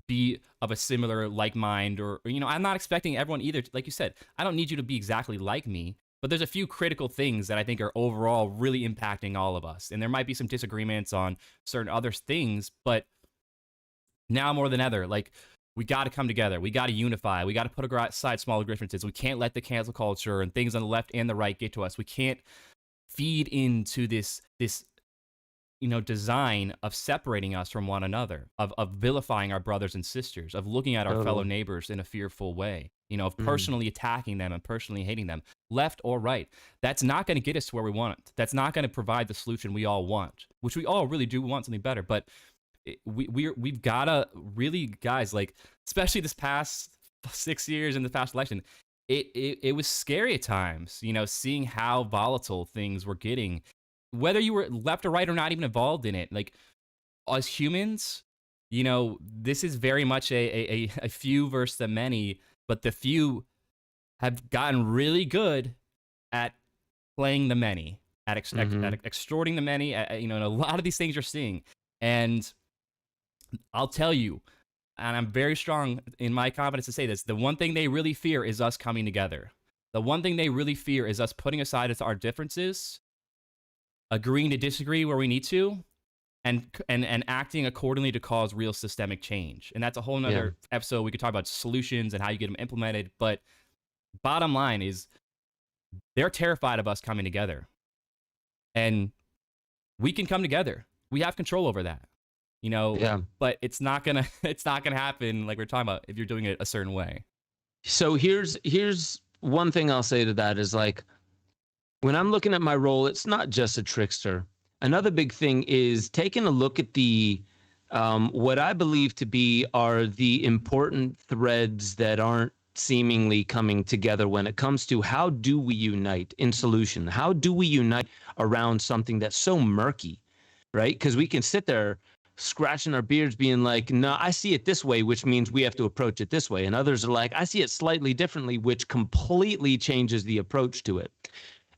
be of a similar like mind, or I'm not expecting everyone either. Like you said, I don't need you to be exactly like me, but there's a few critical things that I think are overall really impacting all of us. And there might be some disagreements on certain other things, but now more than ever, like, we got to come together. We got to unify. We got to put aside smaller differences. We can't let the cancel culture and things on the left and the right get to us. We can't feed into this design of separating us from one another, of vilifying our brothers and sisters, of looking at our fellow neighbors in a fearful way, of personally attacking them and personally hating them, left or right. That's not going to get us to where we want. That's not going to provide the solution we all want, which we all really do want something better. But we've got to really, guys, like, especially this past 6 years in the past election, it was scary at times, seeing how volatile things were getting, whether you were left or right or not even involved in it. Like, as humans, this is very much a few versus the many, but the few have gotten really good at playing the many, at extorting the many, and a lot of these things you're seeing. And I'll tell you, and I'm very strong in my confidence to say this, the one thing they really fear is us coming together. The one thing they really fear is us putting aside our differences, agreeing to disagree where we need to, and acting accordingly to cause real systemic change. And that's a whole nother episode. We could talk about solutions and how you get them implemented. But bottom line is, they're terrified of us coming together. And we can come together. We have control over that. But it's not gonna happen, like we're talking about, if you're doing it a certain way. So here's one thing I'll say to that is, like, when I'm looking at my role, it's not just a trickster. Another big thing is taking a look at the what I believe to be are the important threads that aren't seemingly coming together when it comes to how do we unite in solution? How do we unite around something that's so murky, right? Because we can sit there scratching our beards being like, no, I see it this way, which means we have to approach it this way. And others are like, I see it slightly differently, which completely changes the approach to it.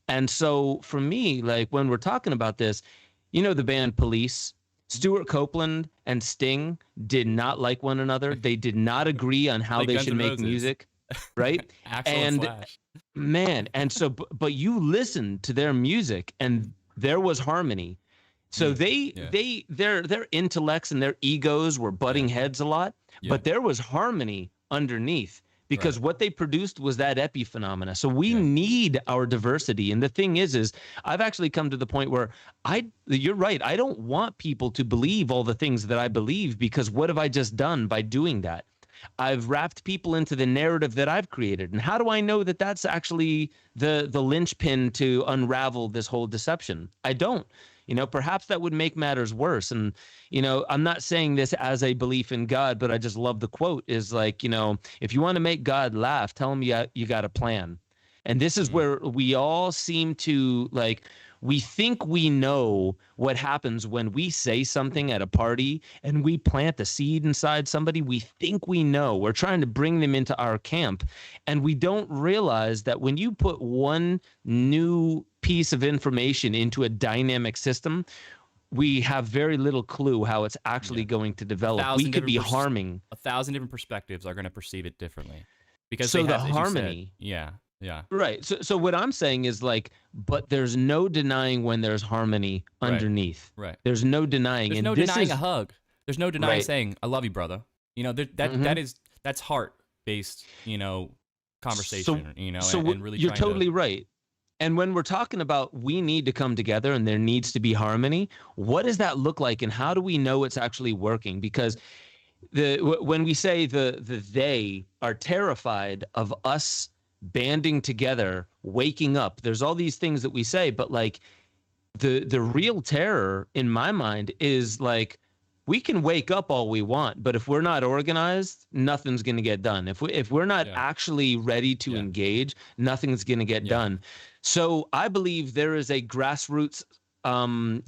And so for me, like, when we're talking about this, the band Police, Stewart Copeland and Sting did not like one another. They did not agree on how they should make music, right? And man, and so, but you listen to their music and there was harmony. So their intellects and their egos were butting heads a lot, but there was harmony underneath, because what they produced was that epiphenomena. So we need our diversity. And the thing is I've actually come to the point where you're right. I don't want people to believe all the things that I believe, because what have I just done by doing that? I've wrapped people into the narrative that I've created. And how do I know that that's actually the linchpin to unravel this whole deception? I don't. Perhaps that would make matters worse. And, I'm not saying this as a belief in God, but I just love the quote is like, if you want to make God laugh, tell him you got a plan. And this is where we all seem to, like, we think we know what happens when we say something at a party and we plant the seed inside somebody. We think we know. We're trying to bring them into our camp. And we don't realize that when you put one new piece of information into a dynamic system, we have very little clue how it's actually going to develop. We could be harming. 1,000 different perspectives are going to perceive it differently. Because so the harmony. Yeah. Right. So what I'm saying is, like, but there's no denying when there's harmony underneath. Right. There's no denying. There's no denying a hug. There's no denying saying, I love you, brother. That's heart-based, conversation, so and really you're totally right. And when we're talking about we need to come together and there needs to be harmony, what does that look like, and how do we know it's actually working? Because when we say they are terrified of us banding together, waking up, there's all these things that we say, but like the real terror in my mind is like, we can wake up all we want, but if we're not organized, nothing's going to get done. If we're not actually ready to engage, nothing's going to get done. So I believe there is a grassroots,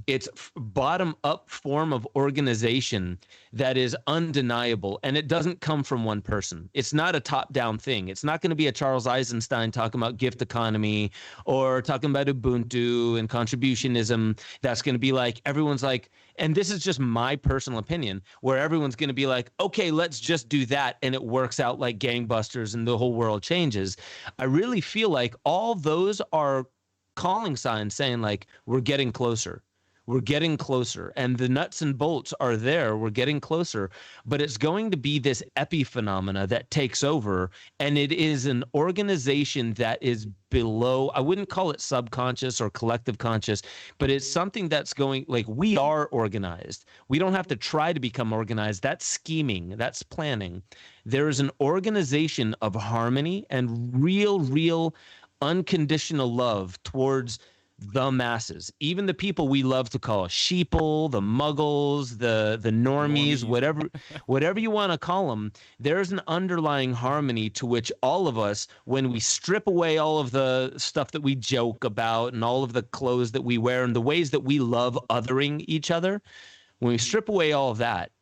it's bottom up form of organization that is undeniable, and it doesn't come from one person. It's not a top down thing. It's not going to be a Charles Eisenstein talking about gift economy or talking about Ubuntu and contributionism. That's going to be like, everyone's like, and this is just my personal opinion, where everyone's going to be like, okay, let's just do that, and it works out like gangbusters and the whole world changes. I really feel like all those are calling signs saying like, we're getting closer. We're getting closer, and the nuts and bolts are there. We're getting closer, but it's going to be this epiphenomena that takes over, and it is an organization that is below, I wouldn't call it subconscious or collective conscious, but it's something that's going, like, we are organized. We don't have to try to become organized. That's scheming. That's planning. There is an organization of harmony and real unconditional love towards the masses, even the people we love to call sheeple, the muggles, the normies, whatever you want to call them. There's an underlying harmony to which all of us, when we strip away all of the stuff that we joke about and all of the clothes that we wear and the ways that we love othering each other, when we strip away all of that,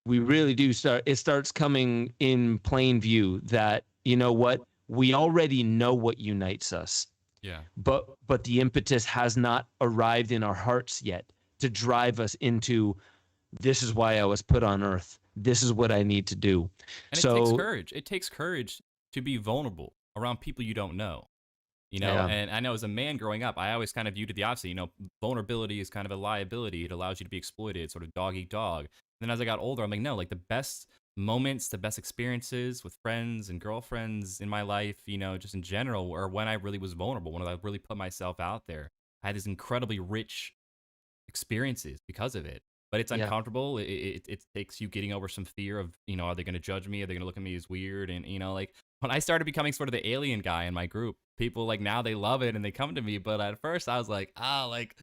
we really do it starts coming in plain view that, you know what, we already know what unites us. Yeah. But the impetus has not arrived in our hearts yet to drive us into, this is why I was put on earth. This is what I need to do. And it takes courage. It takes courage to be vulnerable around people you don't know. You know, and I know as a man growing up, I always kind of viewed it the opposite. You know, vulnerability is kind of a liability. It allows you to be exploited, sort of dog eat dog. And then as I got older, I'm like, no, like the best moments, the best experiences with friends and girlfriends in my life, you know, just in general, or when I really was vulnerable, when I really put myself out there. I had these incredibly rich experiences because of it. But it's uncomfortable. It takes you getting over some fear of, you know, are they going to judge me? Are they going to look at me as weird? And, you know, like when I started becoming sort of the alien guy in my group, people like now they love it and they come to me. But at first I was like, like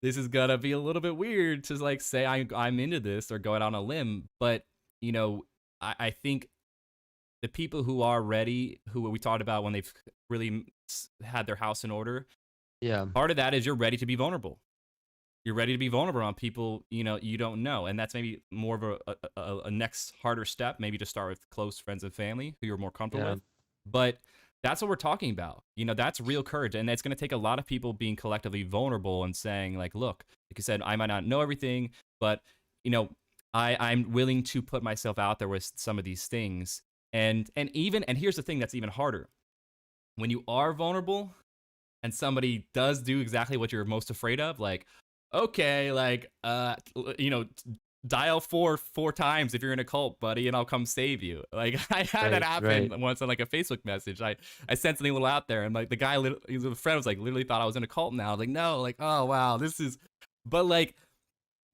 this is going to be a little bit weird to like say I'm into this or go out on a limb. But, you know, I think the people who are ready, who we talked about when they've really had their house in order, part of that is you're ready to be vulnerable. You're ready to be vulnerable on people, you know, you don't know. And that's maybe more of a next harder step, maybe to start with close friends and family who you're more comfortable with. But that's what we're talking about. You know, that's real courage. And it's going to take a lot of people being collectively vulnerable and saying, like, look, like you said, I might not know everything, but, you know, I'm willing to put myself out there with some of these things. And here's the thing that's even harder. When you are vulnerable and somebody does do exactly what you're most afraid of, like, okay, like, you know, dial four times if you're in a cult, buddy, and I'll come save you. Like, I had that happen once on like a Facebook message. I sent something a little out there, and like the guy, a friend was like, literally thought I was in a cult now. I was like, no, like, oh, wow, this is, but like,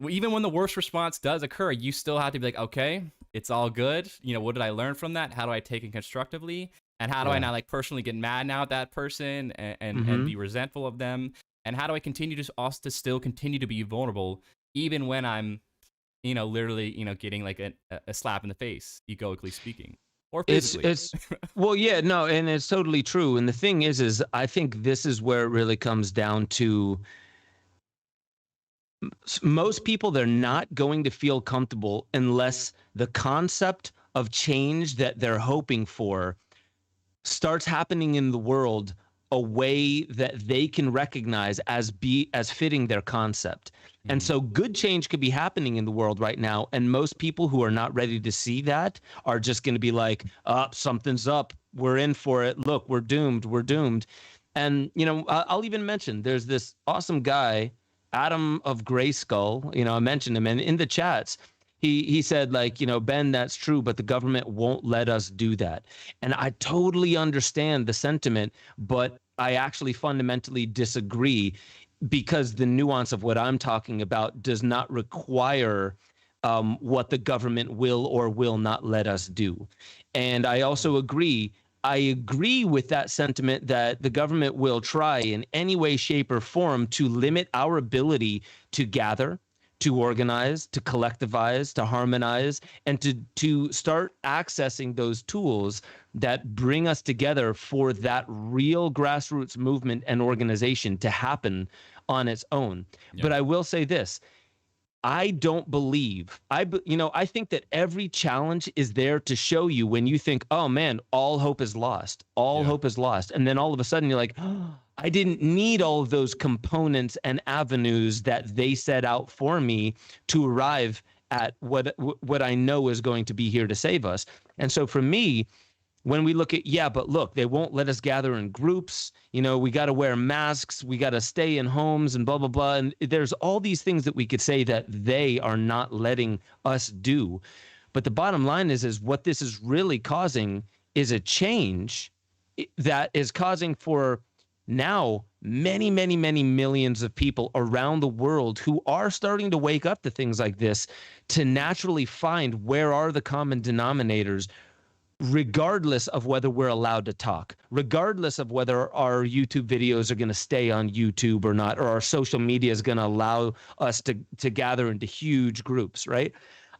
even when the worst response does occur, you still have to be like, okay, it's all good. You know, what did I learn from that? How do I take it constructively? And how do I not like personally get mad now at that person and be resentful of them? And how do I continue to still continue to be vulnerable, even when I'm, you know, literally, you know, getting like a slap in the face, egoically speaking, or physically? It's well, yeah, no, and it's totally true. And the thing is I think this is where it really comes down to most people. They're not going to feel comfortable unless the concept of change that they're hoping for starts happening in the world a way that they can recognize as fitting their concept. And so good change could be happening in the world right now. And most people who are not ready to see that are just going to be like, something's up. We're in for it. Look, we're doomed. We're doomed. And, you know, I'll even mention there's this awesome guy, Adam of Grayskull. You know, I mentioned him, and in the chats, he said, like, you know, Ben, that's true, but the government won't let us do that. And I totally understand the sentiment, but I actually fundamentally disagree, because the nuance of what I'm talking about does not require what the government will or will not let us do. And I also agree. I agree with that sentiment that the government will try in any way, shape, or form to limit our ability to gather, to organize, to collectivize, to harmonize, and to start accessing those tools that bring us together for that real grassroots movement and organization to happen on its own. Yeah. But I will say this. I don't believe, I think that every challenge is there to show you when you think, oh man, all hope is lost. All hope is lost. And then all of a sudden you're like, oh, I didn't need all of those components and avenues that they set out for me to arrive at what I know is going to be here to save us. And so for me, when we look at, but look, they won't let us gather in groups. We got to wear masks. We got to stay in homes and blah, blah, blah. And there's all these things that we could say that they are not letting us do. But the bottom line is what this is really causing is a change that is causing for now many, many, many millions of people around the world who are starting to wake up to things like this, to naturally find where are the common denominators, regardless of whether we're allowed to talk, regardless of whether our YouTube videos are going to stay on YouTube or not, or our social media is going to allow us to gather into huge groups, right?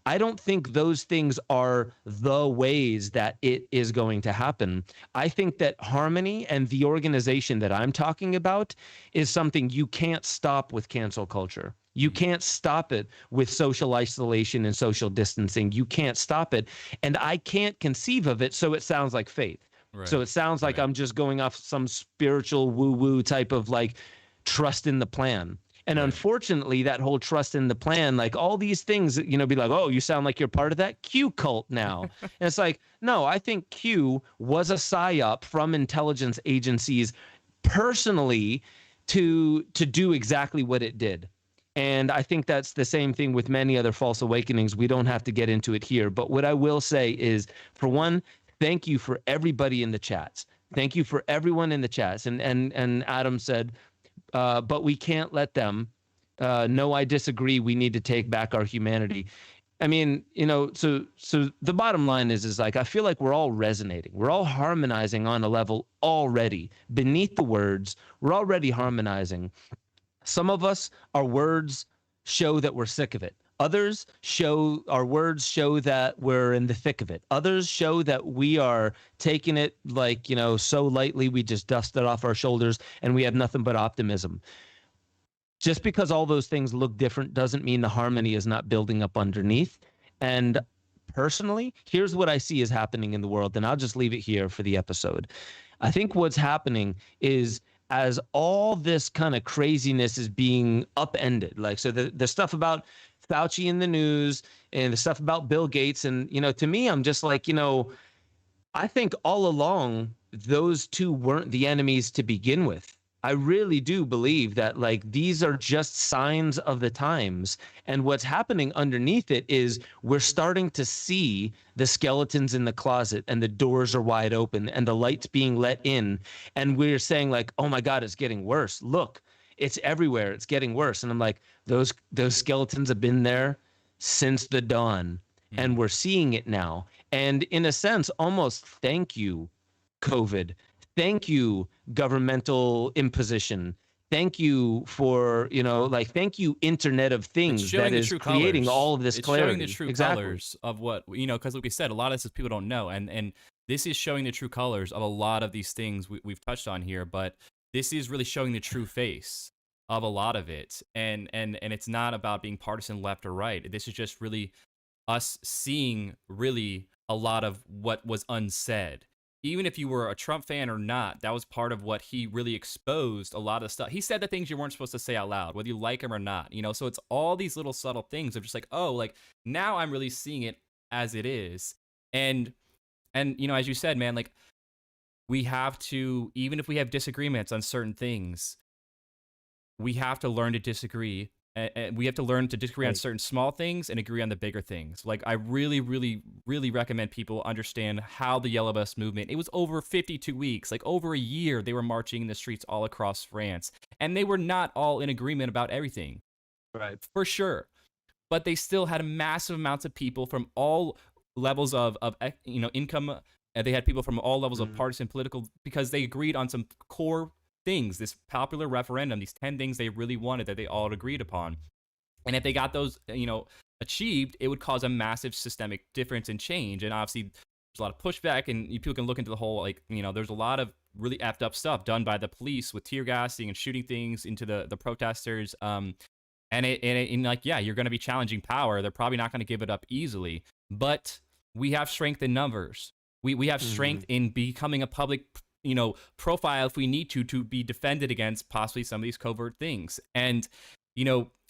I don't think those things are the ways that it is going to happen. I think that harmony and the organization that I'm talking about is something you can't stop with cancel culture. You can't stop it with social isolation and social distancing. You can't stop it. And I can't conceive of it so it sounds like faith. Right. So it sounds like I'm just going off some spiritual woo-woo type of like trust in the plan. And unfortunately, that whole trust in the plan, like all these things, be like, oh, you sound like you're part of that Q cult now. And it's like, no, I think Q was a psyop from intelligence agencies personally to do exactly what it did. And I think that's the same thing with many other false awakenings. We don't have to get into it here. But what I will say is, for one, thank you for everybody in the chats. Thank you for everyone in the chats. And Adam said, but we can't let them. No, I disagree. We need to take back our humanity. I mean, so the bottom line is like, I feel like we're all resonating. We're all harmonizing on a level already. Beneath the words, we're already harmonizing. Some of us, our words show that we're sick of it. Others our words show that we're in the thick of it. Others show that we are taking it like, so lightly, we just dust it off our shoulders and we have nothing but optimism. Just because all those things look different doesn't mean the harmony is not building up underneath. And personally, here's what I see is happening in the world, and I'll just leave it here for the episode. I think what's happening is, as all this kind of craziness is being upended, like, so the stuff about Fauci in the news and the stuff about Bill Gates, and, to me, I'm just like, I think all along, those two weren't the enemies to begin with. I really do believe that, like, these are just signs of the times. And what's happening underneath it is we're starting to see the skeletons in the closet, and the doors are wide open and the light's being let in. And we're saying like, oh my God, it's getting worse. Look, it's everywhere. It's getting worse. And I'm like, those skeletons have been there since the dawn, and we're seeing it now. And in a sense, almost thank you, COVID. Thank you, governmental imposition. Thank you for, thank you, Internet of Things, that is creating colors. all of this clarity. It's showing the true colors of what, because like we said, a lot of this is people don't know. And this is showing the true colors of a lot of these things we've touched on here. But this is really showing the true face of a lot of it. And it's not about being partisan left or right. This is just really us seeing really a lot of what was unsaid. Even if you were a Trump fan or not, that was part of what he really exposed. A lot of stuff. He said the things you weren't supposed to say out loud, whether you like him or not, so it's all these little subtle things of just like, oh, like now I'm really seeing it as it is. And as you said, man, like we have to, even if we have disagreements on certain things, we have to learn to disagree And we have to learn to disagree on certain small things and agree on the bigger things. Like, I really, really, really recommend people understand how the Yellow Vest movement, it was over 52 weeks, like over a year, they were marching in the streets all across France. And they were not all in agreement about everything. Right. For sure. But they still had massive amounts of people from all levels of income. They had people from all levels of partisan political, because they agreed on some core things, this popular referendum, these 10 things they really wanted that they all agreed upon. And if they got those, achieved, it would cause a massive systemic difference and change. And obviously, there's a lot of pushback, and people can look into the whole, there's a lot of really effed up stuff done by the police with tear gassing and shooting things into the protesters. You're going to be challenging power. They're probably not going to give it up easily. But we have strength in numbers. We have strength in becoming a public profile if we need to be defended against possibly some of these covert things. And,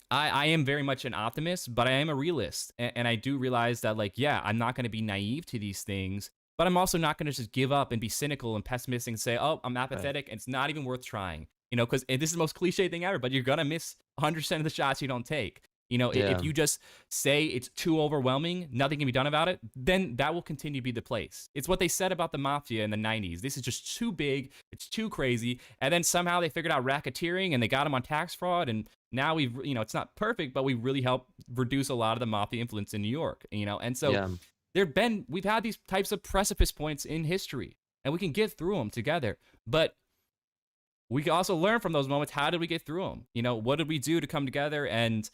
I am very much an optimist, but I am a realist. And I do realize that, I'm not going to be naive to these things, but I'm also not going to just give up and be cynical and pessimistic and say, oh, I'm apathetic. And it's not even worth trying, because this is the most cliche thing ever, but you're going to miss 100% of the shots you don't take. If you just say it's too overwhelming, nothing can be done about it, then that will continue to be the place. It's what they said about the mafia in the 90s. This is just too big. It's too crazy. And then somehow they figured out racketeering and they got them on tax fraud. And now we've, it's not perfect, but we really helped reduce a lot of the mafia influence in New York, And so we've had these types of precipice points in history, and we can get through them together. But we can also learn from those moments. How did we get through them? What did we do to come together? And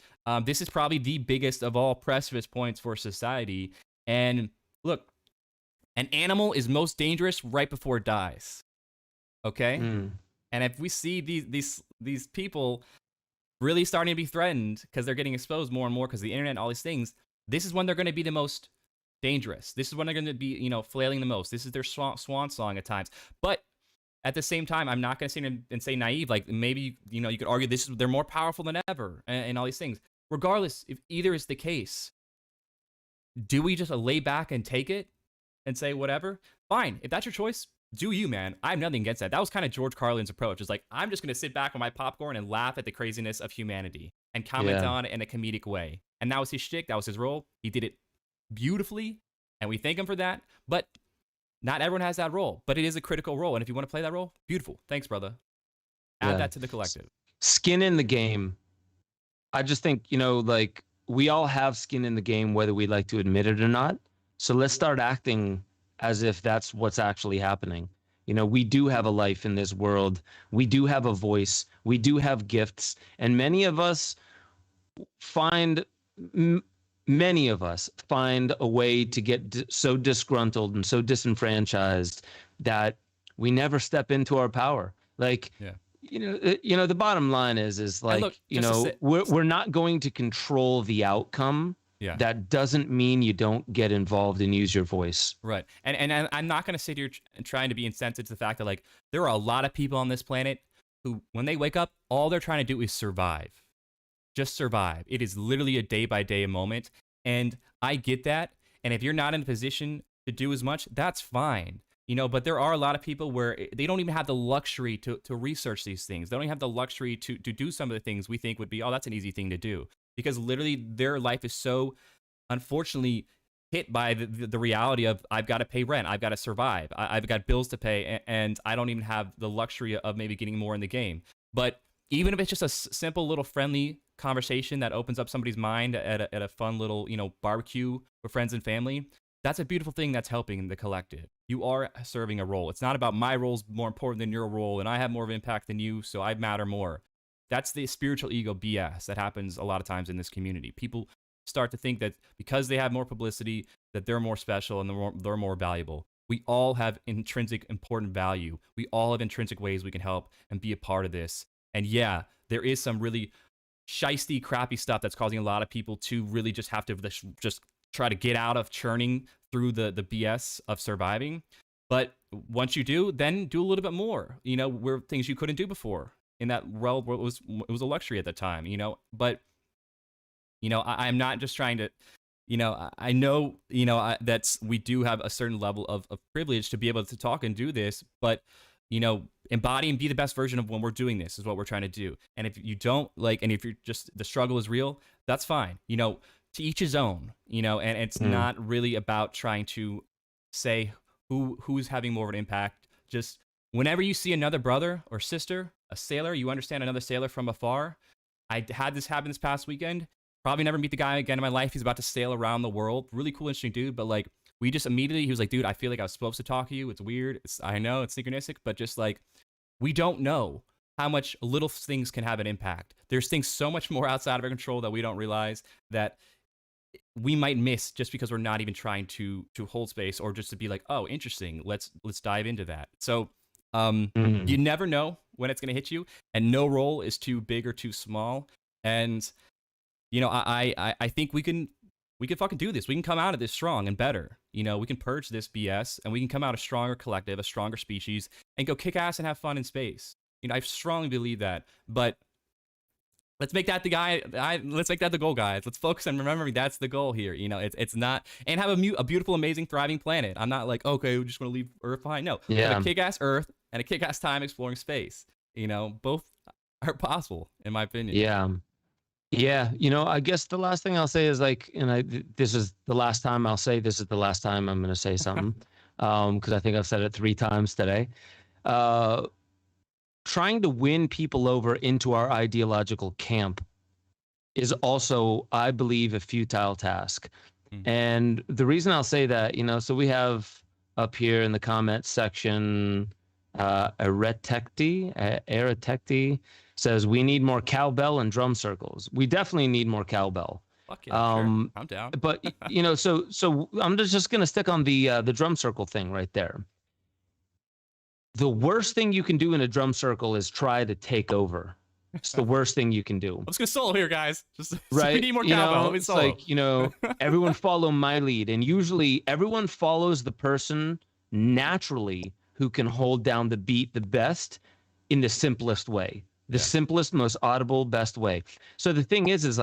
this is probably the biggest of all precipice points for society. And look, an animal is most dangerous right before it dies. Okay? And if we see these people really starting to be threatened because they're getting exposed more and more because of the internet and all these things, this is when they're going to be the most dangerous. This is when they're going to be, flailing the most. This is their swan song at times. But at the same time, I'm not going to sit and say naive. Like, maybe, you could argue they're more powerful than ever and all these things. Regardless, if either is the case, do we just lay back and take it and say whatever? Fine. If that's your choice, do you, man. I have nothing against that. That was kind of George Carlin's approach. It's like, I'm just going to sit back on my popcorn and laugh at the craziness of humanity and comment on it in a comedic way. And that was his shtick. That was his role. He did it beautifully, and we thank him for that. But not everyone has that role, but it is a critical role. And if you want to play that role, beautiful. Thanks, brother. Add that to the collective. Skin in the game. I just think, we all have skin in the game, whether we like to admit it or not. So let's start acting as if that's what's actually happening. We do have a life in this world. We do have a voice. We do have gifts. And many of us find a way to get so disgruntled and so disenfranchised that we never step into our power. The bottom line is like, we're not going to control the outcome. Yeah. That doesn't mean you don't get involved and use your voice. Right. And I'm not going to sit here trying to be insensitive to the fact that, there are a lot of people on this planet who, when they wake up, all they're trying to do is survive. Just survive. It is literally a day-by-day moment. And I get that. And if you're not in a position to do as much, that's fine. But there are a lot of people where they don't even have the luxury to research these things. They don't even have the luxury to do some of the things we think would be, that's an easy thing to do. Because literally their life is so, unfortunately, hit by the reality of, I've got to pay rent, I've got to survive, I've got bills to pay, and I don't even have the luxury of maybe getting more in the game. But even if it's just a simple little friendly conversation that opens up somebody's mind at a fun little, barbecue with friends and family, that's a beautiful thing that's helping the collective. You are serving a role. It's not about my role's more important than your role, and I have more of an impact than you, so I matter more. That's the spiritual ego BS that happens a lot of times in this community. People start to think that because they have more publicity, that they're more special and they're more valuable. We all have intrinsic important value. We all have intrinsic ways we can help and be a part of this. And yeah, there is some really shisty, crappy stuff that's causing a lot of people to really just have to just try to get out of churning through the BS of surviving. But once you do, then do a little bit more, where things you couldn't do before. In that realm, it was a luxury at the time, But, I'm not just trying to, I know, that's we do have a certain level of privilege to be able to talk and do this. But, embody and be the best version of when we're doing this is what we're trying to do. And if you don't and if you're just, the struggle is real, that's fine. To each his own, and it's not really about trying to say who's having more of an impact. Just whenever you see another brother or sister, a sailor, you understand another sailor from afar. I had this happen this past weekend. Probably never meet the guy again in my life. He's about to sail around the world. Really cool, interesting dude. But we just immediately, he was like, dude, I feel like I was supposed to talk to you. It's weird. I know it's synchronistic, but just we don't know how much little things can have an impact. There's things so much more outside of our control that we don't realize that we might miss just because we're not even trying to hold space, or just to be like, oh, interesting. Let's dive into that. So you never know when it's going to hit you, and no role is too big or too small. And I think we can fucking do this. We can come out of this strong and better. We can purge this BS, and we can come out a stronger collective, a stronger species, and go kick ass and have fun in space. I strongly believe that. But let's make that let's make that the goal, guys. Let's focus on remembering that's the goal here. It's not, and have a beautiful, amazing, thriving planet. I'm not like, okay, we just want to leave Earth behind. No, yeah. A kick-ass Earth and a kick-ass time exploring space. Both are possible, in my opinion. Yeah. Yeah, I guess the last thing I'll say is this is the last time I'll say this is the last time I'm going to say something, because I think I've said it 3 times today. Trying to win people over into our ideological camp is also, I believe, a futile task. And the reason I'll say that, so we have up here in the comments section, Redacted says we need more cowbell and drum circles. We definitely need more cowbell. Fuck yeah, sure. I'm down. But so I'm just gonna stick on the drum circle thing right there. The worst thing you can do in a drum circle is try to take over. It's the worst thing you can do. Let's go solo here, guys. Just right. We need more cowbell. Let me it's solo. Everyone follow my lead, and usually everyone follows the person naturally who can hold down the beat the best in the simplest way. The simplest, most audible, best way. So the thing is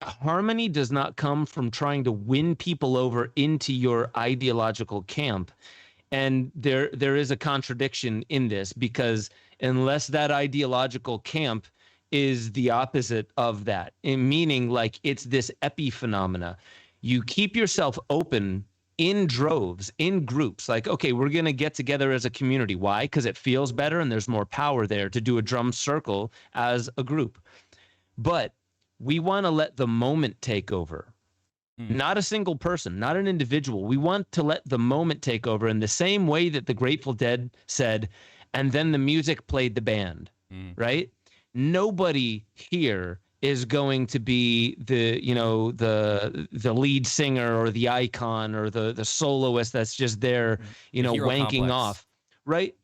harmony does not come from trying to win people over into your ideological camp. And there is a contradiction in this, because unless that ideological camp is the opposite of that, meaning it's this epiphenomena, you keep yourself open in droves, in groups, okay, we're going to get together as a community. Why? Because it feels better and there's more power there to do a drum circle as a group. But we want to let the moment take over. Not a single person, not an individual. We want to let the moment take over in the same way that the Grateful Dead said, and then the music played the band, right? Nobody here is going to be the lead singer or the icon or the soloist that's just there, wanking off, right?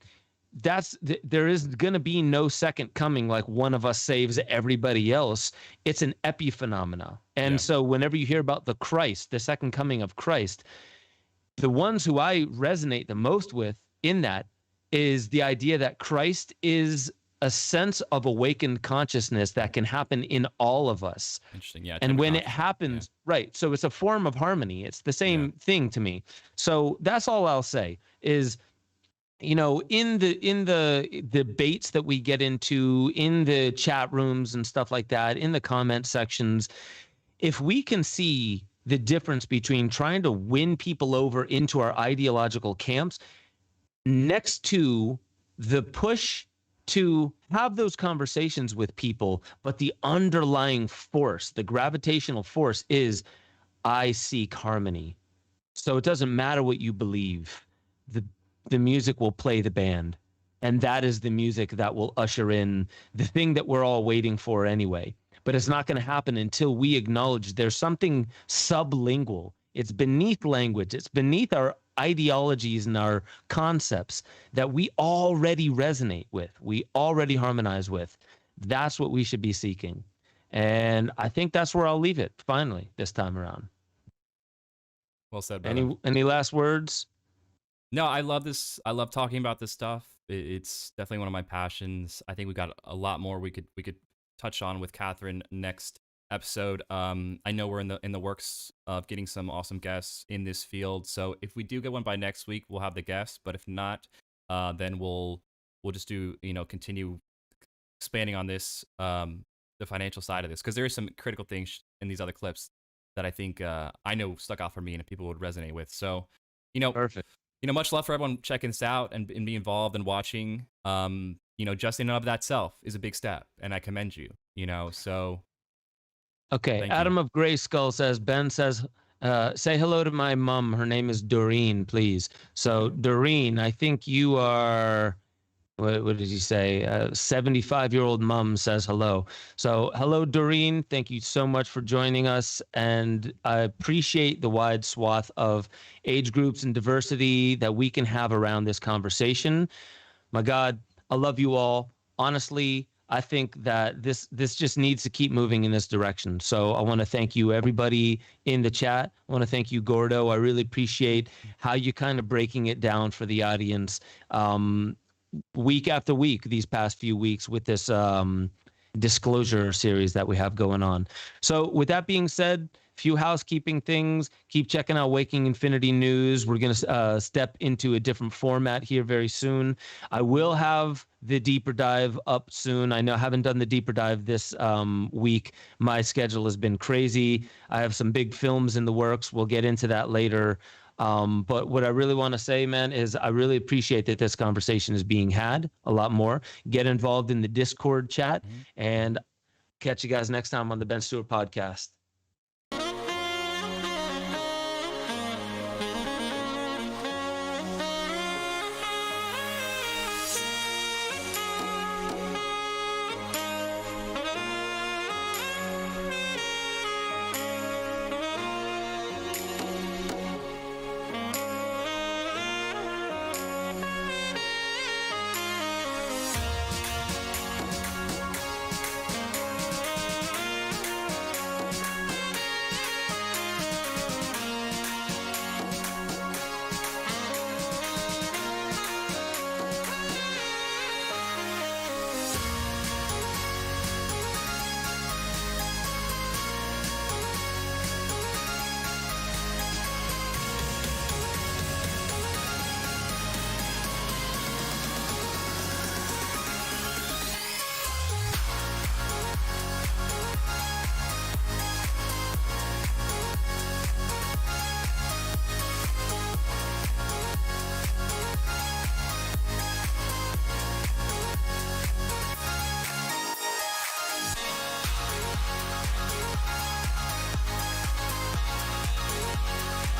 There is going to be no second coming like one of us saves everybody else. It's an epiphenomena. And so whenever you hear about the Christ, the second coming of Christ, the ones who I resonate the most with in that is the idea that Christ is a sense of awakened consciousness that can happen in all of us. Interesting, yeah. And when it happens, right, so it's a form of harmony. It's the same thing to me. So that's all I'll say is, in the debates that we get into, in the chat rooms and stuff like that, in the comment sections, if we can see the difference between trying to win people over into our ideological camps next to the push to have those conversations with people, but the underlying force, the gravitational force is, I seek harmony. So it doesn't matter what you believe. The music will play the band. And that is the music that will usher in the thing that we're all waiting for anyway. But it's not going to happen until we acknowledge there's something sublingual. It's beneath language. It's beneath our ideologies and our concepts that we already resonate with. We already harmonize with. That's what we should be seeking. And I think that's where I'll leave it, finally, this time around. Well said, brother. Any last words? No, I love this. I love talking about this stuff. It's definitely one of my passions. I think we got a lot more we could touch on with Katherine next episode. I know we're in the works of getting some awesome guests in this field. So if we do get one by next week, we'll have the guests. But if not, then we'll we'll just do, continue expanding on this, the financial side of this, because there are some critical things in these other clips that I think I know stuck out for me and people would resonate with. So, perfect. Much love for everyone checking this out and be involved and watching. Just in and of that self is a big step, and I commend you. So. Okay, Thank Adam you. of Gray Skull says, Ben says, say hello to my mom. Her name is Doreen, please. So, Doreen, I think you are, what did he say? 75-year-old mom says hello. So, hello, Doreen. Thank you so much for joining us. And I appreciate the wide swath of age groups and diversity that we can have around this conversation. My God, I love you all. Honestly, I think that this just needs to keep moving in this direction. So I want to thank you, everybody in the chat. I want to thank you, Gordo. I really appreciate how you kind of breaking it down for the audience week after week, these past few weeks with this disclosure series that we have going on. So with that being said, few housekeeping things. Keep checking out Waking Infinity News. We're going to step into a different format here very soon. I will have the deeper dive up soon. I know I haven't done the deeper dive this week. My schedule has been crazy. I have some big films in the works. We'll get into that later. But what I really want to say, man, is I really appreciate that this conversation is being had a lot more. Get involved in the Discord chat, and catch you guys next time on the Ben Stewart podcast.